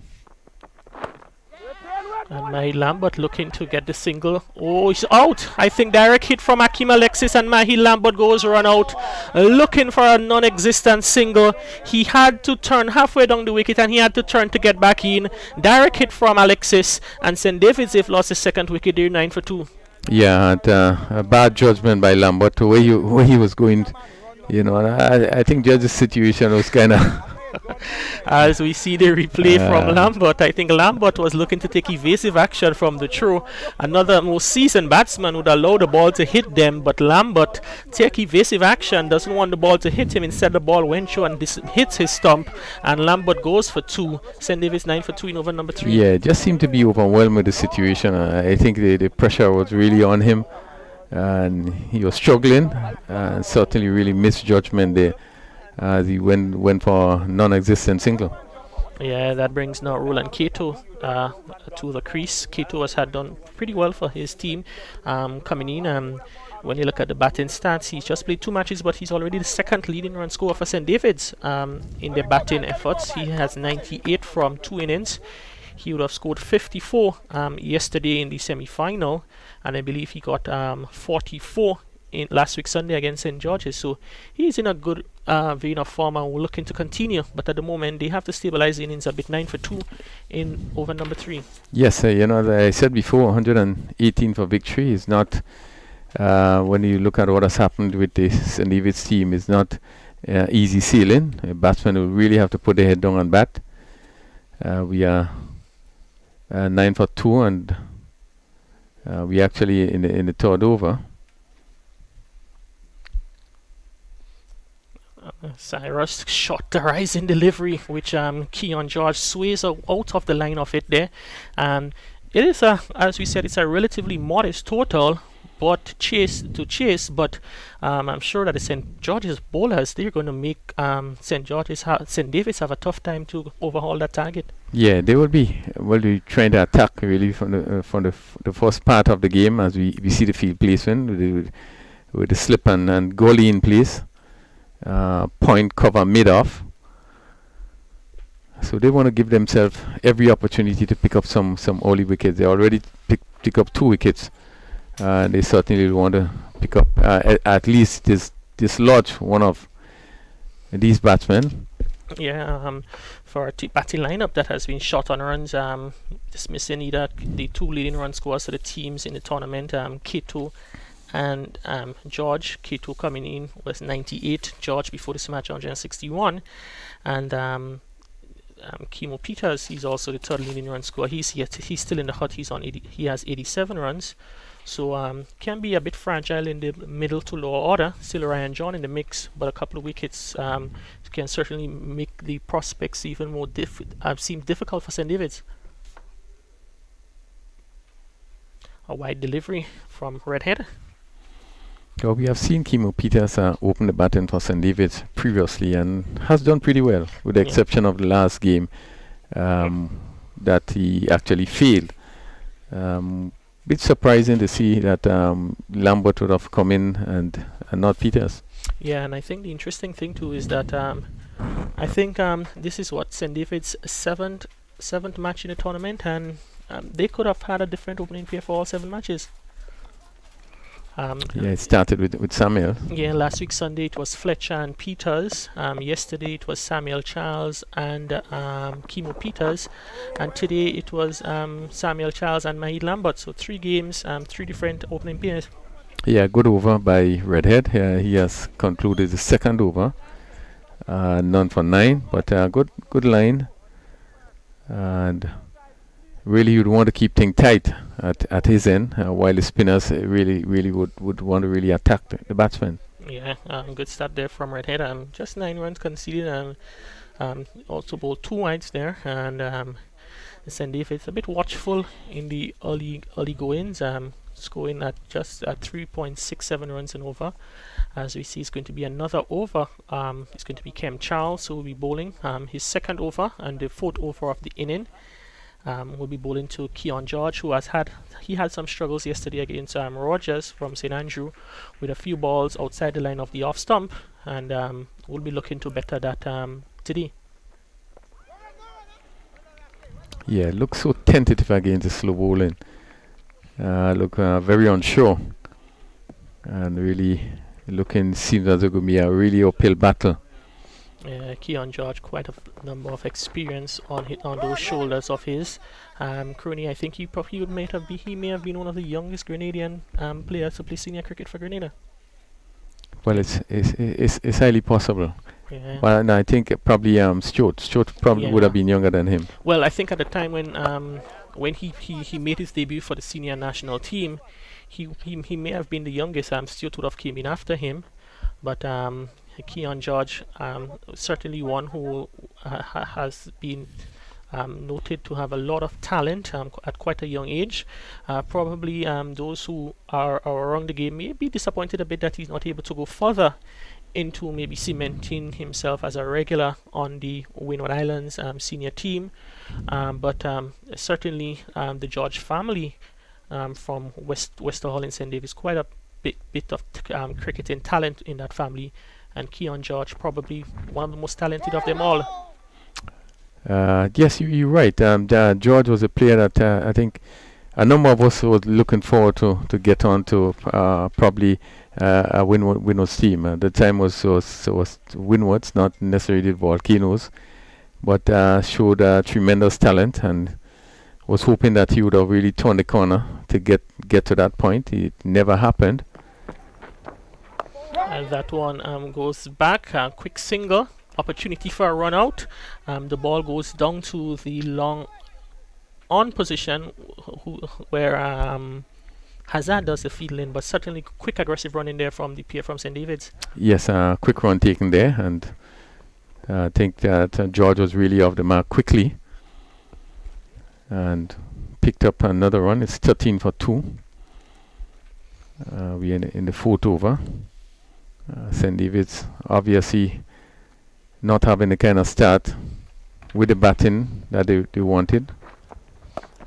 And Mahid Lambert looking to get the single. Oh, he's out. I think direct hit from Akim Alexis, and Mahid Lambert goes run out, looking for a non-existent single. He had to turn halfway down the wicket, and he had to turn to get back in. Direct hit from Alexis, and St. David's have lost his second wicket. They're 9 for 2. Yeah, a bad judgment by Lambert to where he was going. And I think just the situation was kind of as we see the replay from Lambert. I think Lambert was looking to take evasive action from the throw. Another more seasoned batsman would allow the ball to hit them, but Lambert take evasive action, doesn't want the ball to hit him. Instead, the ball went through and hits his stump, and Lambert goes for 2. St. David's 9 for 2 in over number 3. Yeah, just seemed to be overwhelmed with the situation. I think the pressure was really on him, and he was struggling, and certainly really misjudgment there as he went for non-existent single. Yeah, that brings now Roland Cato to the crease. Cato has had done pretty well for his team coming in. When you look at the batting stats, he's just played 2 matches, but he's already the 2nd leading run scorer for St. David's in their batting efforts. He has 98 from 2 innings. He would have scored 54 yesterday in the semi-final, and I believe he got 44 in last week Sunday against St. George's. So he's in a good vein of form, and we're looking to continue. But at the moment, they have to stabilize the innings a bit. 9 for 2 in over number 3. Yes, as I said before, 118 for victory is not. When you look at what has happened with this St. David's team, it's not easy sailing. A batsman will really have to put their head down and bat. We are 9 for 2, and we actually in the 3rd over. Cyrus shot the rising delivery, which Keon George sways out of the line of it there. And it is, as we said, it's a relatively modest total, but chase, but I'm sure that the St. George's bowlers, they're going to make St. David's have a tough time to overhaul that target. Yeah, they will be. Well, we trying to attack really from the first part of the game, as we see the field placement with the slip and goalie in place. Point cover mid-off, so they want to give themselves every opportunity to pick up some early wickets. They already pick up 2 wickets, and they certainly want to pick up at least dislodge one of these batsmen. Yeah, for a batting lineup that has been short on runs, dismissing either the 2 leading run scorers of the teams in the tournament, Cato and George. Cato coming in was 98, George before this match 161, and Kimo Peters, he's also the 3rd leading run scorer. He's still in the hut. He has 87 runs, so can be a bit fragile in the middle to lower order. Still Ryan John in the mix, but a couple of wickets can certainly make the prospects even more seem difficult for St. David's. A wide delivery from Redhead. So we have seen Kimo Peters open the baton for St. David's previously and has done pretty well, with the exception of the last game that he actually failed. Bit surprising to see that Lambert would have come in and not Peters. Yeah, and I think the interesting thing too is that I think this is what St. David's seventh match in the tournament, and they could have had a different opening pair for all 7 matches. It started with Samuel. Yeah, last week Sunday it was Fletcher and Peters. Yesterday it was Samuel Charles and Kimo Peters, and today it was Samuel Charles and Mahid Lambert. So 3 games, 3 different opening pairs. Yeah, good over by Redhead. He has concluded the 2nd over. None for 9, but good line. And really, you'd want to keep things tight at his end, while the spinners really would want to really attack the batsman. Yeah, good start there from Redhead. Just 9 runs conceded, and also bowled 2 wides there. And St. David's a bit watchful in the early goings, scoring at just 3.67 runs and over. As we see, it's going to be another over. It's going to be Kem Charles who will be bowling his 2nd over and the 4th over of the inning. Will be bowling to Keon George, who had some struggles yesterday against Rogers from St. Andrew with a few balls outside the line of the off stump, and will be looking to better that today. Yeah, looks so tentative against the slow bowling. Look very unsure, and really seems as it could be a really uphill battle. Keon George, quite a number of experience on those shoulders of his. Crony, I think he may have been one of the youngest Grenadian players to play senior cricket for Grenada. Well, it's highly possible. Yeah. Well, no, I think probably Stewart probably would have been younger than him. Well, I think at the time when he made his debut for the senior national team, he may have been the youngest. Stewart would have came in after him, but Keon George certainly one who has been noted to have a lot of talent at quite a young age. Probably those who are around the game may be disappointed a bit that he's not able to go further into maybe cementing himself as a regular on the Windward Islands senior team. But certainly the George family from Westerhall in St. David's, quite a bit of cricketing talent in that family, and Keon George probably one of the most talented of them all. Yes, you're right. George was a player that I think a number of us were looking forward to get on to probably a Windward's team. The time was Windward's, not necessarily the Volcanoes, but showed tremendous talent, and was hoping that he would have really turned the corner to get to that point. It never happened. And that one goes back, quick single, opportunity for a run out. The ball goes down to the long on position where Hazard does the fielding, but certainly quick aggressive run in there from the player from St. David's. Yes, quick run taken there, and I think that George was really off the mark quickly and picked up another run. It's 13 for 2. We're in the 4th over. St. David's obviously not having the kind of start with the batting that they wanted.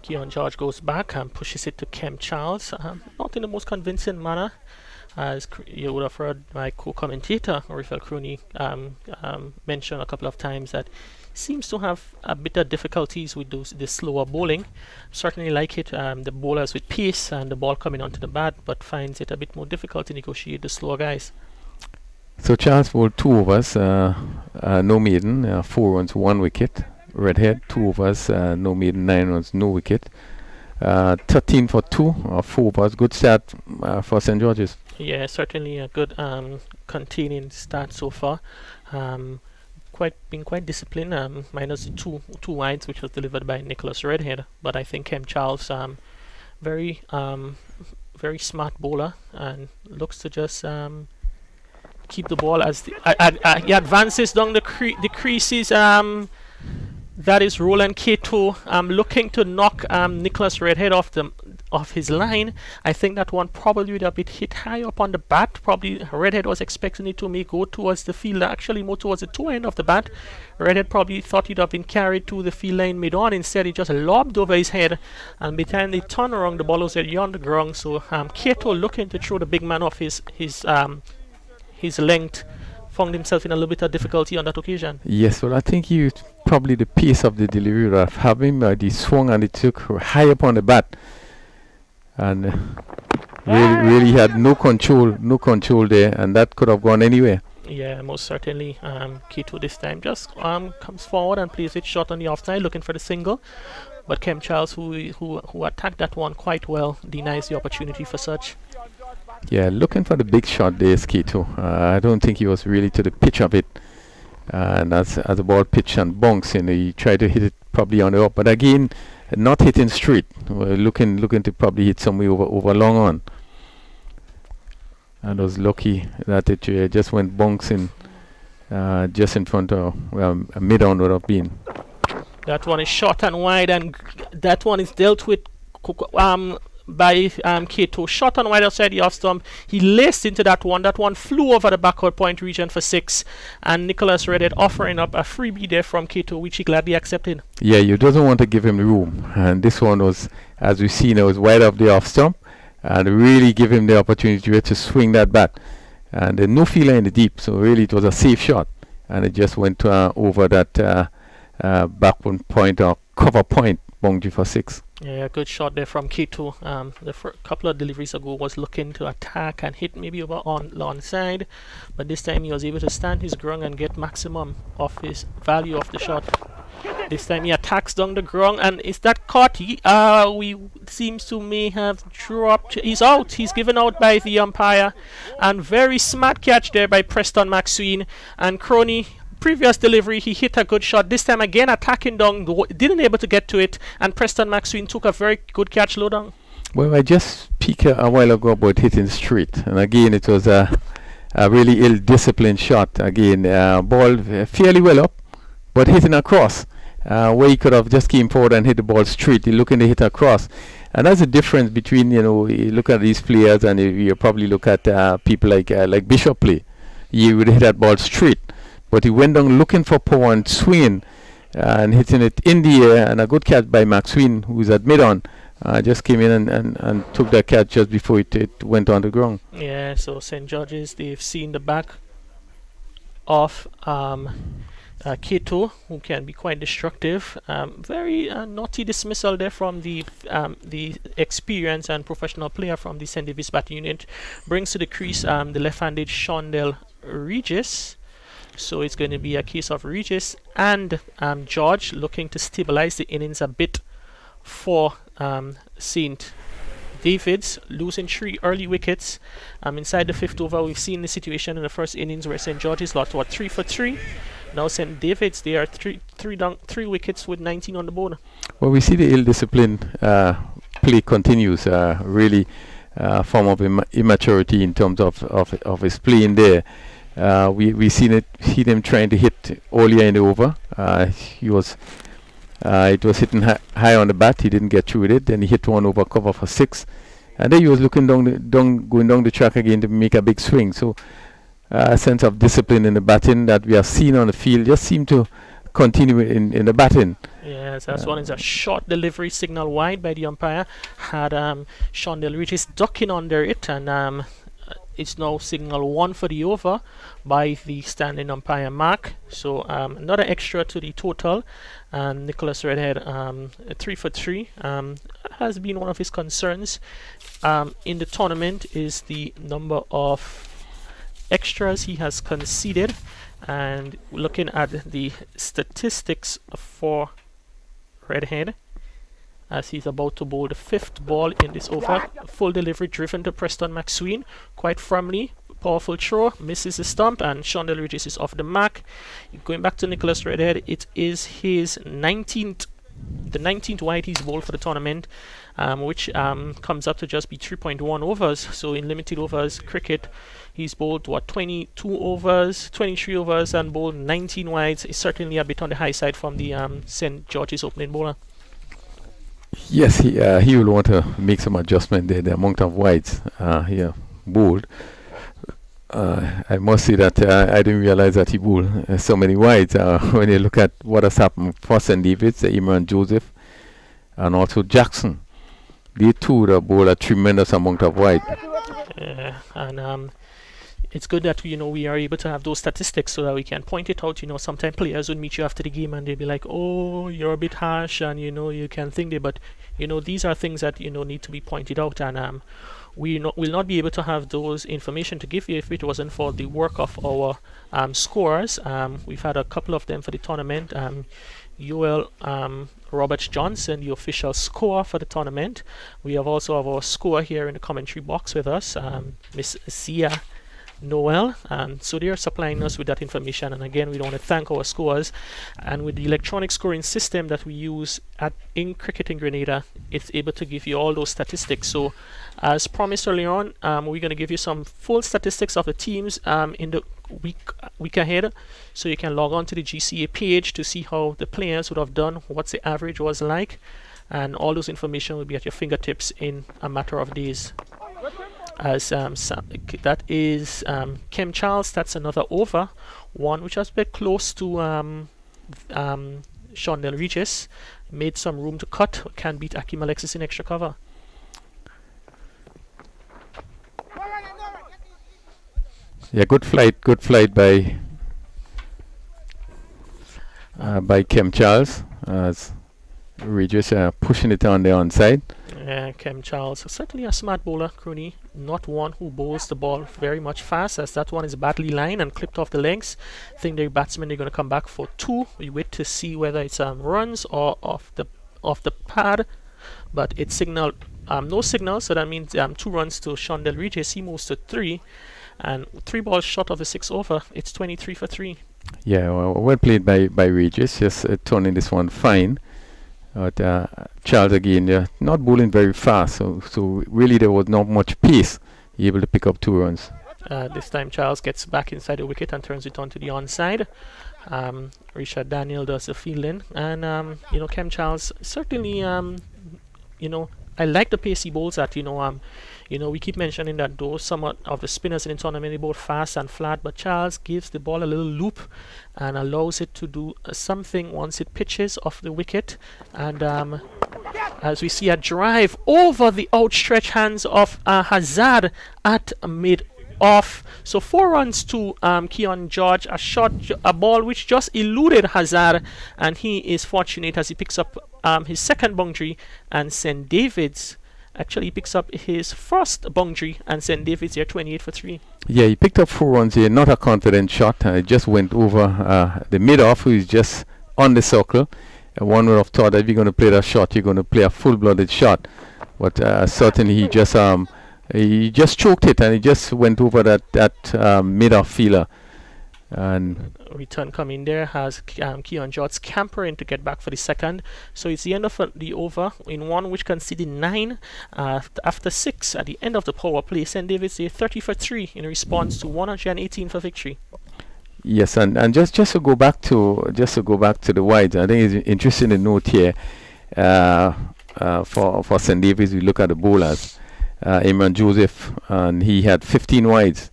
Keon George goes back and pushes it to Kem Charles, not in the most convincing manner, as you would have heard my co-commentator Raphael Crooney mention a couple of times that seems to have a bit of difficulties with the slower bowling. Certainly like it, the bowlers with pace and the ball coming onto the bat, but finds it a bit more difficult to negotiate the slower guys. So Charles bowled 2 overs, no maiden, 4 runs, 1 wicket. Redhead, 2 overs, no maiden, 9 runs, no wicket. 13 for 2, 4 overs. Good start for St. George's. Yeah, certainly a good containing start so far. Been quite disciplined, minus the two wides, which was delivered by Nicholas Redhead. But I think Kem Charles, very smart bowler, and looks to just keep the ball as he advances down the creases. That is Roland Cato looking to knock Nicholas Redhead off his line. I think that one probably would have been hit high up on the bat. Probably Redhead was expecting it to may go towards the field, actually more towards the toe end of the bat. Redhead probably thought he'd have been carried to the field line mid-on. Instead, he just lobbed over his head, and by the time they turned around, the ball was already on the ground. So Cato, looking to throw the big man off his length, found himself in a little bit of difficulty on that occasion. Yes, well, I think probably the pace of the delivery would have him. He swung and he took high up on the bat, and really had no control there, and that could have gone anywhere. Yeah, most certainly. Cato this time just comes forward and plays it short on the offside, looking for the single. But Kem Charles, who attacked that one quite well, denies the opportunity for such. Yeah, looking for the big shot there, Cato. I don't think he was really to the pitch of it. And as the ball pitched and bounced, he tried to hit it probably on the up. But again, not hitting straight. Looking to probably hit somewhere over long on. And was lucky that it just went bouncing just in front of a mid-on would have been. That one is short and wide, and that one is dealt with by Cato. Short and wide outside the off stump. He laced into that one. That one flew over the backward point region for 6, and Nicholas Redhead offering up a freebie there from Cato, which he gladly accepted. Yeah, you doesn't want to give him the room, and this one was, as we've seen, it was wide off the off stump, and really give him the opportunity to swing that bat. And no feeler in the deep, so really it was a safe shot, and it just went over that backward point or cover point, boundary for 6. Yeah, good shot there from Cato. The couple of deliveries ago was looking to attack and hit maybe over on long side, but this time he was able to stand his ground and get maximum of his value of the shot. This time he attacks down the ground, and is that Carty? We seems to may have dropped. He's out. He's given out by the umpire, and very smart catch there by Preston McSween. And Crony, previous delivery, he hit a good shot. This time again attacking down, didn't able to get to it, and Preston McSween took a very good catch low down. Well, I just speak a while ago about hitting straight, and again it was a really ill-disciplined shot. Again, ball fairly well up, but hitting across. Where he could have just came forward and hit the ball straight, you're looking to hit across. And that's the difference between, you look at these players, and you probably look at people like Bishop play. He would hit that ball straight, but he went down looking for power and swinging and hitting it in the air, and a good catch by McSween, who's at mid-on. Just came in and took that catch just before it went on the ground. Yeah, so St. George's, they've seen the back of Kato, who can be quite destructive. Very naughty dismissal there from the experienced and professional player from the St. Davis batting unit. Brings to the crease the left-handed Shondell Regis. So it's going to be a case of Regis and George looking to stabilize the innings a bit for St. David's, losing 3 early wickets. Inside the 5th over, we've seen the situation in the first innings where St. George's lost 3 for 3. Now St. David's, they are 3 wickets with 19 on the board. Well, we see the ill-disciplined play continues. Really, form of immaturity in terms of his play in there. We see him trying to hit earlier in the over. It was hitting high on the bat. He didn't get through with it. Then he hit one over cover for 6, and then he was looking going down the track again to make a big swing. So a sense of discipline in the batting that we have seen on the field just seemed to continue in the batting. Yes, that's one is a short delivery signal wide by the umpire. Had Shondell Regis ducking under it, and it's now signal 1 for the over by the standing umpire Mark. So another extra to the total. And Nicholas Redhead, 3 for 3, has been one of his concerns in the tournament is the number of extras he has conceded. And looking at the statistics for Redhead, as he's about to bowl the 5th ball in this over, full delivery driven to Preston McSween quite firmly. Powerful throw, misses the stump, and Shondell Regis is off the mark. Going back to Nicholas Redhead, it is his 19th wide he's bowled for the tournament, which comes up to just be 3.1 overs. So in limited overs cricket, he's bowled 22 overs, 23 overs, and bowled 19 wides. It's certainly a bit on the high side from the St. George's opening bowler. Yes, he will want to make some adjustment there. The amount of wides here bowled. I must say that I didn't realize that he bowled so many wides. When you look at what has happened for St. David's, Imran Joseph, and also Jackson, they too bowl a tremendous amount of wide. And it's good that we are able to have those statistics so that we can point it out. Sometimes players would meet you after the game and they'll be like, "Oh, you're a bit harsh," and you can think that, but these are things that need to be pointed out, and will not be able to have those information to give you if it wasn't for the work of our scorers. We've had a couple of them for the tournament. Yoel Roberts Johnson, the official scorer for the tournament. We have also have our scorer here in the commentary box with us, Miss Sia Noel, so they are supplying us with that information. And again, we want to thank our scorers, and with the electronic scoring system that we use in Cricket in Grenada, it's able to give you all those statistics. So as promised earlier on, we're going to give you some full statistics of the teams in the week ahead, so you can log on to the GCA page to see how the players would have done, what's the average was like, and all those information will be at your fingertips in a matter of days. As that is Kim Charles, that's another over one, which was a bit close to Shondell Regis. Made some room to cut, can beat Akim Alexis in extra cover. Yeah, good flight by Kim Charles, as Regis pushing it on the onside. Kem Charles, certainly a smart bowler, Crooney. Not one who bowls the ball very much fast, as that one is badly lined and clipped off the legs. I think the batsmen are going to come back for 2. We wait to see whether it's runs or off the pad, but it's signal no signal, so that means 2 runs to Shondell Regis. He moves to 3, and 3 balls short of the 6 over. It's 23 for 3. Yeah, well played by Regis, just turning this one fine. But Charles again, not bowling very fast, so really there was not much pace. He able to pick up 2 runs. This time Charles gets back inside the wicket and turns it on to the onside. Richard Daniel does the fielding, and Kem Charles certainly, I like the pace he bowls at. We keep mentioning that though some of the spinners in the tournament they bowl fast and flat, but Charles gives the ball a little loop and allows it to do something once it pitches off the wicket. And as we see a drive over the outstretched hands of Hazard at mid-off. So 4 runs to Keon George, a ball which just eluded Hazard, and he is fortunate as he picks up his second boundary, and St. David's actually picks up his first boundary, and St. David's here 28 for 3. Yeah, he picked up 4 runs here, not a confident shot. It just went over the mid-off, who is just on the circle. One would have thought that if you're going to play that shot, you're going to play a full-blooded shot. But certainly he just choked it, and he just went over that mid-off fielder. And return coming there has Keon George scampering to get back for the second. So it's the end of the over in one which conceded 9 after 6 at the end of the power play. St. David's 30 for 3 in response to 118 for victory. Yes, and just to go back to the wides, I think it's interesting to note here for St. David's. We look at the bowlers. Imran Joseph, and he had 15 wides.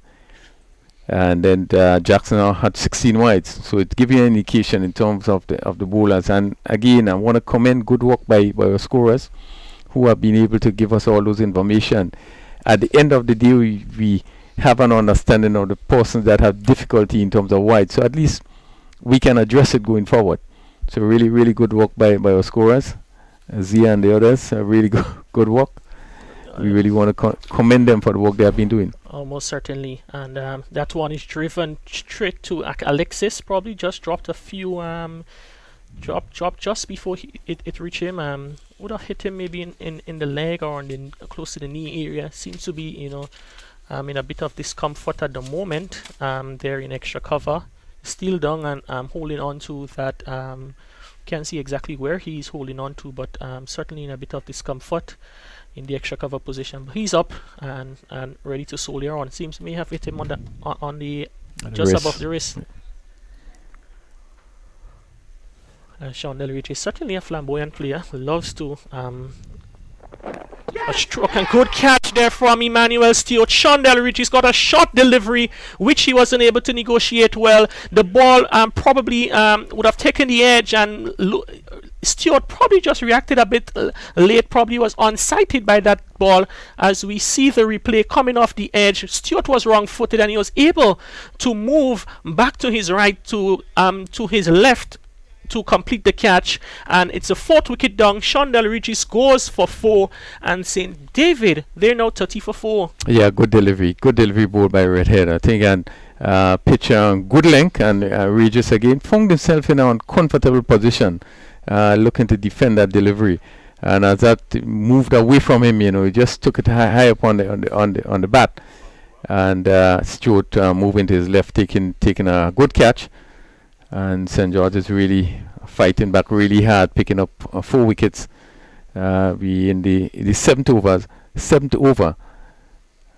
And then Jackson had 16 wides, so it gives you an indication in terms of the bowlers. And again, I want to commend good work by our scorers, who have been able to give us all those information. At the end of the day, we have an understanding of the persons that have difficulty in terms of wides, so at least we can address it going forward. So really, really good work by our scorers, Zia and the others. Really good work. We really want to commend them for the work they have been doing. Most certainly, and that one is driven straight to Alexis. Probably just dropped a few, dropped just before it reached him. Would have hit him maybe in the leg or close to the knee area. Seems to be in a bit of discomfort at the moment. They're in extra cover, still down and holding on to that. Can't see exactly where he's holding on to, but certainly in a bit of discomfort in the extra cover position. But he's up and ready to soldier on. Seems may have hit him on the just above the wrist. Sean Delrich is certainly a flamboyant player. Loves to a stroke and good catch there from Emmanuel Stewart. Sean Delrich has got a short delivery which he wasn't able to negotiate well. The ball probably would have taken the edge, and Stewart probably just reacted a bit late, probably was unsighted by that ball. As we see the replay coming off the edge, Stewart was wrong-footed and he was able to move back to his right to his left to complete the catch, and it's a 4th wicket down. Shondell Regis goes for 4, and St. David, they're now 30 for 4. Yeah, good delivery bowled by Redhead, I think, and pitch good length, and Regis again found himself in an uncomfortable position, looking to defend that delivery, and as that moved away from him, he just took it high up on the bat, and Stewart moving to his left, taking a good catch. And St. George is really fighting back really hard, picking up 4 wickets. We in the 7th over,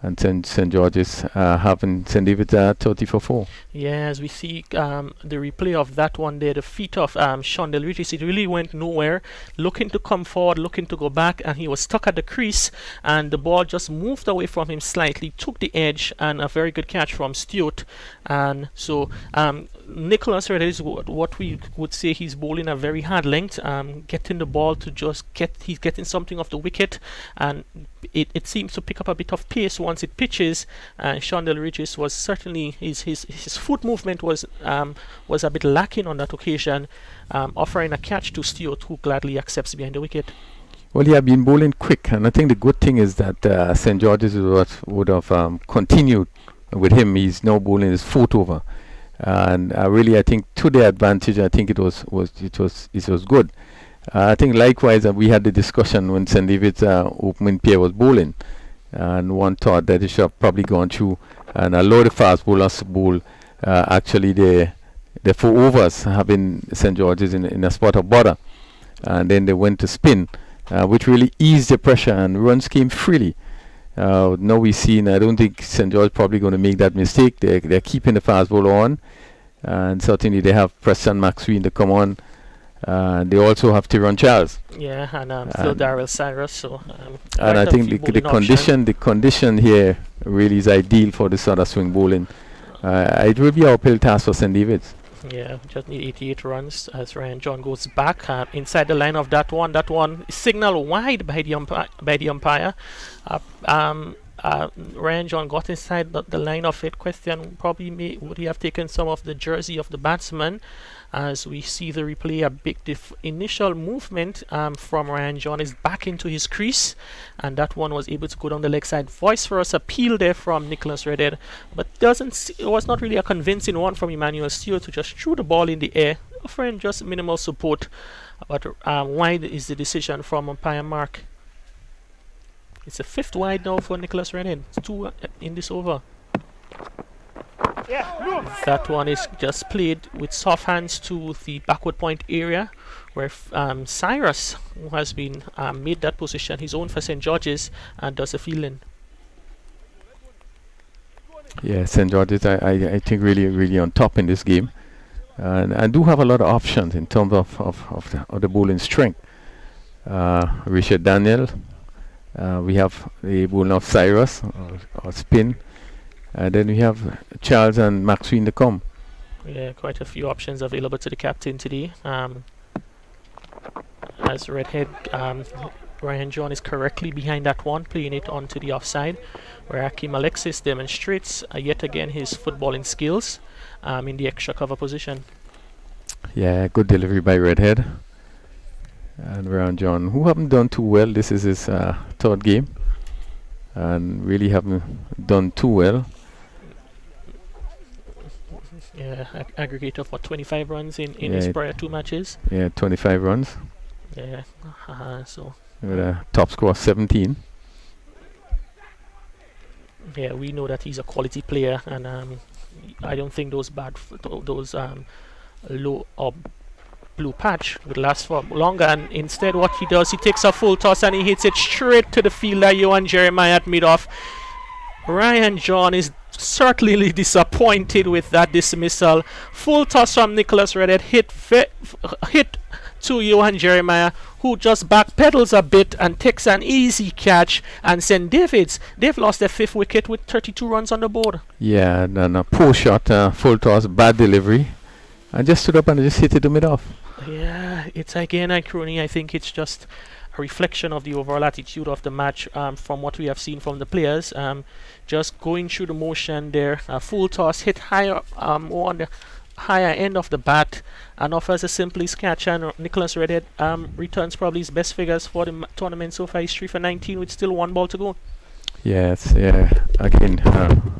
and St. George is having St. David's 30 for 4. Yeah, as we see the replay of that one there, the feet of Sean Delrichis, it really went nowhere. Looking to come forward, looking to go back, and he was stuck at the crease, and the ball just moved away from him slightly, took the edge, and a very good catch from Stewart. And so Nicholas Red is what we would say he's bowling a very hard length, getting the ball to just he's getting something off the wicket, and it seems to pick up a bit of pace once it pitches. Sean Delrichis was certainly his foot movement was a bit lacking on that occasion, offering a catch to Stewart, who gladly accepts behind the wicket. Well, he had been bowling quick, and I think the good thing is that St. George's would have continued with him. He's now bowling his 4th over, and really, I think to their advantage, I think it was good. I think likewise, we had the discussion when St. David's opening pair was bowling, and one thought that they should have probably gone through and allowed the fast bowlers to bowl. Actually, the 4 overs, having St. George's in a spot of bother, and then they went to spin, which really eased the pressure, and runs came freely. Now we've seen, I don't think St. George probably going to make that mistake. They're keeping the fast bowler on, and certainly they have Preston Maxwell to come on. They also have Tyrone Charles. Yeah, and Phil Darrell Cyrus. So, and I think the condition here really is ideal for this sort of swing bowling. It will be an uphill task for St. David's. Yeah, just need 88 runs as Ryan John goes back inside the line of that one. That one is signaled wide by the umpire. Ryan John got inside the line of it. Question probably would he have taken some of the jersey of the batsman? As we see the replay, a big initial movement from Ryan John is back into his crease, and that one was able to go down the leg side. Voice for us appeal there from Nicholas Redhead, but it was not really a convincing one from Emmanuel Stewart, who just threw the ball in the air, offering just minimal support. But wide is the decision from umpire Mark. It's a 5th wide now for Nicholas Redhead. It's 2 in this over. That one is just played with soft hands to the backward point area, where Cyrus, who has been made that position his own for St. George's, and does the fielding. Yeah, St. George's, I think really on top in this game, and do have a lot of options in terms of the bowling strength. Richard Daniel, we have the bowling of Cyrus or spin. Then we have Charles and Maxwell to come. Yeah, quite a few options available to the captain today. As Redhead, Ryan John is correctly behind that one, playing it onto the offside, where Akeem Alexis demonstrates yet again his footballing skills in the extra cover position. Yeah, good delivery by Redhead. And Ryan John, who haven't done too well. This is his 3rd game, and really haven't done too well. Yeah, aggregator for 25 runs in his prior 2 matches. Yeah, 25 runs. Yeah, so with a top score 17. Yeah, we know that he's a quality player, and I don't think those low or blue patch would last for longer. And instead, what he does, he takes a full toss and he hits it straight to the fielder, Johan Jeremiah, at mid-off. Ryan John is certainly disappointed with that dismissal. Full toss from Nicholas Redhead, hit to Johan Jeremiah, who just backpedals a bit and takes an easy catch. And St. David's, they've lost their 5th wicket with 32 runs on the board. Yeah, and a poor shot, full toss, bad delivery, and just stood up and just hit it to mid-off. Yeah, it's again, Crony, I think it's just a reflection of the overall attitude of the match from what we have seen from the players. Just going through the motion there, a full toss, hit higher on the higher end of the bat, and offers a simplest catch. And Nicholas Redhead returns probably his best figures for the tournament so far. He's 3 for 19 with still 1 ball to go. Yes, yeah. Again,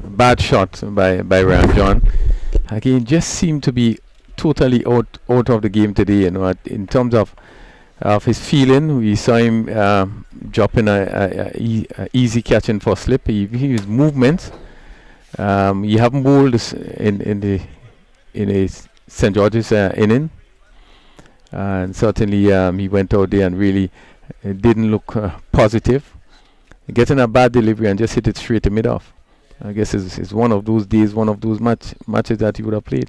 bad shot by Ryan John. Again, just seemed to be totally out of the game today. You know, in terms of his feeling, we saw him dropping a easy catch in for slip. His movements. He haven't bowled in a St. George's inning, and certainly he went out there and really didn't look positive. Getting a bad delivery and just hit it straight to mid-off. I guess it's one of those days, one of those matches that he would have played.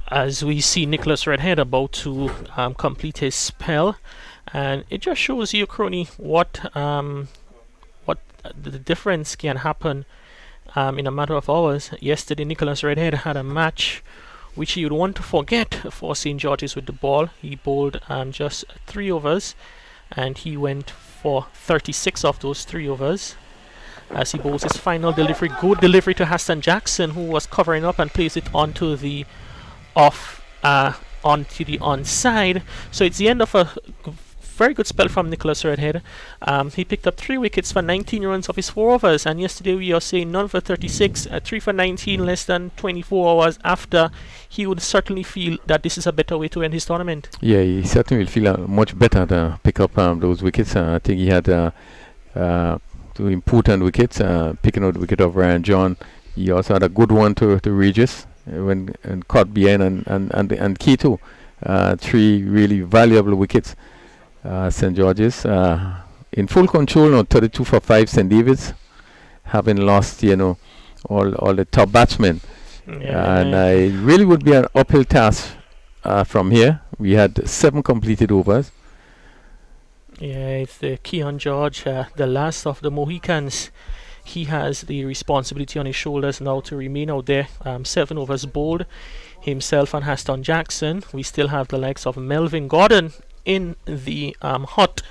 As we see Nicholas Redhead about to complete his spell, and it just shows you, Crony, what the difference can happen in a matter of hours. Yesterday, Nicholas Redhead had a match which you would want to forget for St. George's with the ball. He bowled just 3 overs, and he went for 36 of those 3 overs. As he bowls his final delivery, good delivery to Hassan Jackson, who was covering up, and plays it onto the off onto the onside. So it's the end of a very good spell from Nicholas Redhead. He picked up 3 wickets for 19 runs of his 4 overs, and yesterday we are saying none for 36, 3 for 19 less than 24 hours after. He would certainly feel that this is a better way to end his tournament. Yeah, he certainly will feel much better to pick up those wickets. I think he had 2 important wickets, picking out the wicket of Ryan John. He also had a good one to Regis when caught behind, and key too. 3 really valuable wickets. St. George's in full control now, 32 for 5. St. David's having lost, all the top batsmen. And it really would be an uphill task from here. We had 7 completed overs. Yeah, it's the Keon George, the last of the Mohicans. He has the responsibility on his shoulders now to remain out there. 7 overs bowled, himself and Haston Jackson. We still have the likes of Melvin Gordon in the hut,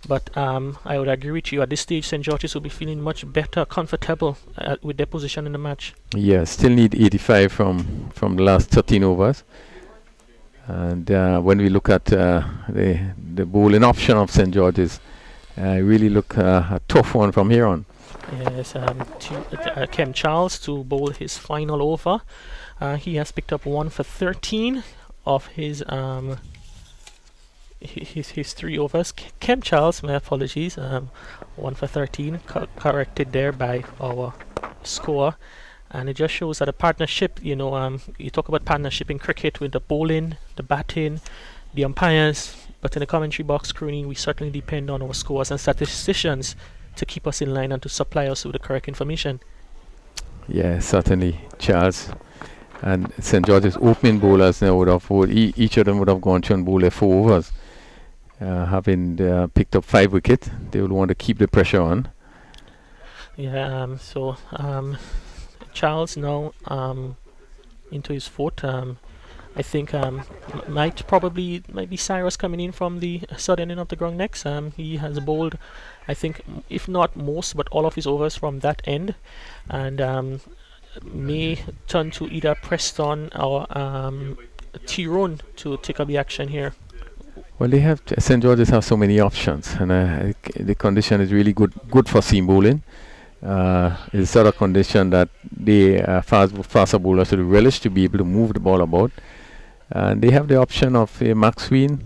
but I would agree with you, at this stage St. George's will be feeling much better, comfortable with their position in the match. Yeah, still need 85 from the last 13 overs. And when we look at the bowling option of St. George's, really look a tough one from here on. Yes, Kem Charles to bowl his final over. He has picked up 1 for 13 of his 3 overs. Kem Charles, my apologies, 1 for 13, corrected there by our score. And it just shows that a partnership, you talk about partnership in cricket with the bowling, the batting, the umpires, but in the commentary box, crooning, we certainly depend on our scores and statisticians to keep us in line and to supply us with the correct information. Yeah, certainly, Charles. And St. George's opening bowlers now would have each of them would have gone through and bowled their 4 overs. Having picked up 5 wickets, they will want to keep the pressure on. Yeah, Charles now into his 4th. I think might be Cyrus coming in from the southern end of the ground next. He has bowled, I think, if not most, but all of his overs from that end, and may turn to either Preston or Tyrone to take up the action here. Well, they have St. George's have so many options, and the condition is really good for seam bowling. It's a sort of condition that the faster bowlers should relish to be able to move the ball about. And they have the option of Maxwell,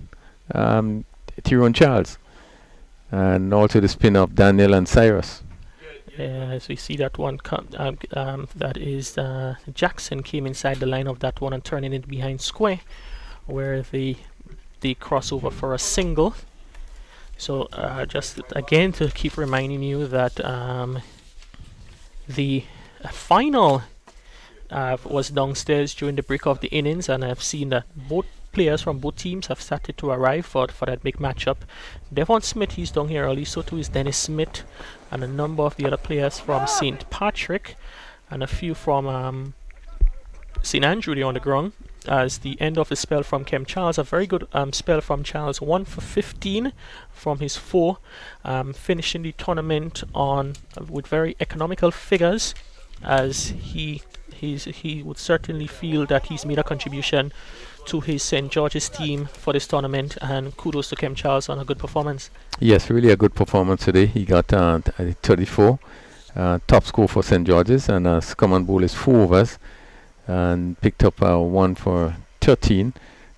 Tyrone Charles, and also the spin of Daniel and Cyrus. As we see that one, that is Jackson came inside the line of that one and turning it behind square, where the crossover for a single. So just again to keep reminding you that the final was downstairs during the break of the innings, and I've seen that both players from both teams have started to arrive for that big matchup. Devon Smith, he's down here early, so too is Dennis Smith, and a number of the other players from St. Patrick, and a few from St. Andrew there on the ground. As the end of the spell from Kem Charles, a very good spell from Charles, 1 for 15 from his 4, finishing the tournament on with very economical figures, as he would certainly feel that he's made a contribution to his St. George's team for this tournament, and kudos to Kem Charles on a good performance. Yes, really a good performance today. He got 34, top score for St. George's, and as common bowl is 4 overs, and picked up 1 for 13.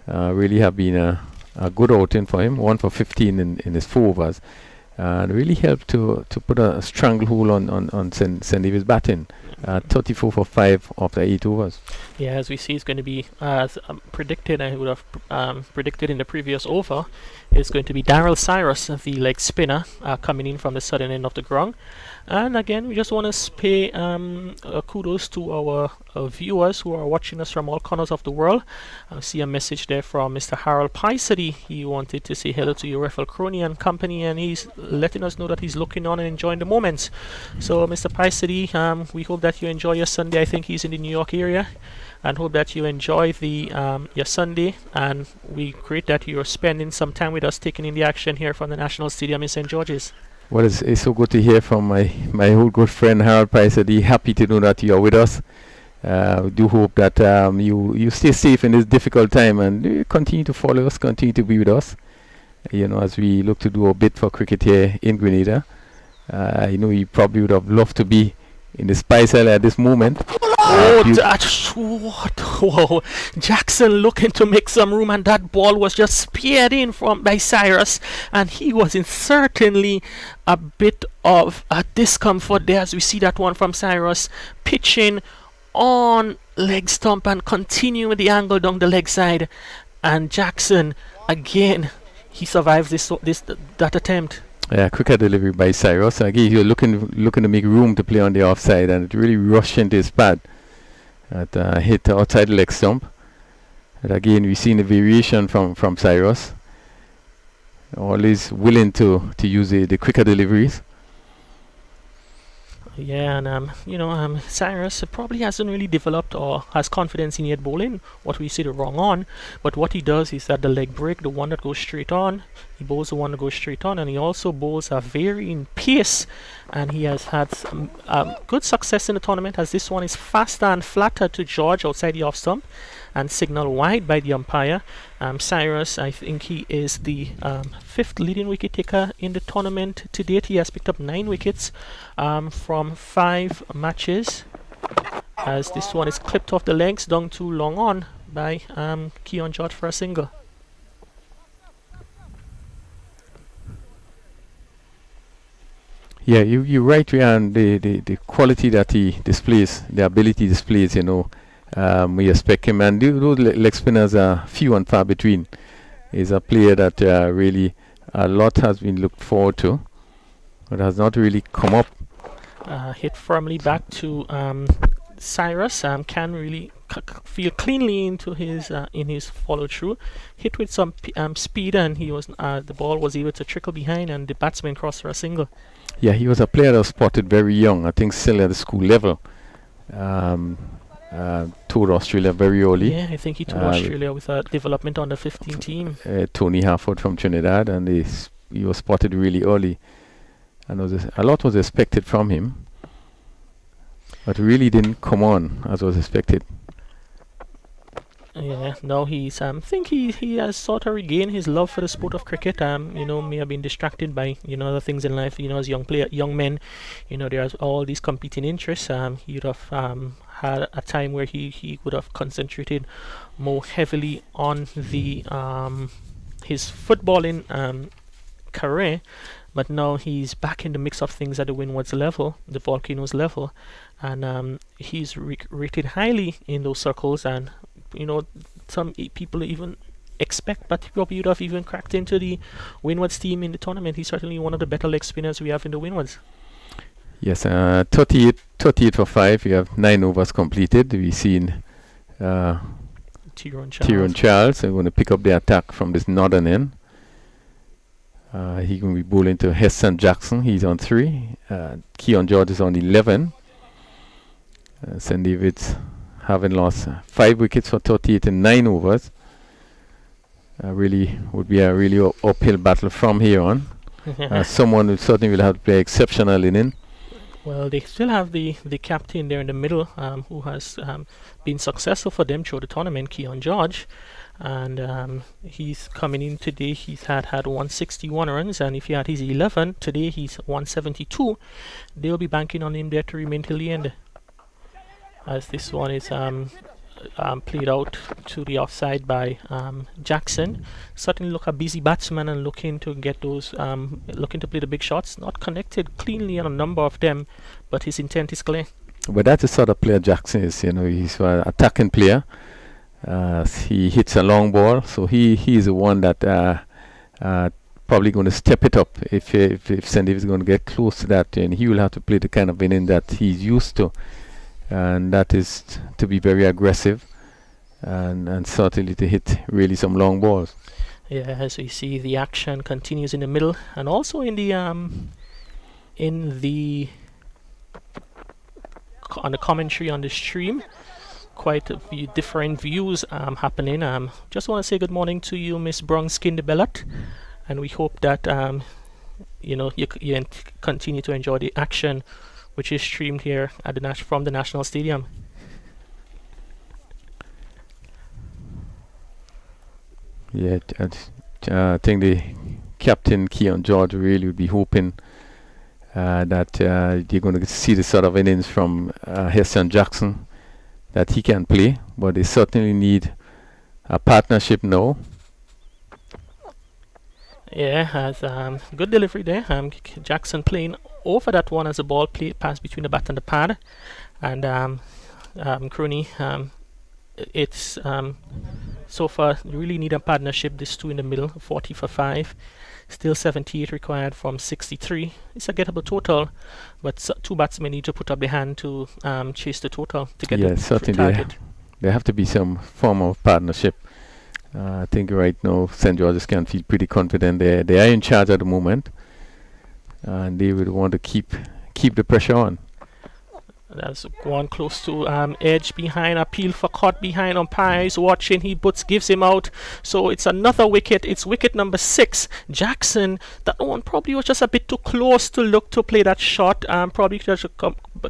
Really have been a good outing for him. 1 for 15 in his 4 overs, and really helped to put a stranglehold on St. David's batting. 34 for 5 after 8 overs. Yeah, as we see, it's going to be as predicted. I would have predicted in the previous over. It's going to be Daryl Cyrus, the leg spinner, coming in from the southern end of the ground. And again, we just want to pay kudos to our viewers who are watching us from all corners of the world. I see a message there from Mr. Harold Paisady. He wanted to say hello to your Rafael Crony and company, and he's letting us know that he's looking on and enjoying the moments. So, Mr. Paisady, we hope that you enjoy your Sunday. I think he's in the New York area, and hope that you enjoy your Sunday. And we great that you're spending some time with us, taking in the action here from the National Stadium in St. George's. Well, it's so good to hear from my old good friend Harold Paisady. Happy to know that you are with us. We do hope that you stay safe in this difficult time and continue to follow us, continue to be with us. As we look to do a bit for cricket here in Grenada. I know you probably would have loved to be in the Spice Isle at this moment. That's what? Whoa. Jackson looking to make some room, and that ball was just speared in by Cyrus, and he was in certainly a bit of a discomfort there as we see that one from Cyrus pitching on leg stump and continuing the angle down the leg side, and Jackson again, he survives that attempt. Yeah, quicker delivery by Cyrus. Again, you're looking to make room to play on the offside, and it really rushed into his pad. Hit the outside leg stump. And again, we've seen a variation from Cyrus. Always willing to use the quicker deliveries. Yeah, and Cyrus probably hasn't really developed or has confidence in yet bowling what we see the wrong on, but what he does is that the leg break, the one that goes straight on, he bowls the one that goes straight on, and he also bowls a varying pace, and he has had some good success in the tournament as this one is faster and flatter to George outside the off stump and signal wide by the umpire. Cyrus, I think he is the 5th leading wicket taker in the tournament to date. He has picked up 9 wickets from 5 matches, as this one is clipped off the legs down to long on by Keon George for a single. Yeah, you're right, Rian. The quality that he displays, the ability he displays, we expect him, and those leg spinners are few and far between. He's a player that really a lot has been looked forward to, but has not really come up. Hit firmly back to Cyrus. Can really feel cleanly into his in his follow through. Hit with some speed, and he was the ball was able to trickle behind, and the batsman crossed for a single. Yeah, he was a player that was spotted very young. I think still at the school level. Toured Australia very early. Yeah, I think he toured Australia with a development on the 15 team. Tony Harford from Trinidad, and he was spotted really early, and a lot was expected from him, but really didn't come on as was expected. Yeah, now he's think he has sort of regained his love for the sport of cricket. May have been distracted by other things in life. As young men, there's all these competing interests. He would have had a time where he would have concentrated more heavily on the his footballing career, but now he's back in the mix of things at the Windward's level, the Volcanoes level, and he's rated highly in those circles, and some people even expect that he would have even cracked into the Windward's team in the tournament. He's certainly one of the better leg spinners we have in the Windwards. Yes, 38 for 5. You have 9 overs completed. We've seen Tyrone Charles. I'm going to pick up the attack from this northern end. He's going to be bowling to Heston Jackson. He's on 3. Keon George is on 11. St. David's having lost 5 wickets for 38 in 9 overs. Really would be a really uphill battle from here on. Someone who certainly will have to play exceptional inning. Well, they still have the captain there in the middle, who has been successful for them through the tournament, Keon George, and he's coming in today. He's had 161 runs, and if he had his 11 today, he's 172. They'll be banking on him there to remain till the end, as this one is played out to the offside by Jackson. Certainly look a busy batsman and looking to get those, looking to play the big shots. Not connected cleanly on a number of them, but his intent is clear. But that's the sort of player Jackson is. He's an attacking player. He hits a long ball, so he is the one that probably going to step it up if St. David's is going to get close to that, and he will have to play the kind of inning that he's used to. And that is to be very aggressive and certainly to hit really some long balls. Yeah, as we see, the action continues in the middle, and also in the on the commentary on the stream, quite a few different views happening. Just want to say good morning to you, Miss Brown Skin de Bellat, and we hope that you continue to enjoy the action, which is streamed here at from the National Stadium. Yeah, I think the captain Keon George really would be hoping that you're going to see the sort of innings from Heston Jackson that he can play, but they certainly need a partnership now. Yeah, has good delivery there. Jackson playing over that one as the ball passed between the bat and the pad, and Crony. It's so far you really need a partnership. This two in the middle, 40 for 5. Still 78 required from 63. It's a gettable total, but two batsmen need to put up the hand to chase the total to get the certainly target. There have to be some form of partnership. I think right now St. George's can feel pretty confident. They are in charge at the moment, and they would want to keep the pressure on. That's one close to edge behind, appeal for caught behind, umpire is watching, gives him out, so it's another wicket. It's wicket number 6. Jackson, that one probably was just a bit too close to look to play that shot. Probably just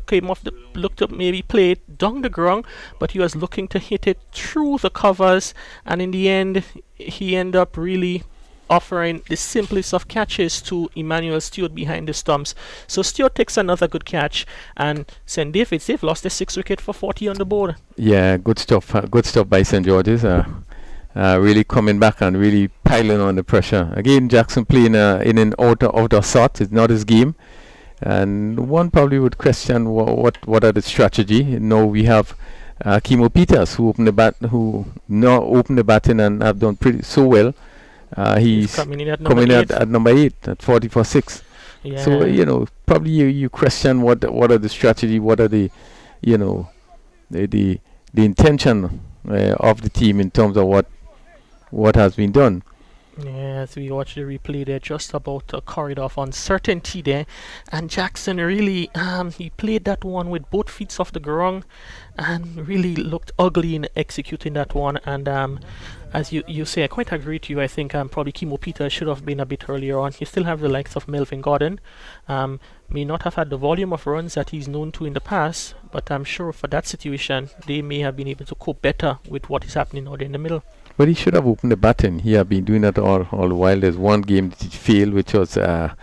came off the look to maybe play it down the ground, but he was looking to hit it through the covers, and in the end he ended up really offering the simplest of catches to Emmanuel Stewart behind the stumps. So Stewart takes another good catch, and St. David's, they've lost their 6th wicket for 40 on the board. Yeah, good stuff by St. George's. Really coming back and really piling on the pressure. Again, Jackson playing in an out of sort. It's not his game, and one probably would question what are the strategy. Now we have Kimo Peters who opened the batting and have done so well. He's coming in at number 8 at 40 for 6. Yeah. So probably you question what are the strategy, what are the the intention of the team in terms of what has been done. Yeah, as we watch the replay, they're just about to carry off uncertainty there, and Jackson really he played that one with both feet off the ground and really looked ugly in executing that one. And as you say, I quite agree with you. I think probably Kimo Peter should have been a bit earlier on. He still have the likes of Melvin Gordon. May not have had the volume of runs that he's known to in the past, but I'm sure for that situation they may have been able to cope better with what is happening out in the middle. But he should have opened the batting. He had been doing that all the while. There's one game that he failed, which was the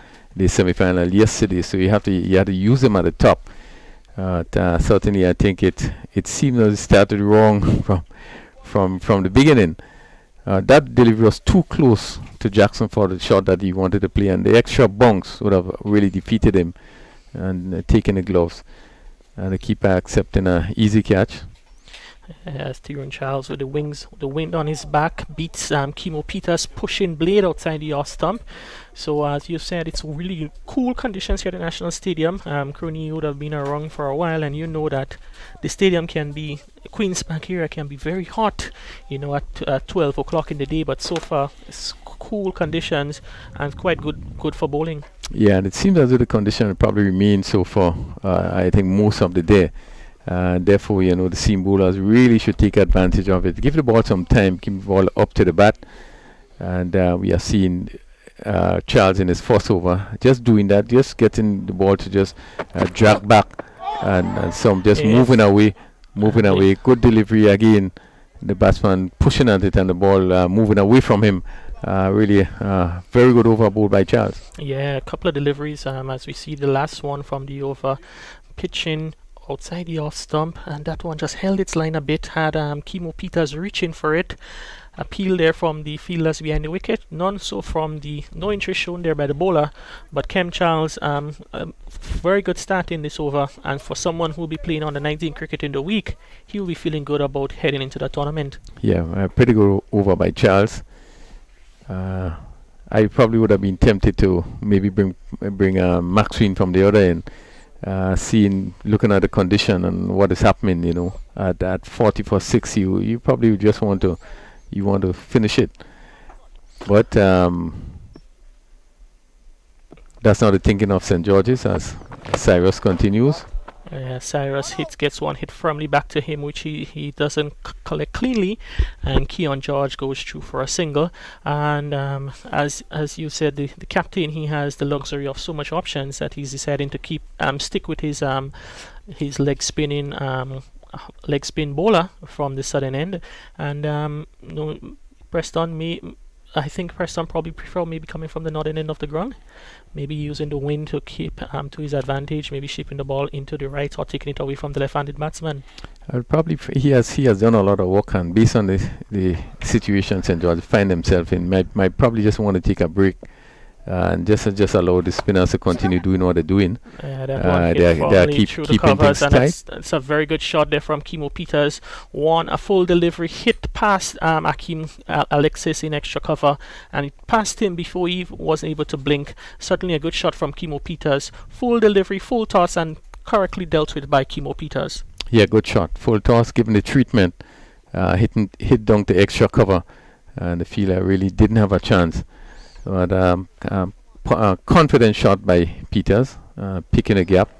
semi-final yesterday. So you had to use him at the top. Certainly, I think it seemed as it started wrong from the beginning. That delivery was too close to Jackson for the shot that he wanted to play, and the extra bounce would have really defeated him and taken the gloves. And the keeper accepting an easy catch. Tyrone Charles with the wind on his back beats Kimo Peters pushing blade outside the off stump. So as you said, it's really cool conditions here at the National Stadium. Crony would have been around for a while, and you know that the stadium can be, Queen's Park area can be very hot, at 12 o'clock in the day, but so far it's cool conditions and quite good for bowling. Yeah, and it seems as though the condition will probably remain so for I think most of the day. Therefore, the seam bowlers really should take advantage of it. Give the ball some time, keep the ball up to the bat. And we are seeing Charles in his first over just doing that, just getting the ball to just drag back and some just moving away. Good delivery again. The batsman pushing at it and the ball moving away from him. Really very good over ball by Charles. Yeah, a couple of deliveries as we see the last one from the over, pitching outside the off stump, and that one just held its line a bit. Had Kimo Peters reaching for it. Appeal there from the fielders behind the wicket. None so from no interest shown there by the bowler. But Kem Charles, very good start in this over, and for someone who will be playing on the 19 cricket in the week, he will be feeling good about heading into the tournament. Yeah, pretty good over by Charles. I probably would have been tempted to maybe bring Maxwell from the other end. Looking at the condition and what is happening, at 40 for 6, you probably just want to finish it, but that's not the thinking of St. George's as Cyrus continues. Cyrus gets one hit firmly back to him, which he doesn't collect cleanly, and Keon George goes through for a single. And as you said, the captain, he has the luxury of so much options that he's deciding to stick with his leg spin bowler from the southern end, and I think Preston probably prefer maybe coming from the northern end of the ground, maybe using the wind to keep to his advantage, maybe shaping the ball into the right or taking it away from the left-handed batsman. Probably he has done a lot of work, and based on the situation St. George find themselves in, might probably just want to take a break and just allow the spinners to continue doing what they're doing. They're keeping things tight. That's a very good shot there from Kimo Peters. A full delivery hit past Alexis in extra cover, and it passed him before he was able to blink. Certainly a good shot from Kimo Peters. Full delivery, full toss, and correctly dealt with by Kimo Peters. Yeah, good shot. Full toss, given the treatment, hit down to extra cover, and the fielder really didn't have a chance. But confident shot by Peters, picking a gap.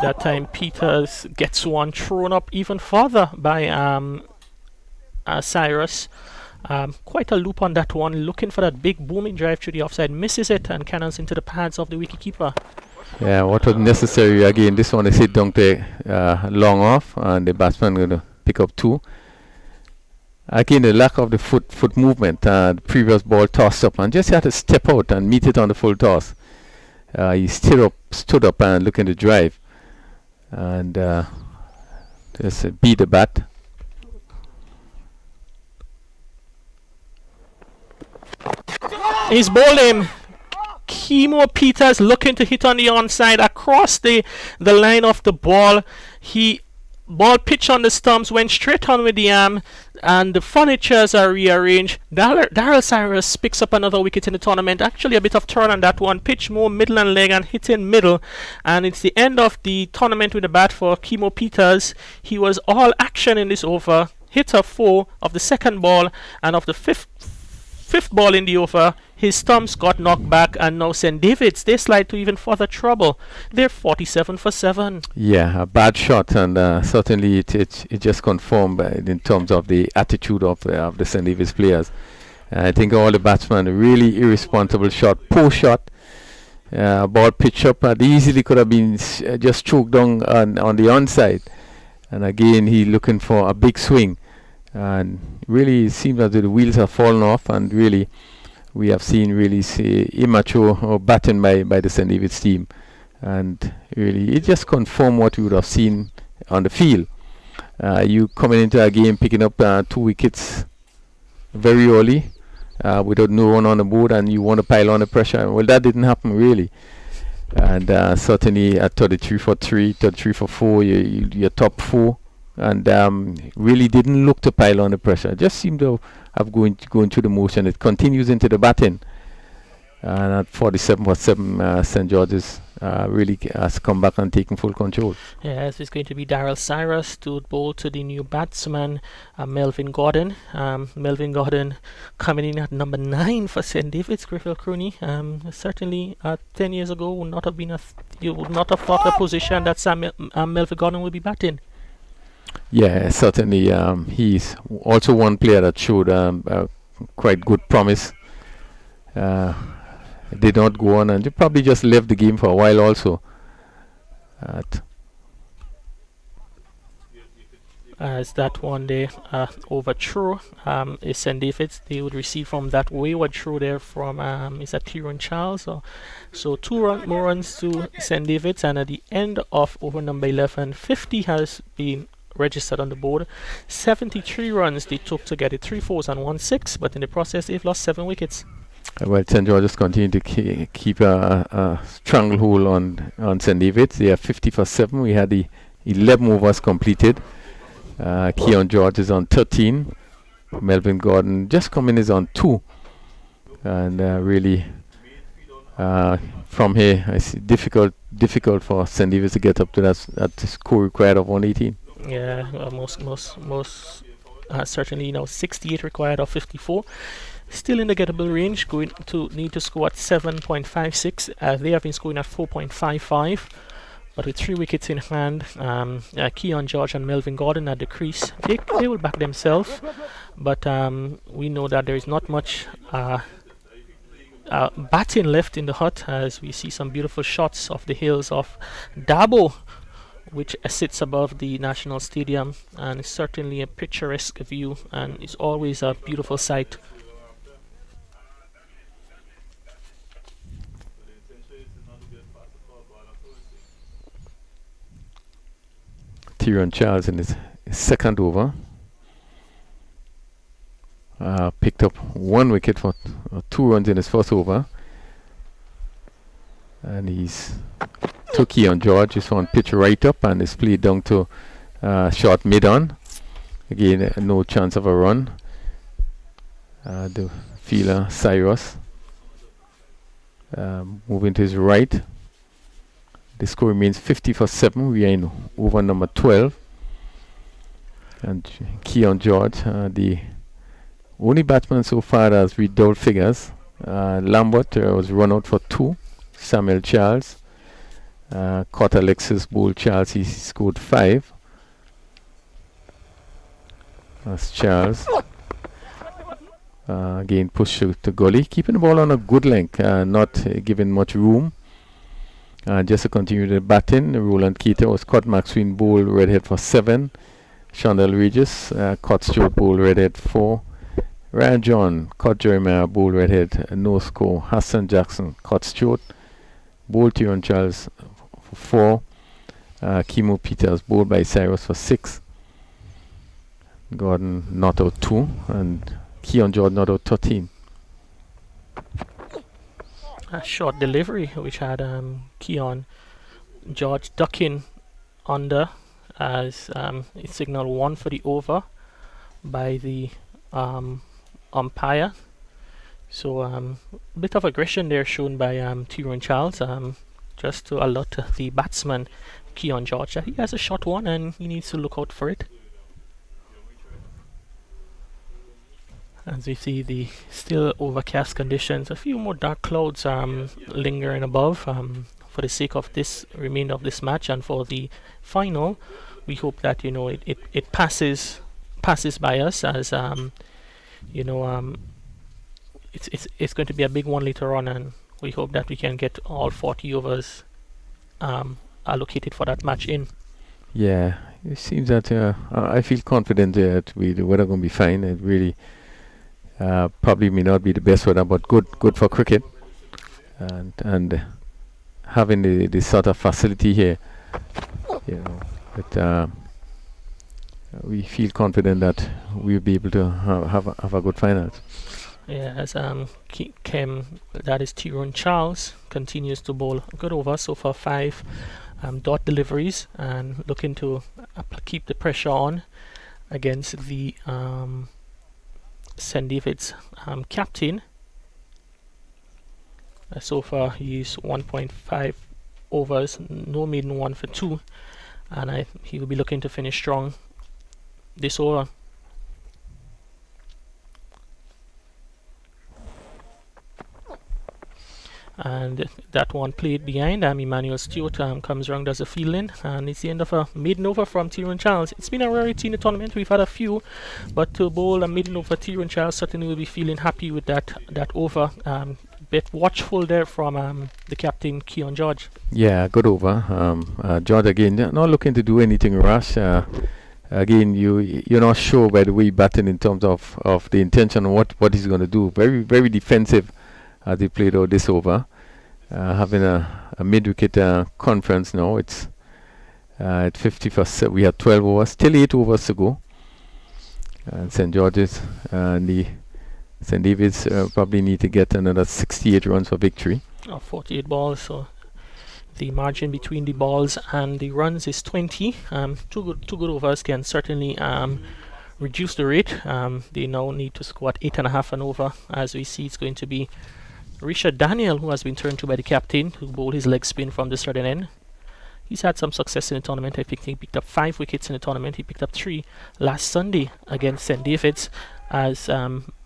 That time Peters gets one thrown up even further by Cyrus. Quite a loop on that one, looking for that big booming drive through the offside, misses it and cannons into the pads of the wicketkeeper. Yeah, what was necessary again, this one is hit down to long off, and the batsman going to pick up 2. Again, the lack of the foot movement. The previous ball tossed up and just had to step out and meet it on the full toss. He stood up and looking to drive, and just beat the bat. He's bowled him. Kimo Peters looking to hit on the onside across the line of the ball. Ball pitched on the stumps, went straight on with the arm, and the furnitures are rearranged. Daryl Cyrus picks up another wicket in the tournament. Actually a bit of turn on that one. Pitch more middle and leg and hitting middle. And it's the end of the tournament with the bat for Kimo Peters. He was all action in this over. Hit a 4 of the second ball, and of the fifth ball in the over, his stumps got knocked back, and now St. David's, they slide to even further trouble. They're 47 for 7. Yeah, a bad shot, and certainly it just confirmed in terms of the attitude of the St. David's players. I think all the batsmen, really irresponsible shot, poor shot. Ball pitch up, and easily could have been just choked down on the onside. And again, he looking for a big swing. And really, it seems as though the wheels have fallen off, and really, we have seen really immature batting by the St. David's team. And really, it just confirmed what we would have seen on the field. You coming into a game, picking up 2 wickets very early, without no one on the board, and you want to pile on the pressure. Well, that didn't happen, really. And certainly at 33 for 3, 33 for 4, you're top 4. And really didn't look to pile on the pressure. Just seemed to have going through the motion. It continues into the batting. And at 47 for 7, St. George's really has come back and taken full control. Yes, it's going to be Daryl Cyrus to bowl to the new batsman, Melvin Gordon. Melvin Gordon coming in at number 9 for St. David's, Griffith Crooney. Certainly 10 years ago would not have been you would not have thought a position that Melvin Gordon would be batting. Yeah, certainly. He's also one player that showed quite good promise. Did not go on, and they probably just left the game for a while also. As that one day overthrow is St. David's, they would receive from that wayward throw there from is that Tyrone Charles. So 2 more runs to St. David's, and at the end of over number 11, 50 has been registered on the board. 73 runs they took to get it, 3 4s and 1 6, but in the process they've lost 7 wickets. Well, St. George's continue to keep a stranglehold on St. David's. They are 50 for 7. We had the 11 overs completed. Keon George is on 13. Melvin Gordon just coming is on 2. And really from here I see difficult for St. David's to get up to that score required of 118. Yeah, most certainly 68 required of 54. Still in the gettable range, going to need to score at 7.56. They have been scoring at 4.55. But with 3 wickets in hand, Keon George and Melvin Gordon at the crease, they will back themselves. But we know that there is not much batting left in the hut, as we see some beautiful shots of the hills of Dabo which sits above the National Stadium, and it's certainly a picturesque view, and it's always a beautiful sight. Tyrone Charles in his second over picked up 1 wicket for 2 runs in his first over, and he's took Keon George. This one pitch right up and is played down to short mid-on. Again, no chance of a run. The fielder Cyrus moving to his right. The score remains 50 for 7. We are in over number 12. And Keon George, the only batsman so far that has reached double figures. Lambert was run out for 2. Samuel Charles caught Alexis Bowl Charles. He scored 5. That's Charles. Again, push to gully. Keeping the ball on a good length, not giving much room. Just to continue the batting, Roland Keita was caught Maxwell Bowl redhead for 7. Chandel Regis caught Stuart Bowl redhead 4. Ryan John caught Jeremiah Bowl redhead, no score. Hassan Jackson caught Stuart Bowl Tyrone Charles for 4. Kimo Peters bowled by Cyrus for 6. Gordon not out 2, and Keon George not out 13. A short delivery which had Keon George ducking under as it signaled 1 for the over by the umpire. So a bit of aggression there shown by Tyrone Charles, just to alert the batsman Keon George that he has a short one and he needs to look out for it. As we see the still overcast conditions, a few more dark clouds lingering above. For the sake of this remainder of this match and for the final, we hope that it passes by us, as it's going to be a big one later on, and we hope that we can get all 40 overs allocated for that match in. Yeah, it seems that I feel confident that the weather going to be fine. It really probably may not be the best weather, but good for cricket, and having the sort of facility here, but we feel confident that we'll be able to have a good finals. Yeah, as that is Tyrone Charles continues to bowl a good over, so far 5 dot deliveries, and looking to keep the pressure on against the St. David's captain. So far he's 1.5 overs, no maiden 1 for 2, and he will be looking to finish strong this over. And that one played behind. Emmanuel Stewart comes round as a fielding, and it's the end of a maiden over from Tyrone Charles. It's been a rarity in the tournament. We've had a few, but to bowl a maiden over Tyrone Charles certainly will be feeling happy with that over. Bit watchful there from the captain Keon George. Yeah, good over. George again not looking to do anything rash. Again, you're not sure by the way he batting in terms of the intention of what he's going to do. Very very defensive as he played out this over. Having a mid-wicket conference now. It's at 50 for 7. We have 12 overs, still 8 overs to go. And St. George's and the St. David's probably need to get another 68 runs for victory. 48 balls, so the margin between the balls and the runs is 20. Two good overs can certainly reduce the rate. They now need to score at 8.5 and over. As we see, it's going to be Richard Daniel, who has been turned to by the captain, who bowled his leg spin from the southern end. He's had some success in the tournament. I think he picked up 5 wickets in the tournament. He picked up 3 last Sunday against St. David's, as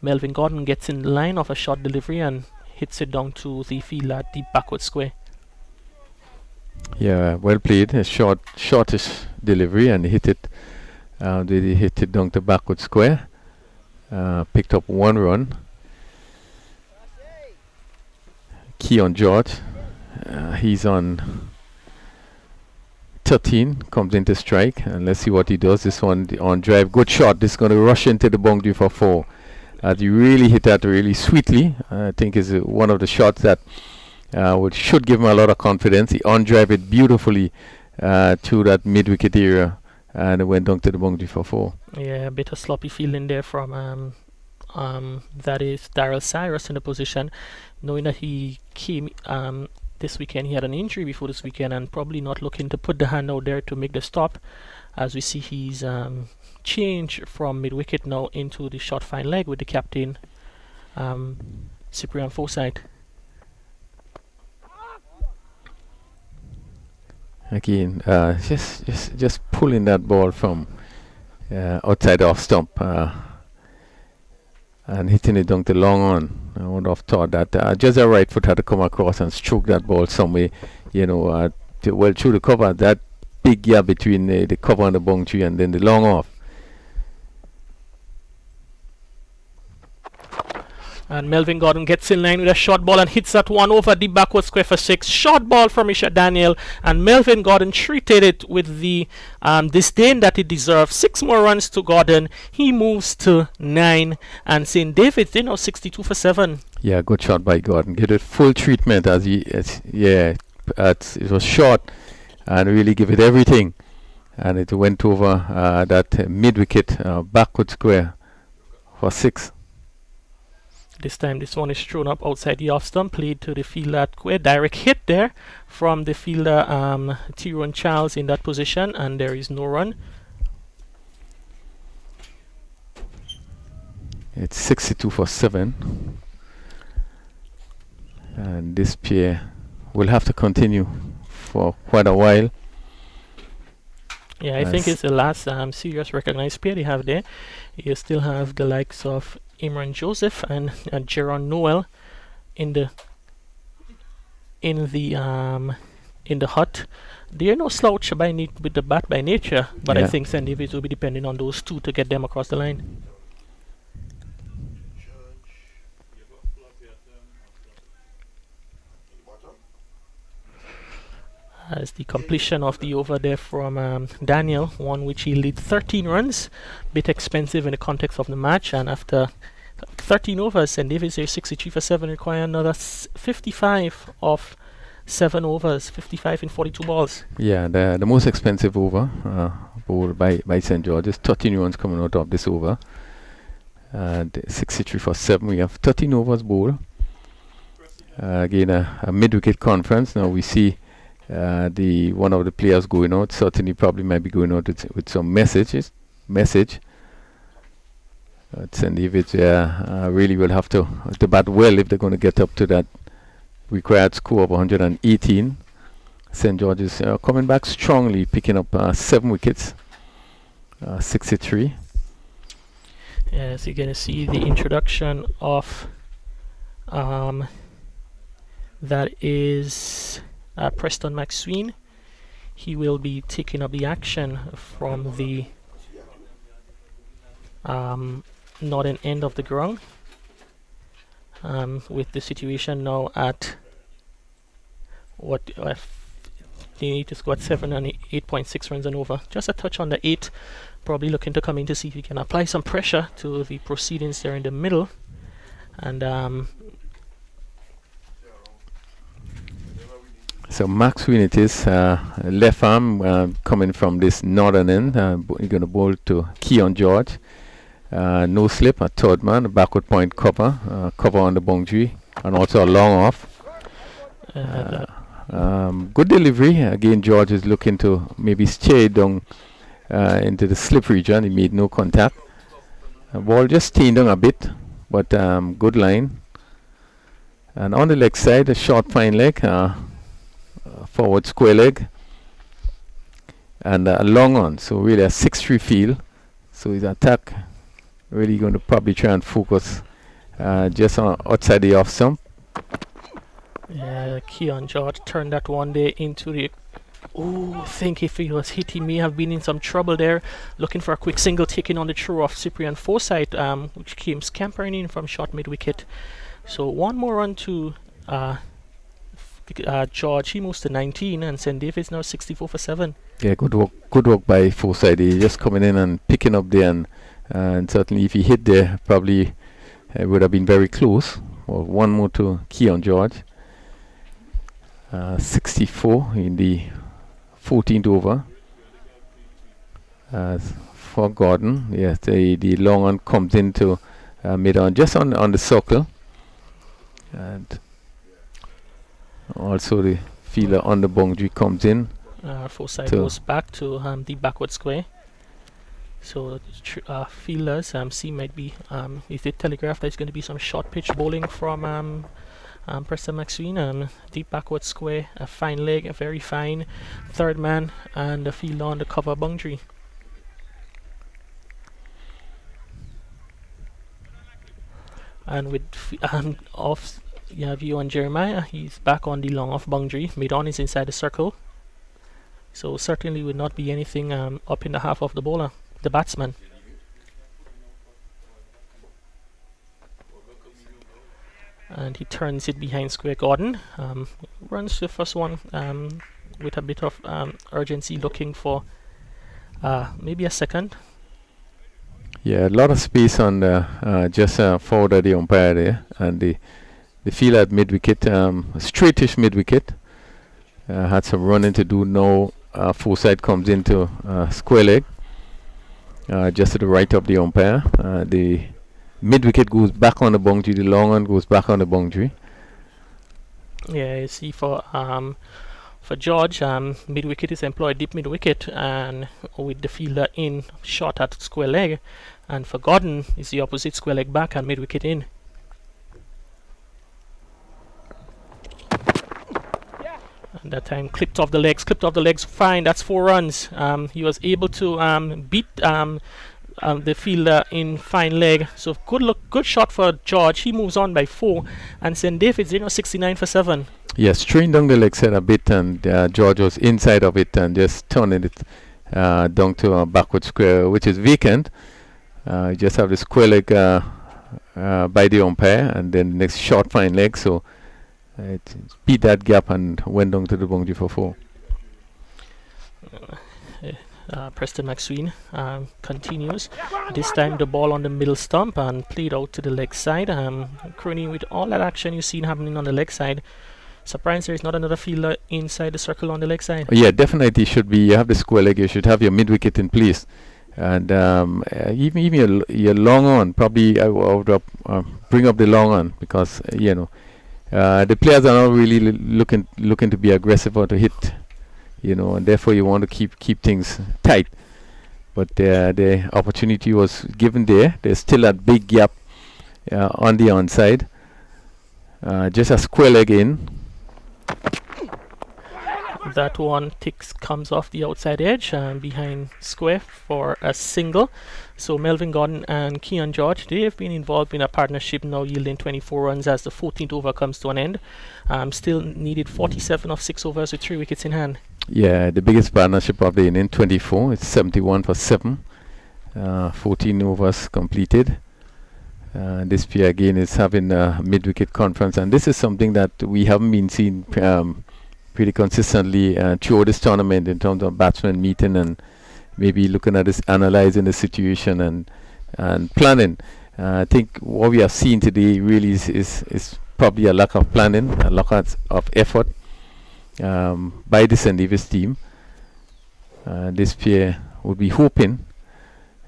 Melvin Gordon gets in line of a short delivery and hits it down to the field at deep backward square. Yeah, well played. A shortish delivery, and hit it. They hit it down to backward square. Picked up 1 run. Keon George, he's on 13 comes into strike, and let's see what he does. This one on drive, good shot. This is going to rush into the boundary for 4. He really hit that really sweetly. I think is one of the shots that which should give him a lot of confidence. He on drive it beautifully through that mid wicket area, and it went down to the boundary for 4. Yeah, a bit of sloppy fielding there from that is Daryl Cyrus in the position, knowing that he came this weekend. He had an injury before this weekend, and probably not looking to put the hand out there to make the stop. As we see, he's changed from mid wicket now into the short fine leg with the captain, Cyprian Forsyth. Again, just pulling that ball from outside off stump and hitting it down the long on. I would have thought that just a right foot had to come across and stroke that ball some way, well through the cover. That big gap between the cover and the boundary, and then the long off. And Melvin Gordon gets in line with a short ball and hits that one over the backward square for 6. Short ball from Isha Daniel, and Melvin Gordon treated it with the disdain that it deserves. 6 more runs to Gordon. He moves to 9, and St. David's 62 for 7. Yeah, good shot by Gordon. Get it full treatment it was short, and really give it everything, and it went over that mid wicket backward square for 6. This time this one is thrown up outside the off stump, played to the fielder. Direct hit there from the fielder Tyrone Charles in that position, and there is no run. It's 62 for 7, and this pair will have to continue for quite a while. Yeah, I think it's the last serious recognized pair they have there. You still have the likes of Imran Joseph and Jaron Noel in the hut. They are no slouch with the bat by nature, but I think St. David's will be depending on those two to get them across the line. As the completion of the over there from Daniel, one which he lead 13 runs, bit expensive in the context of the match, and after 13 overs, St. David's are 63 for 7, require another 55 of 7 overs, 55 in 42 balls. Yeah, the most expensive over bowled by St. George's. 13 runs coming out of this over, and 63 for 7. We have 13 overs bowled. Again, a mid-wicket conference. Now we see one of the players going out. Certainly probably might be going out with some message. St. David's really will have to bat well if they're going to get up to that required score of 118. St. George's coming back strongly, picking up 7 wickets, 63. Yes, you're going to see the introduction of that is Preston McSween. He will be taking up the action from the northern end of the ground, with the situation now at what they need to score 7 and 8.6 runs and over. Just a touch on the 8, probably looking to come in to see if he can apply some pressure to the proceedings there in the middle. And so McSween it is, left arm coming from this northern end. You're going to bowl to Keon George. No slip, a third man, a backward point cover on the boundary, and also a long off. Good delivery. Again, George is looking to maybe stay down into the slip region. He made no contact. Ball just staying down a bit, but good line. And on the leg side, a short fine leg, forward square leg, and a long on. So really a 6-3 feel. So his attack really going to probably try and focus just on outside the off stump. Yeah, Keon George turned that one day into the... I think if he was hit, he may have been in some trouble there. Looking for a quick single, taking on the throw of Cyprian Forsyth, which came scampering in from short mid-wicket. So one more run to George, he moves to 19, and St. David's now 64 for 7. Yeah, good work by Forsyth. He just coming in and picking up there, and certainly if he hit there, probably would have been very close. Well, one more to Keon George. 64 in the 14th over. For Gordon, yes, the long one comes into mid-on, just on the circle, and also the fielder on the boundary comes in. Forsyth goes back to the backward square. So fielders might be is it telegraphed there's going to be some short pitch bowling from Preston McSween. Deep backward square, a fine leg, a very fine third man, and a fielder on the cover boundary. And with off view on Jeremiah, he's back on the long off boundary. Mid-on is inside the circle. So certainly would not be anything up in the half of the bowler, the batsman. And he turns it behind square. Gordon runs the first one with a bit of urgency, looking for maybe a second. Yeah, a lot of space on just forward of the umpire there, and the field at mid-wicket, straightish mid-wicket. Had some running to do now. Forsyth comes into square leg, just to the right of the umpire. The mid-wicket goes back on the boundary, the long one goes back on the boundary. Yeah, you see for George, mid-wicket is employed deep mid-wicket, and with the fielder in short at square leg. And for Gordon, it's the opposite, square leg back and mid-wicket in. And that time clipped off the legs, fine, that's 4 runs. He was able to beat the fielder in fine leg. So good shot for George. He moves on by 4, and St. David's 69 for 7. Yes, strained down the leg side a bit, and George was inside of it and just turning it down to a backward square, which is vacant. Just have the square leg by the umpire, and then next short fine leg. So it beat that gap and went down to the boundary for 4. Preston McSween continues. This time the ball on the middle stump and played out to the leg side. Crony, with all that action you've seen happening on the leg side, surprised there is not another fielder inside the circle on the leg side. Yeah, definitely should be. You have the square leg, you should have your mid-wicket in place. And even your long on, probably I would bring up the long on, because the players are not really looking to be aggressive or to hit, and therefore you want to keep things tight. But the opportunity was given there. There's still a big gap on the onside. Just a square leg in. That one comes off the outside edge behind square for a single. So Melvin Gordon and Keon George, they have been involved in a partnership now yielding 24 runs as the 14th over comes to an end. Still needed 47 of 6 overs with 3 wickets in hand. Yeah, the biggest partnership of the inning, 24. It's 71 for 7. 14 overs completed. This pair again is having a mid-wicket conference, and this is something that we haven't been seeing pretty consistently throughout this tournament in terms of batsmen meeting and maybe looking at this, analyzing the situation and planning. I think what we have seen today really is probably a lack of planning, a lack of effort by the St. Davis team. This pair would be hoping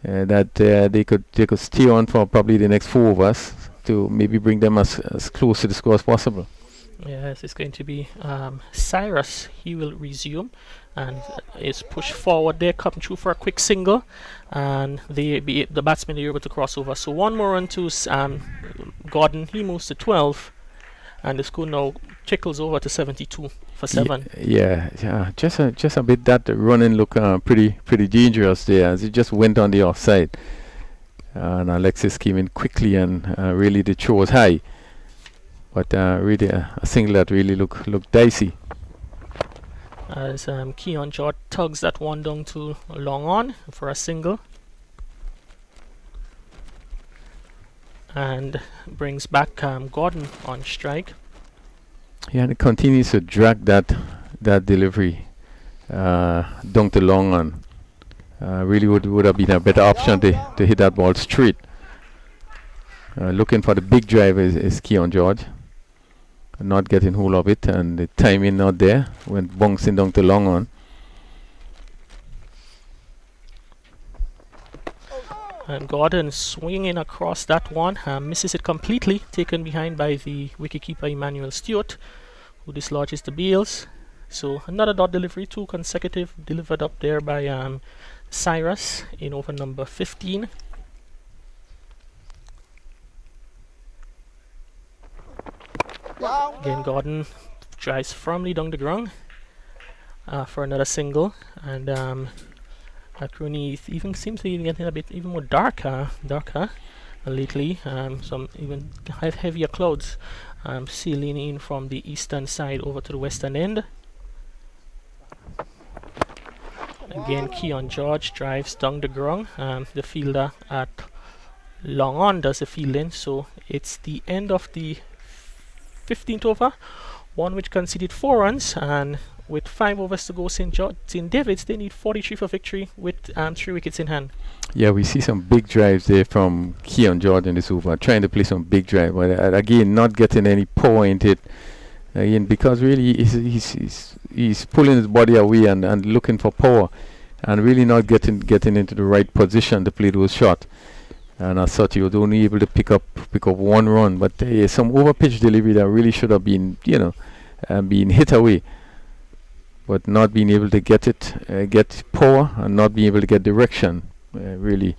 that they could stay on for probably the next 4 overs to maybe bring them as close to the score as possible. Yes, it's going to be Cyrus. He will resume and is pushed forward there, come through for a quick single, and the batsmen are able to cross over. So 1 more run to Gordon. He moves to 12, and the score now trickles over to 72 for 7. Yeah, just a bit that running look pretty dangerous there, as it just went on the offside, and Alexis came in quickly, and really the throw was high. But really a single that really looked dicey. As Keon George tugs that one down to long on for a single. And brings back Gordon on strike. Yeah, and it continues to drag that delivery down to long on. Really would have been a better option to hit that ball straight. Looking for the big drive is Keon George. Not getting hold of it, and the timing not there when bouncing down to long on. And Gordon swinging across that one, misses it completely, taken behind by the wicketkeeper Emmanuel Stewart, who dislodges the bails. So another dot delivery, 2 consecutive, delivered up there by Cyrus in over number 15. Again, Gordon drives firmly down the ground for another single, and Rooney even seems to be getting a bit even more darker lately. Some even have heavier clouds sailing in from the eastern side over to the western end. Again, Keon George drives down the ground. The fielder at long on does the fielding, so it's the end of the 15th over, one which conceded 4 runs, and with 5 overs to go, St. David's, they need 43 for victory with 3 wickets in hand. Yeah, we see some big drives there from Keon George in this over, trying to play some big drive, but again, not getting any power into it. Again, because really he's pulling his body away and looking for power, and really not getting into the right position to play those shots. And as such, he was only able to pick up 1 run, but some overpitch delivery that really should have been, being hit away, but not being able to get power and not being able to get direction, really,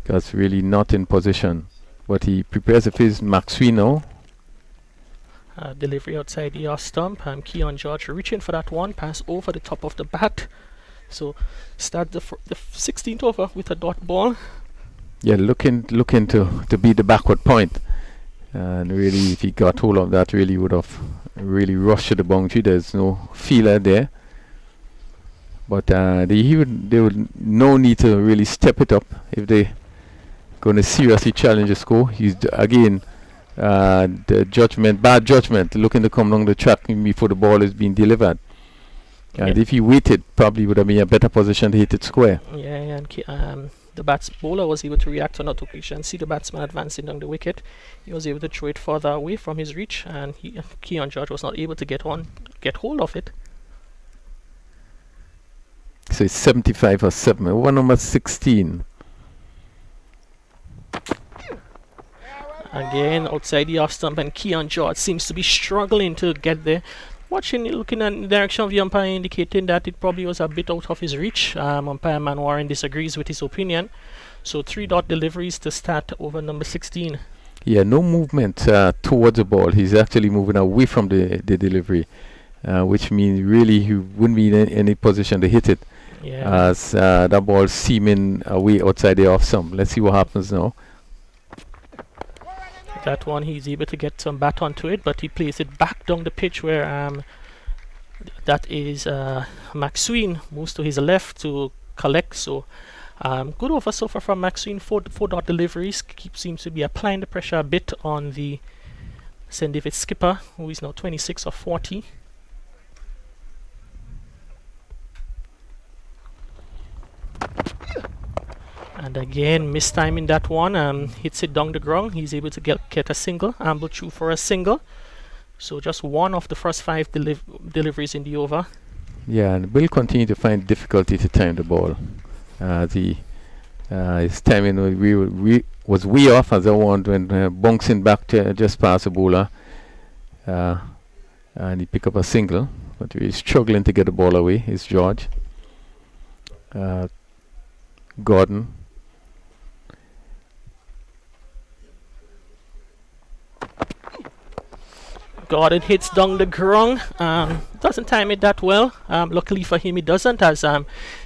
because really not in position. But he prepares to face Maxwell now. Delivery outside the off stump. Keon George reaching for that one, pass over the top of the bat. So start the 16th over with a dot ball. Yeah, looking to beat the backward point, and really, if he got hold of that, really would have really rushed to the boundary. There's no feeler there, but they would no need to really step it up if they going to seriously challenge the score. He's again the bad judgment, looking to come along the track before the ball is being delivered. And if he waited, probably would have been a better position to hit it square. Yeah, and the bowler was able to react on that occasion, see the batsman advancing down the wicket. He was able to throw it further away from his reach, and Keon George was not able to get hold of it. So it's 75 for 7. Over number 16. Again, outside the off stump, and Keon George seems to be struggling to get there. Looking at the direction of the umpire, indicating that it probably was a bit out of his reach. Umpire Manwaran disagrees with his opinion. So 3 dot deliveries to start over number 16. Yeah, no movement towards the ball. He's actually moving away from the delivery, which means really he wouldn't be in any position to hit it. Yeah. As that ball seeming away outside the off stump. Let's see what happens now. That one, he's able to get some bat onto it, but he plays it back down the pitch where that is Maxwell moves to his left to collect. So good over so far from Maxwell. 4 dot deliveries. Seems to be applying the pressure a bit on the St. David's skipper, who is now 26 of 40. And again, mistiming that one, hits it down the ground. He's able to get a single, amble through for a single. So just one of the first 5 deliveries in the over. Yeah, and will continue to find difficulty to time the ball. His timing was way off as I want when bouncing back to just past the bowler. And he picked up a single, but he's struggling to get the ball away. It's George. Gordon. Gordon hits down the ground. Doesn't time it that well. Luckily for him, it doesn't, as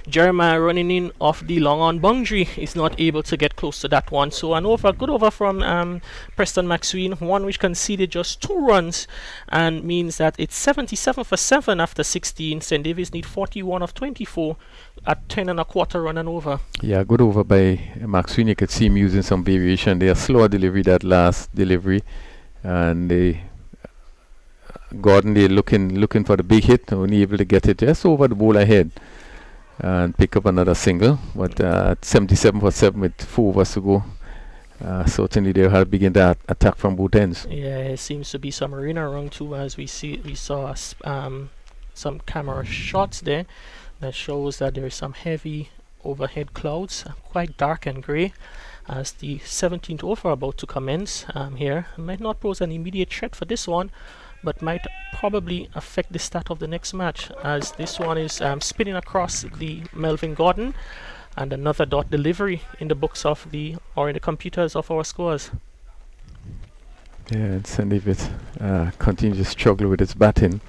Jeremiah running in off the long on boundary is not able to get close to that one. So an over, good over from Preston Maxwell, one which conceded just 2 runs, and means that it's 77 for 7 after 16. St. David's need 41 of 24 at 10 1/4 run and over. Yeah, good over by Maxwell. You could see him using some variation. They are slower delivery that last delivery, and they Gordon there looking for the big hit, only able to get it just over the bowler head and pick up another single. But at 77 for 7 with 4 overs to go, certainly they have begun that attack from both ends. Yeah, it seems to be some arena around too, as we saw some camera shots there that shows that there is some heavy overhead clouds, quite dark and grey, as the 17th over about to commence here. It might not pose an immediate threat for this one, but might probably affect the start of the next match, as this one is spinning across the Melvin Gordon, and another dot delivery in the books of in the computers of our scores. Yeah, and St. David continues to struggle with its batting.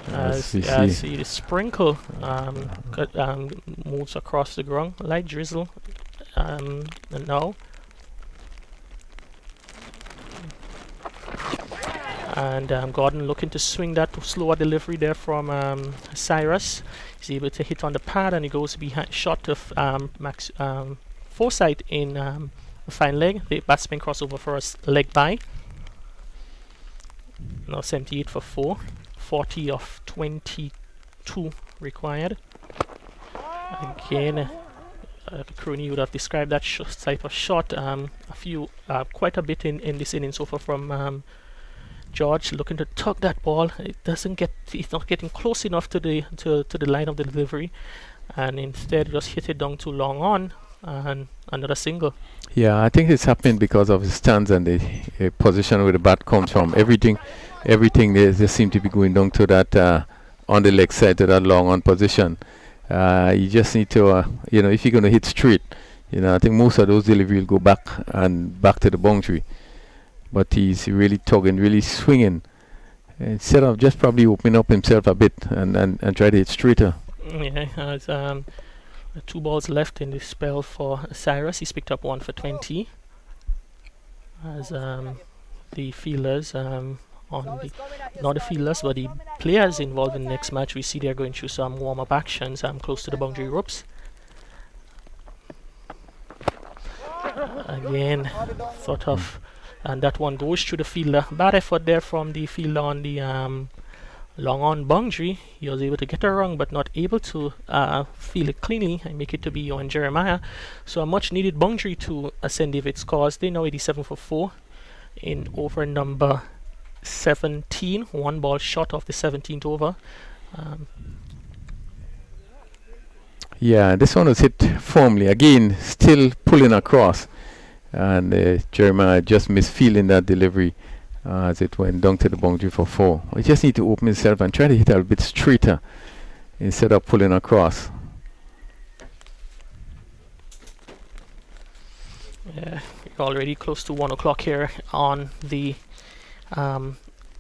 As we see the sprinkle moves across the ground, light drizzle, and now. And Gordon looking to swing that slower delivery there from Cyrus. He's able to hit on the pad, and he goes behind shot of Max Forsyth in the fine leg. The batsman crossover for a leg by. Now 78 for 4. 40 of 22 required. Again, Crooney would have described that type of shot quite a bit in this inning so far from George, looking to tug that ball. It's not getting close enough to the line of the delivery, and instead just hit it down too long on, and another single. Yeah, I think it's happening because of his stance and the position where the bat comes from. Everything they seem to be going down to that on the leg side to that long on position. You just need to, if you're going to hit straight, I think most of those deliveries will go back to the boundary. But he's really tugging, really swinging, instead of just probably opening up himself a bit and try to hit straighter. Yeah, there's 2 balls left in this spell for Cyrus. He's picked up 1 for 20. As the fielders not the fielders, but the players involved in the next match, we see they're going through some warm-up actions close to the boundary ropes. Again, sort of. And that one goes through the fielder. Bad effort there from the fielder on the long on boundary. He was able to get it wrong, but not able to field it cleanly and make it to be Johan Jeremiah. So a much needed boundary to St. David's cause. They now 87 for 4 in over number 17. 1 ball short of the 17th over. Yeah, this one was hit firmly. Again, still pulling across. And Jeremiah just misfeeling that delivery as it went down to the boundary for 4. He just need to open himself and try to hit a bit straighter instead of pulling across. Yeah, we're already close to 1 o'clock here on the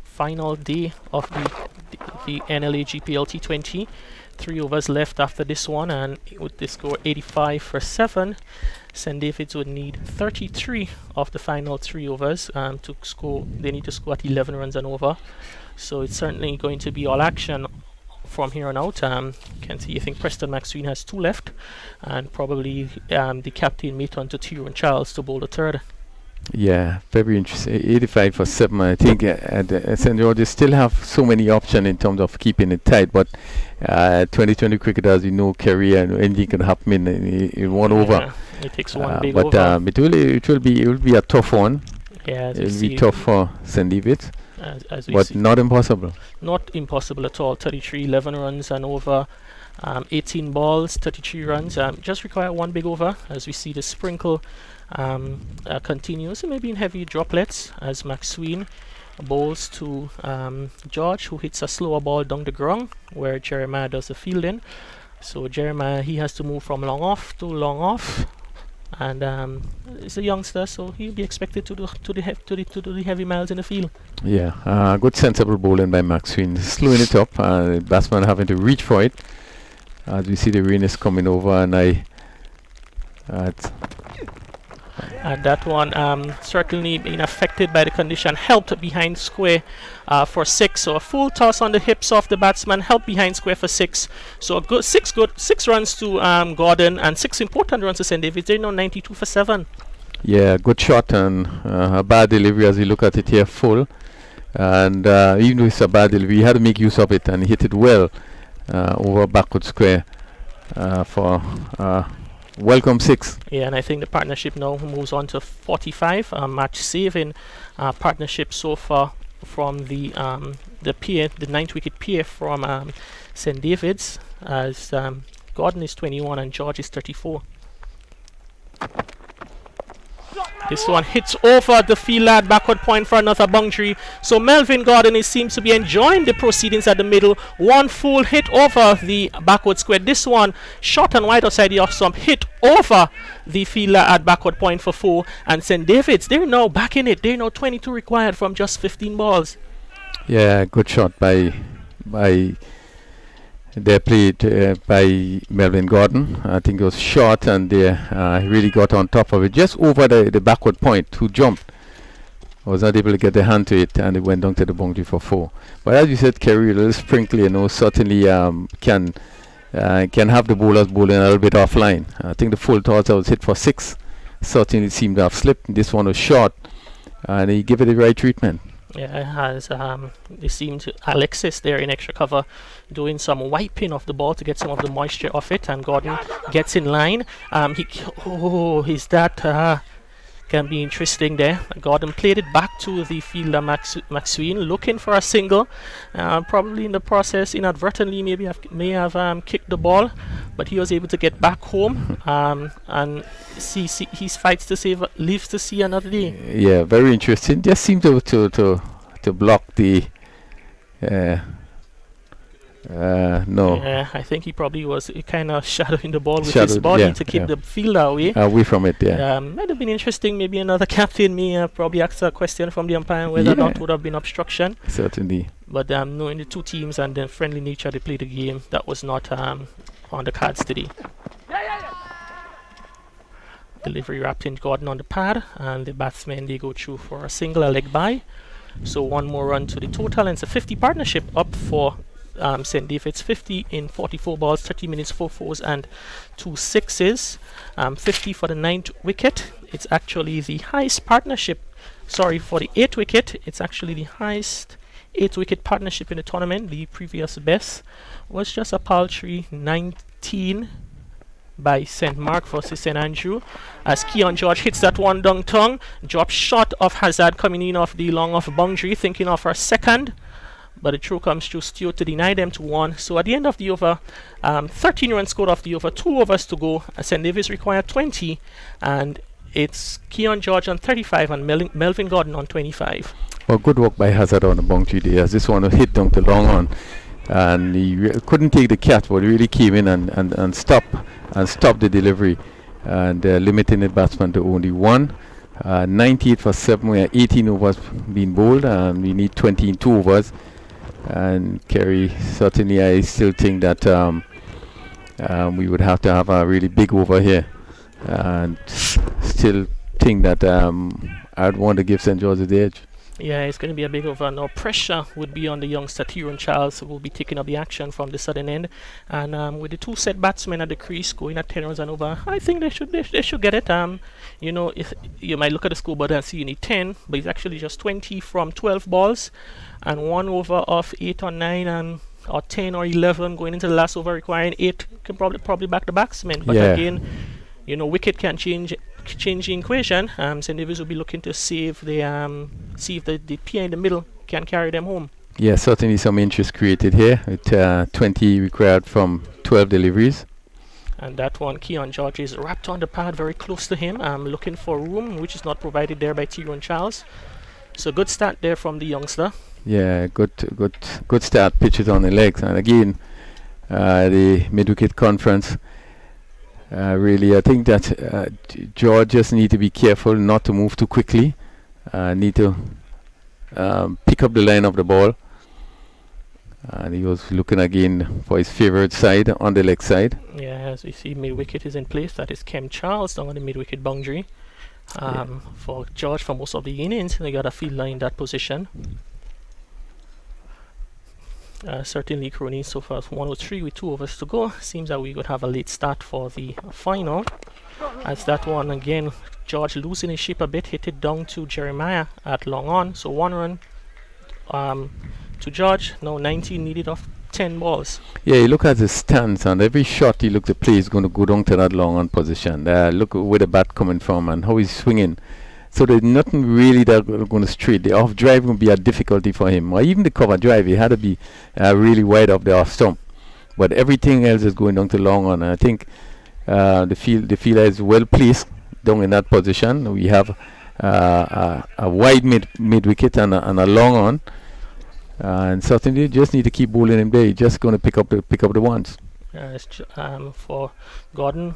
final day of the NLA GPL T20. 3 overs left after this one, and with the score 85 for 7, St. David's would need 33 of the final 3 overs to score. They need to score at 11 runs and over. So it's certainly going to be all action from here on out. I think Preston Maxwell has 2 left, and probably the captain may turn to Tyrone Charles to bowl the third. Yeah, very interesting. 85 for 7. I think St. George's still have so many options in terms of keeping it tight, but 2020 cricket, as you know, career and anything can happen in 1 over. It takes 1 big over. But it will be a tough one. Yeah, it will be tough for St. David's, but not impossible. Not impossible at all. 33, 11 runs and over. 18 balls, 33 runs. Just require 1 big over, as we see the sprinkle continues, maybe in heavy droplets, as Maxwell bowls to George, who hits a slower ball down the ground where Jeremiah does the fielding. So Jeremiah, he has to move from long off to long off, and he's a youngster, so he'll be expected to do the heavy miles in the field. Yeah, good sensible bowling by Maxwell, slowing it up, the batsman having to reach for it as we see the rain is coming over, and and that one certainly being affected by the condition, helped behind square for 6. So a full toss on the hips of the batsman, helped behind square for 6. So a good 6 runs to Gordon, and 6 important runs to St. David's. They're now 92 for 7. Yeah, good shot and a bad delivery as you look at it here, full. And even though it's a bad delivery, he had to make use of it, and he hit it well over backward square for welcome 6. Yeah, and I think the partnership now moves on to 45. Match saving partnership so far from the pair, the 9th wicket pair from St. David's, as Gordon is 21 and George is 34. This one hits over the field at backward point for another boundary. So Melvin Gordon seems to be enjoying the proceedings at the middle. One full hit over the backward square. This one short and wide outside the off stump, hit over the fielder at backward point for 4. And St. David's, they're now back in it. They're now 22 required from just 15 balls. Yeah, good shot by they played by Melvin Gordon. I think it was short, and they really got on top of it, just over the backward point. Who jumped, was not able to get their hand to it, and it went down to the boundary for 4. But as you said, Kerry, a little sprinkly, certainly can have the bowlers bowling a little bit offline. I think the full toss was hit for 6. Certainly seemed to have slipped. This one was short, and he gave it the right treatment. Yeah, it has. They seem to Alexis there in extra cover doing some wiping of the ball to get some of the moisture off it, and Gordon gets in line. Can be interesting there. Gordon played it back to the fielder Maxwell, looking for a single. Probably in the process, inadvertently, may have kicked the ball, but he was able to get back home. And he fights to save, lives to see another day. Yeah, very interesting. Just seemed to block the. No. Yeah, I think he probably was kind of shadowing the ball with his body to keep the fielder away from it. Yeah. Might have been interesting. Maybe another captain may probably ask a question from the umpire whether or not would have been obstruction. Certainly. But knowing the two teams and the friendly nature they play the game, that was not on the cards today. Delivery wrapped in Gordon on the pad, and the batsmen, they go through for a single, a leg by. So one more run to the total, and it's a 50 partnership up for St. David's. 50 in 44 balls, 30 minutes, 4 fours and 2 sixes. 50 for the 9th wicket. It's actually the highest partnership. Sorry, for the 8th wicket, it's actually the highest 8th wicket partnership in the tournament. The previous best was just a paltry 19 by St. Mark versus St. Andrew, as Keon George hits that one down tongue, drop shot of Hazard coming in off the long off boundary, thinking of our second, but the throw comes through Stewart to deny them to 1. So at the end of the over, 13 runs scored off the over, 2 overs to go. St. Davis required 20, and it's Keon George on 35 and Melvin Gordon on 25. Well, good work by Hazard on the boundary there, as this one was hit down to long on, and he couldn't take the catch, but he really came in and stopped the delivery, and limiting the batsman to only 1. 98 for 7, we are 18 overs being bowled, and we need 20 in 2 overs. And Kerry, certainly I still think that we would have to have a really big over here, and still think that I'd want to give St. George's the edge. Yeah, it's going to be a big over. Now pressure would be on the youngster Tyrone Charles, who will be taking up the action from the southern end, and with the 2 set batsmen at the crease going at 10 runs and over, I think they should get it. If you might look at the scoreboard and see you need 10, but it's actually just 20 from 12 balls, and 1 over of 8 or 9 or 10 or 11 going into the last over requiring 8 can probably back the batsmen. But again, wicket can change the equation. St. Davis will be looking to see if the pair in the middle can carry them home. Yeah, certainly some interest created here with 20 required from 12 deliveries. And that one, Keon George is wrapped on the pad very close to him, looking for room, which is not provided there by Tyrone Charles. So good start there from the youngster. Yeah, good start, pitches on the legs, and again the mid-wicket conference. Really, I think that George just need to be careful not to move too quickly. Need to pick up the line of the ball. And he was looking again for his favourite side on the leg side. Yeah, as we see, mid-wicket is in place. That is Kem Charles down on the mid-wicket boundary. For George, for most of the innings, they got a fielder in that position. Certainly Crony so far 103 with 2 overs to go. Seems that we could have a late start for the final, as that one again, George losing his shape a bit, hit it down to Jeremiah at long on, so 1 run to George. Now 19 needed of 10 balls. Yeah, you look at his stance, and every shot he look to play is going to go down to that long on position. Look where the bat coming from and how he's swinging. So there's nothing really that going to straight. The off drive will be a difficulty for him, or even the cover drive. He had to be really wide off the off stump. But everything else is going down to long on. And I think the fielder is well placed down in that position. We have a wide mid wicket and a long on. And certainly, you just need to keep bowling him there. He's just going to pick up the ones. For Gordon.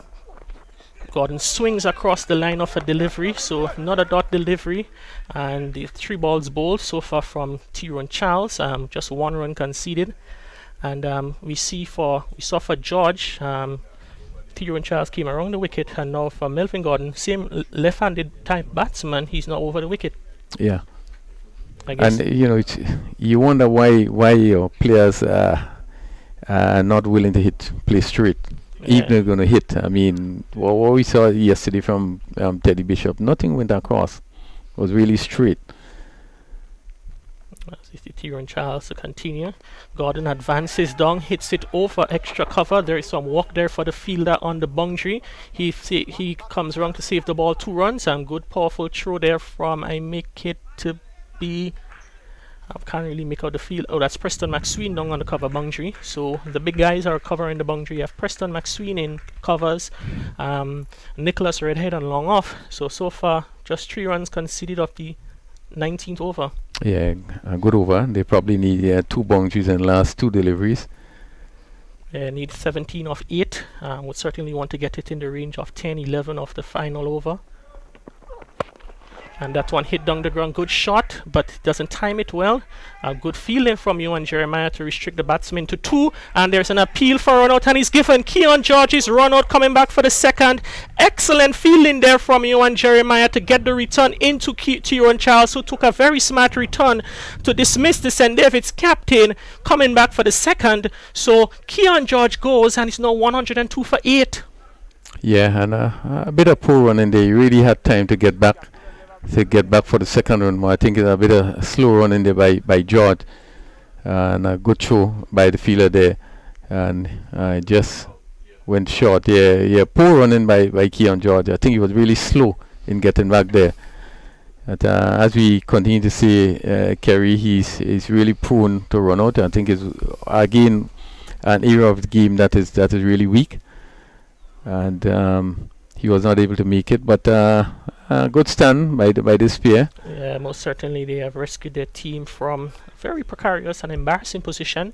Gordon swings across the line of a delivery, so not a dot delivery, and the 3 balls bowled so far from Tyrone Charles. Just 1 run conceded, and we saw for George. Tyrone Charles came around the wicket, and now for Melvin Gordon, same left-handed type batsman, he's now over the wicket. Yeah. I guess. And you wonder why your players are not willing to play straight, even they're going to hit. I mean, what we saw yesterday from Teddy Bishop, nothing went across. It was really straight. Tyrone Charles to continue. Gordon advances down, hits it over extra cover. There is some work there for the fielder on the boundary. He comes around to save the ball, 2 runs, and good powerful throw there from, I make it to be, I can't really make out the field. Oh, that's Preston McSween down on the cover boundary. So the big guys are covering the boundary. You have Preston McSween in covers, Nicholas Redhead on long off. So far, just 3 runs conceded of the 19th over. Yeah, a good over. They probably need 2 boundaries in the last 2 deliveries. They need 17 of 8. Would certainly want to get it in the range of 10, 11 of the final over. And that one hit down the ground. Good shot, but doesn't time it well. Good fielding from you and Jeremiah to restrict the batsman to 2. And there's an appeal for run out, and he's given. Keon George's run out coming back for the second. Excellent fielding there from you and Jeremiah to get the return into Tyrone Charles, who took a very smart return to dismiss the St. David's captain, coming back for the second. So Keon George goes, and it's now 102 for 8. Yeah, and a bit of poor run in there. He really had time to get back. For the second run. I think it's a bit of slow run in there by George, and a good throw by the fielder there, and just went short. Yeah, poor running by Keon George. I think he was really slow in getting back there. But as we continue to see, Kerry, he's really prone to run out. I think it's again an area of the game that is really weak, and he was not able to make it, but good stand by this pair. Yeah, most certainly they have rescued their team from a very precarious and embarrassing position.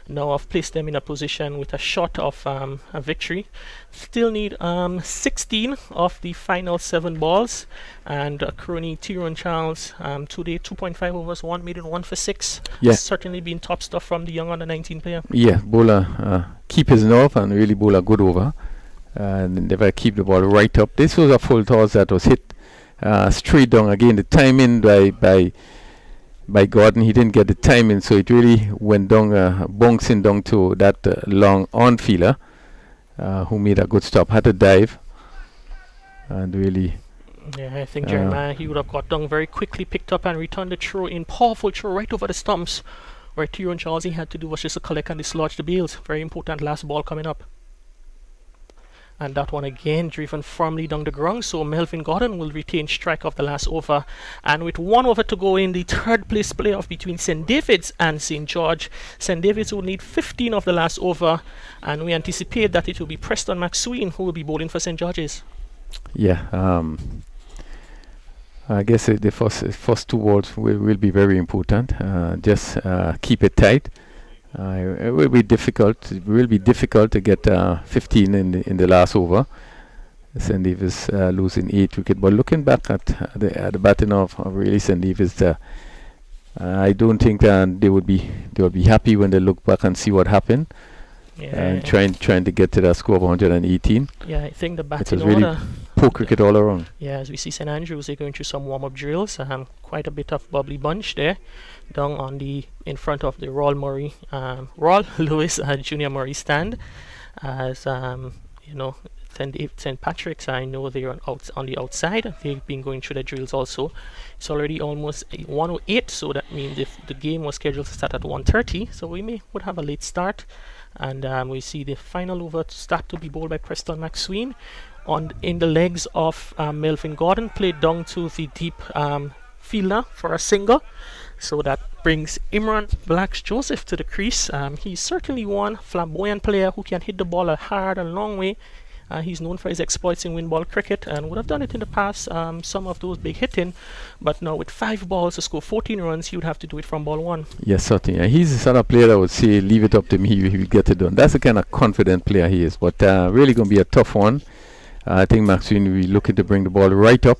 Now I've placed them in a position with a shot of a victory. Still need 16 of the final 7 balls, and crony Tyrone Charles today 2.5 overs, 1 maiden, 1 for 6. Yeah, certainly been top stuff from the young under 19 player. Yeah, bowler keep his nerve and really bowl a good over. And never keep the ball right up. This was a full toss that was hit straight down. Again, the timing by Gordon, he didn't get the timing, so it really went down, bouncing down to that long on fielder, who made a good stop, had to dive, and really. Yeah, I think Jeremiah, he would have got down very quickly, picked up and returned the throw in, powerful throw right over the stumps, where Tyrone Charles, he had to do was just to collect and dislodge the bails. Very important last ball coming up. And that one again driven firmly down the ground, so Melvin Gordon will retain strike of the last over. And with 1 over to go in the 3rd place playoff between St. David's and St. George, St. David's will need 15 of the last over, and we anticipate that it will be Preston McSween who will be bowling for St. George's. Yeah, I guess the first 2 balls will be very important. Just keep it tight. It will be difficult. It will be difficult to get 15 in the last over. St. Davis losing 8 wickets. But looking back at the batting of really St. Davis, I don't think they would be happy when they look back and see what happened. Yeah, and trying to get to that score of 118. Yeah, I think the batting order. It was really poor cricket all around. Yeah, as we see St. Andrews, they're going through some warm-up drills. Quite a bit of bubbly bunch there, down on in front of the Royal Lewis Junior Murray stand. As St. Patrick's. I know they're on the outside. They've been going through their drills also. It's already almost 1:08, so that means if the game was scheduled to start at 1:30, so we would have a late start. And we see the final over to start to be bowled by Preston McSween in the legs of Melvin Gordon, played down to the deep fielder for a single. So that brings Imran Blacks Joseph to the crease. He's certainly one flamboyant player who can hit the ball a hard and long way. He's known for his exploits in wind ball cricket and would have done it in the past, some of those big hitting. But now with 5 balls to score 14 runs, he would have to do it from ball 1. Yes, certainly. And he's the sort of player that would say, leave it up to me, he will get it done. That's the kind of confident player he is. But really going to be a tough one. I think McSween will be looking to bring the ball right up.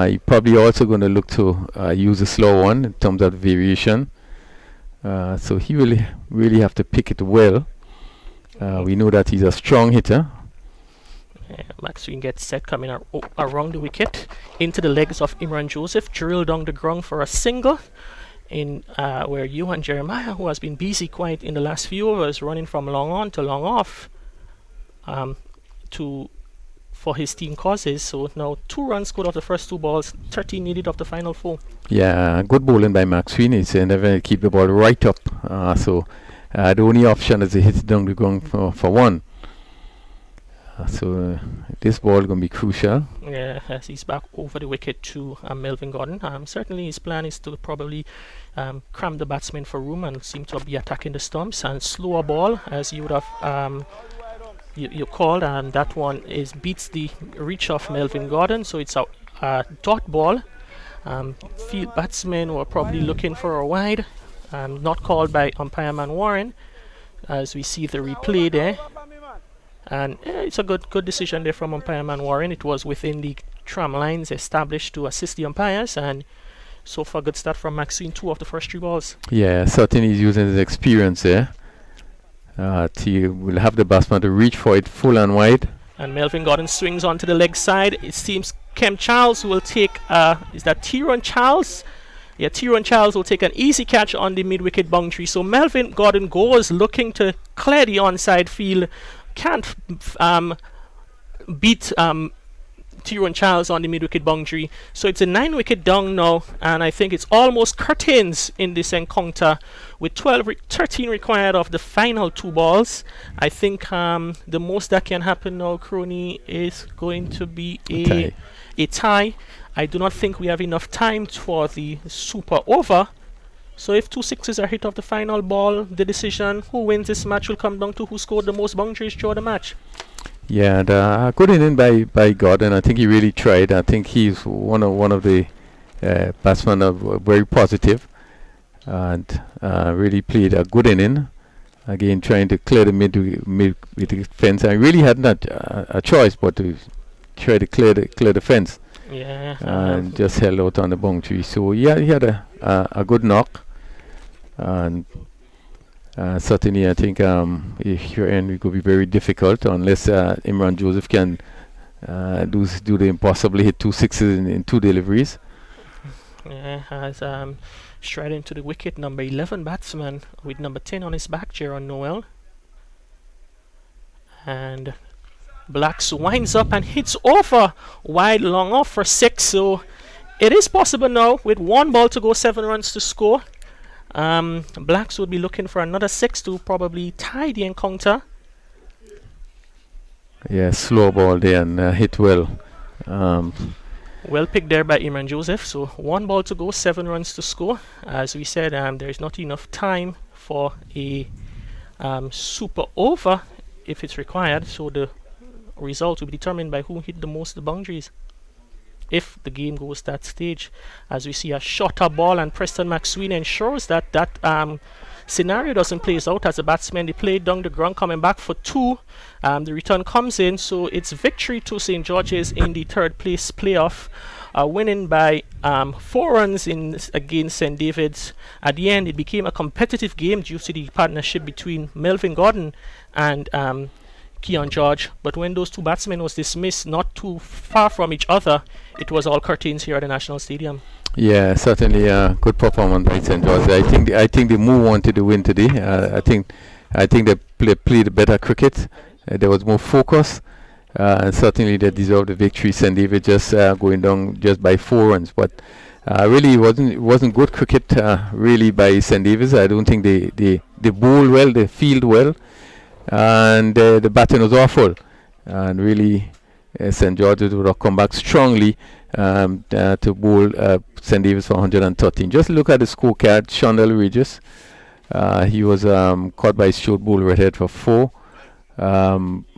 He probably also going to look to use a slow one in terms of variation. So he will really have to pick it well. We know that he's a strong hitter. McSween gets set coming around the wicket into the legs of Imran Joseph, drilled down the ground for a single. In where Johan Jeremiah, who has been busy quite in the last few overs, running from long on to long off, for his team causes. So now 2 runs scored off the first 2 balls, 13 needed of the final 4. Yeah, good bowling by McSween. He's never keep the ball right up. So the only option is to hit it down the ground for 1. So this ball going to be crucial. Yeah, as he's back over the wicket to Melvin Gordon. Certainly his plan is to probably cram the batsman for room and seem to be attacking the stumps, and slower ball as you would have you called, and that one beats the reach of Melvin Gordon, so it's a dot ball. Field batsmen were probably looking for a wide, not called by umpire man Warren, as we see the replay there. And it's a good decision there from umpire man Warren. It was within the tram lines established to assist the umpires, and so far good start from McSween, 2 of the first 3 balls. Yeah, certainly he's using his experience there. He will have the batsman to reach for it full and wide. And Melvin Gordon swings onto the leg side. It seems Kem Charles will take, is that Tyrone Charles? Yeah, Tyrone Charles will take an easy catch on the mid-wicket boundary. So Melvin Gordon goes looking to clear the onside field. Can't beat Tyrone Charles on the mid-wicket boundary. So it's a 9-wicket down now, and I think it's almost curtains in this encounter with 13 required of the final 2 balls. I think the most that can happen now, Crony, is going to be a tie. I do not think we have enough time for the super over. So if 2 sixes are hit off the final ball, the decision who wins this match will come down to who scored the most boundaries throughout the match. Yeah, and good inning by Gordon. I think he really tried. I think he's one of the batsmen very positive, and really played a good inning. Again, trying to clear the mid with the fence. I really had not a choice but to try to clear the fence. Yeah, and just held out on the boundary. So yeah, he had a good knock, and certainly I think if you're in, it could be very difficult unless Imran Joseph can do the impossible, hit 2 sixes in 2 deliveries. Yeah, has straight into the wicket, number 11 batsman with number 10 on his back, Jaron Noel. And Blacks winds up and hits over wide long off for 6. So it is possible now with 1 ball to go, 7 runs to score. Blacks would be looking for another 6 to probably tie the encounter. Yeah, slow ball there and hit well. Well picked there by Imran Joseph. So 1 ball to go, 7 runs to score. As we said, there is not enough time for a super over if it's required. So the result will be determined by who hit the most the boundaries, if the game goes that stage. As we see a shorter ball, and Preston McSween ensures that scenario doesn't play out. As a batsman, they played down the ground, coming back for 2. The return comes in, so it's victory to St. George's in the 3rd place playoff, winning by 4 runs against St. David's. At the end, it became a competitive game due to the partnership between Melvin Gordon and Keon George, but when those 2 batsmen was dismissed not too far from each other, it was all curtains here at the National Stadium. Yeah, certainly good performance by St. George. I think they more wanted to win today. I think they played better cricket. There was more focus, And certainly they deserved the victory. St. David just going down just by 4 runs, but really it wasn't good cricket really by St. Davis. I don't think they bowl well, they field well, and the batting was awful. And really, St. George's would have come back strongly to bowl St. Davis for 113. Just look at the scorecard. Shondell Regis, he was caught by short bull redhead for 4.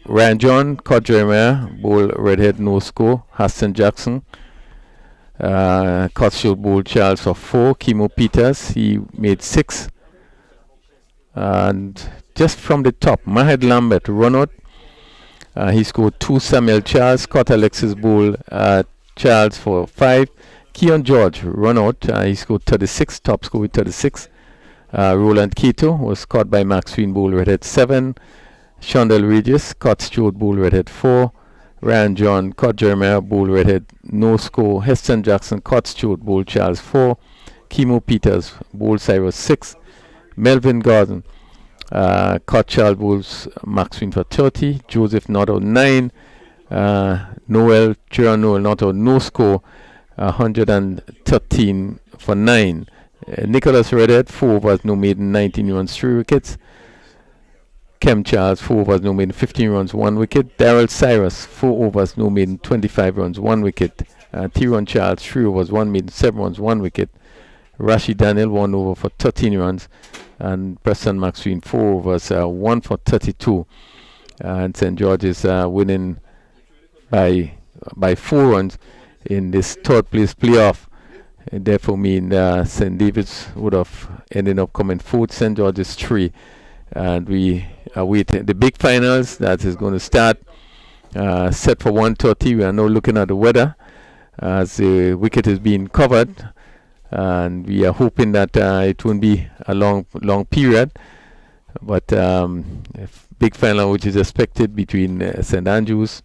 Ryan John caught Jeremiah, bull redhead, no score. Hassan Jackson caught short bull Charles for 4. Kimo Peters, he made 6. And just from the top, Mahed Lambert run out. He scored 2. Samuel Charles caught Alexis Bull Charles for 5. Keon George run out. He scored 36, top score with 36. Roland Keto was caught by Maxine Bull redhead 7. Shondell Regis caught Stuart Bull redhead 4. Ryan John caught Jeremiah Bull redhead, no score. Heston Jackson caught Stuart Bull Charles 4. Kimo Peters Bull Cyrus 6. Melvin Gordon caught Charles Bulls Maxine for 30. Joseph not out 9. Noel Noel not out, no score. 113 for 9. Nicholas Redhead 4 overs, no maiden, 19 runs, 3 wickets. Kem Charles 4 overs, no maiden, 15 runs, 1 wicket. Daryl Cyrus 4 overs, no maiden, 25 runs, 1 wicket. Tyrone Charles 3 overs, 1 maiden, 7 runs, 1 wicket. Rashid Daniel 1 over for 13 runs, and Preston Maxine 4 overs, 1 for 32. And St. George is winning by 4 runs in this 3rd place playoff. It therefore mean St. David's would have ended up coming 4th, St. George's 3. And we await the big finals that is going to start, set for 1:30. We are now looking at the weather as the wicket is being covered, and we are hoping that it won't be a long period. But big final which is expected between St. Andrews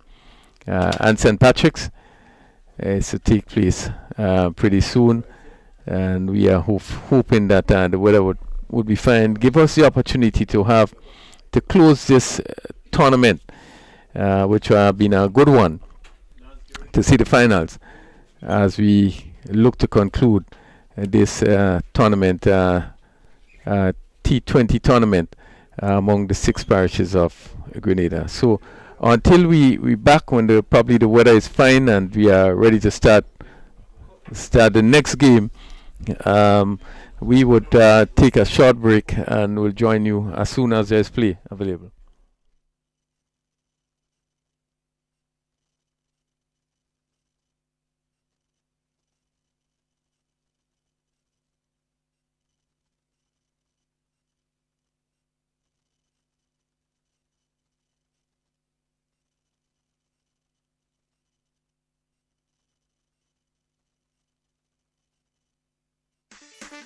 and St. Patrick's is to take place pretty soon, and we are hoping that the weather would be fine. Give us the opportunity to close this tournament, which have been a good one, to see the finals as we look to conclude this tournament, T20 tournament among the 6 parishes of Grenada. So until we back when probably the weather is fine and we are ready to start the next game, we would take a short break and we'll join you as soon as there's play available.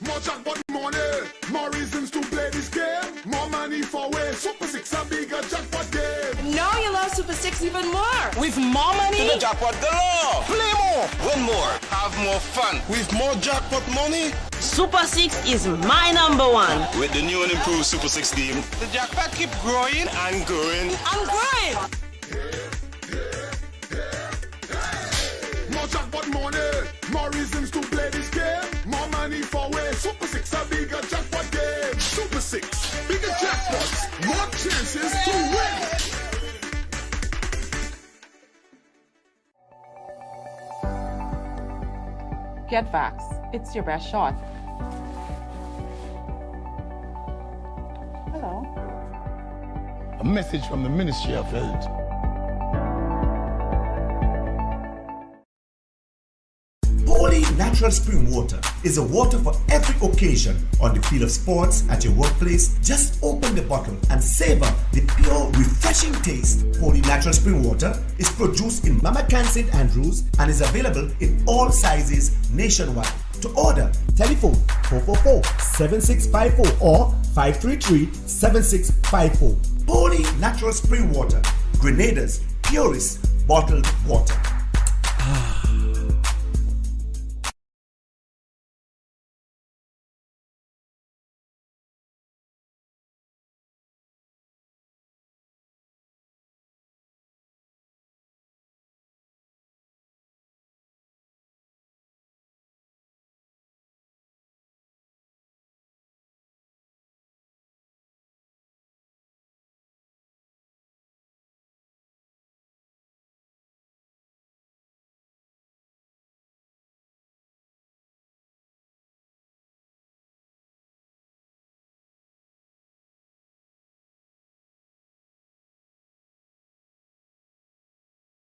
More jackpot money, more reasons to play this game. More money for way. Super 6 a bigger jackpot game. Now you love Super 6 even more. With more money. To the jackpot galore. Play more, win more, have more fun. With more jackpot money. Super 6 is my number 1. With the new and improved Super 6 team, the jackpot keep growing and growing. I'm growing. More jackpot money, more reasons to play this game. More money for way. Super 6 a bigger jackpot game. Super 6, bigger jackpots, more chances to win. Get Vax. It's your best shot. Hello. A message from the Ministry of Health. Holy natural spring water is a water for every occasion on the field of sports, at your workplace. Just open the bottle and savor the pure, refreshing taste. Holy natural spring water is produced in Mama Can St. Andrews and is available in all sizes nationwide. To order, telephone 444-7654 or 533-7654. Holy natural spring water, Grenada's purest bottled water.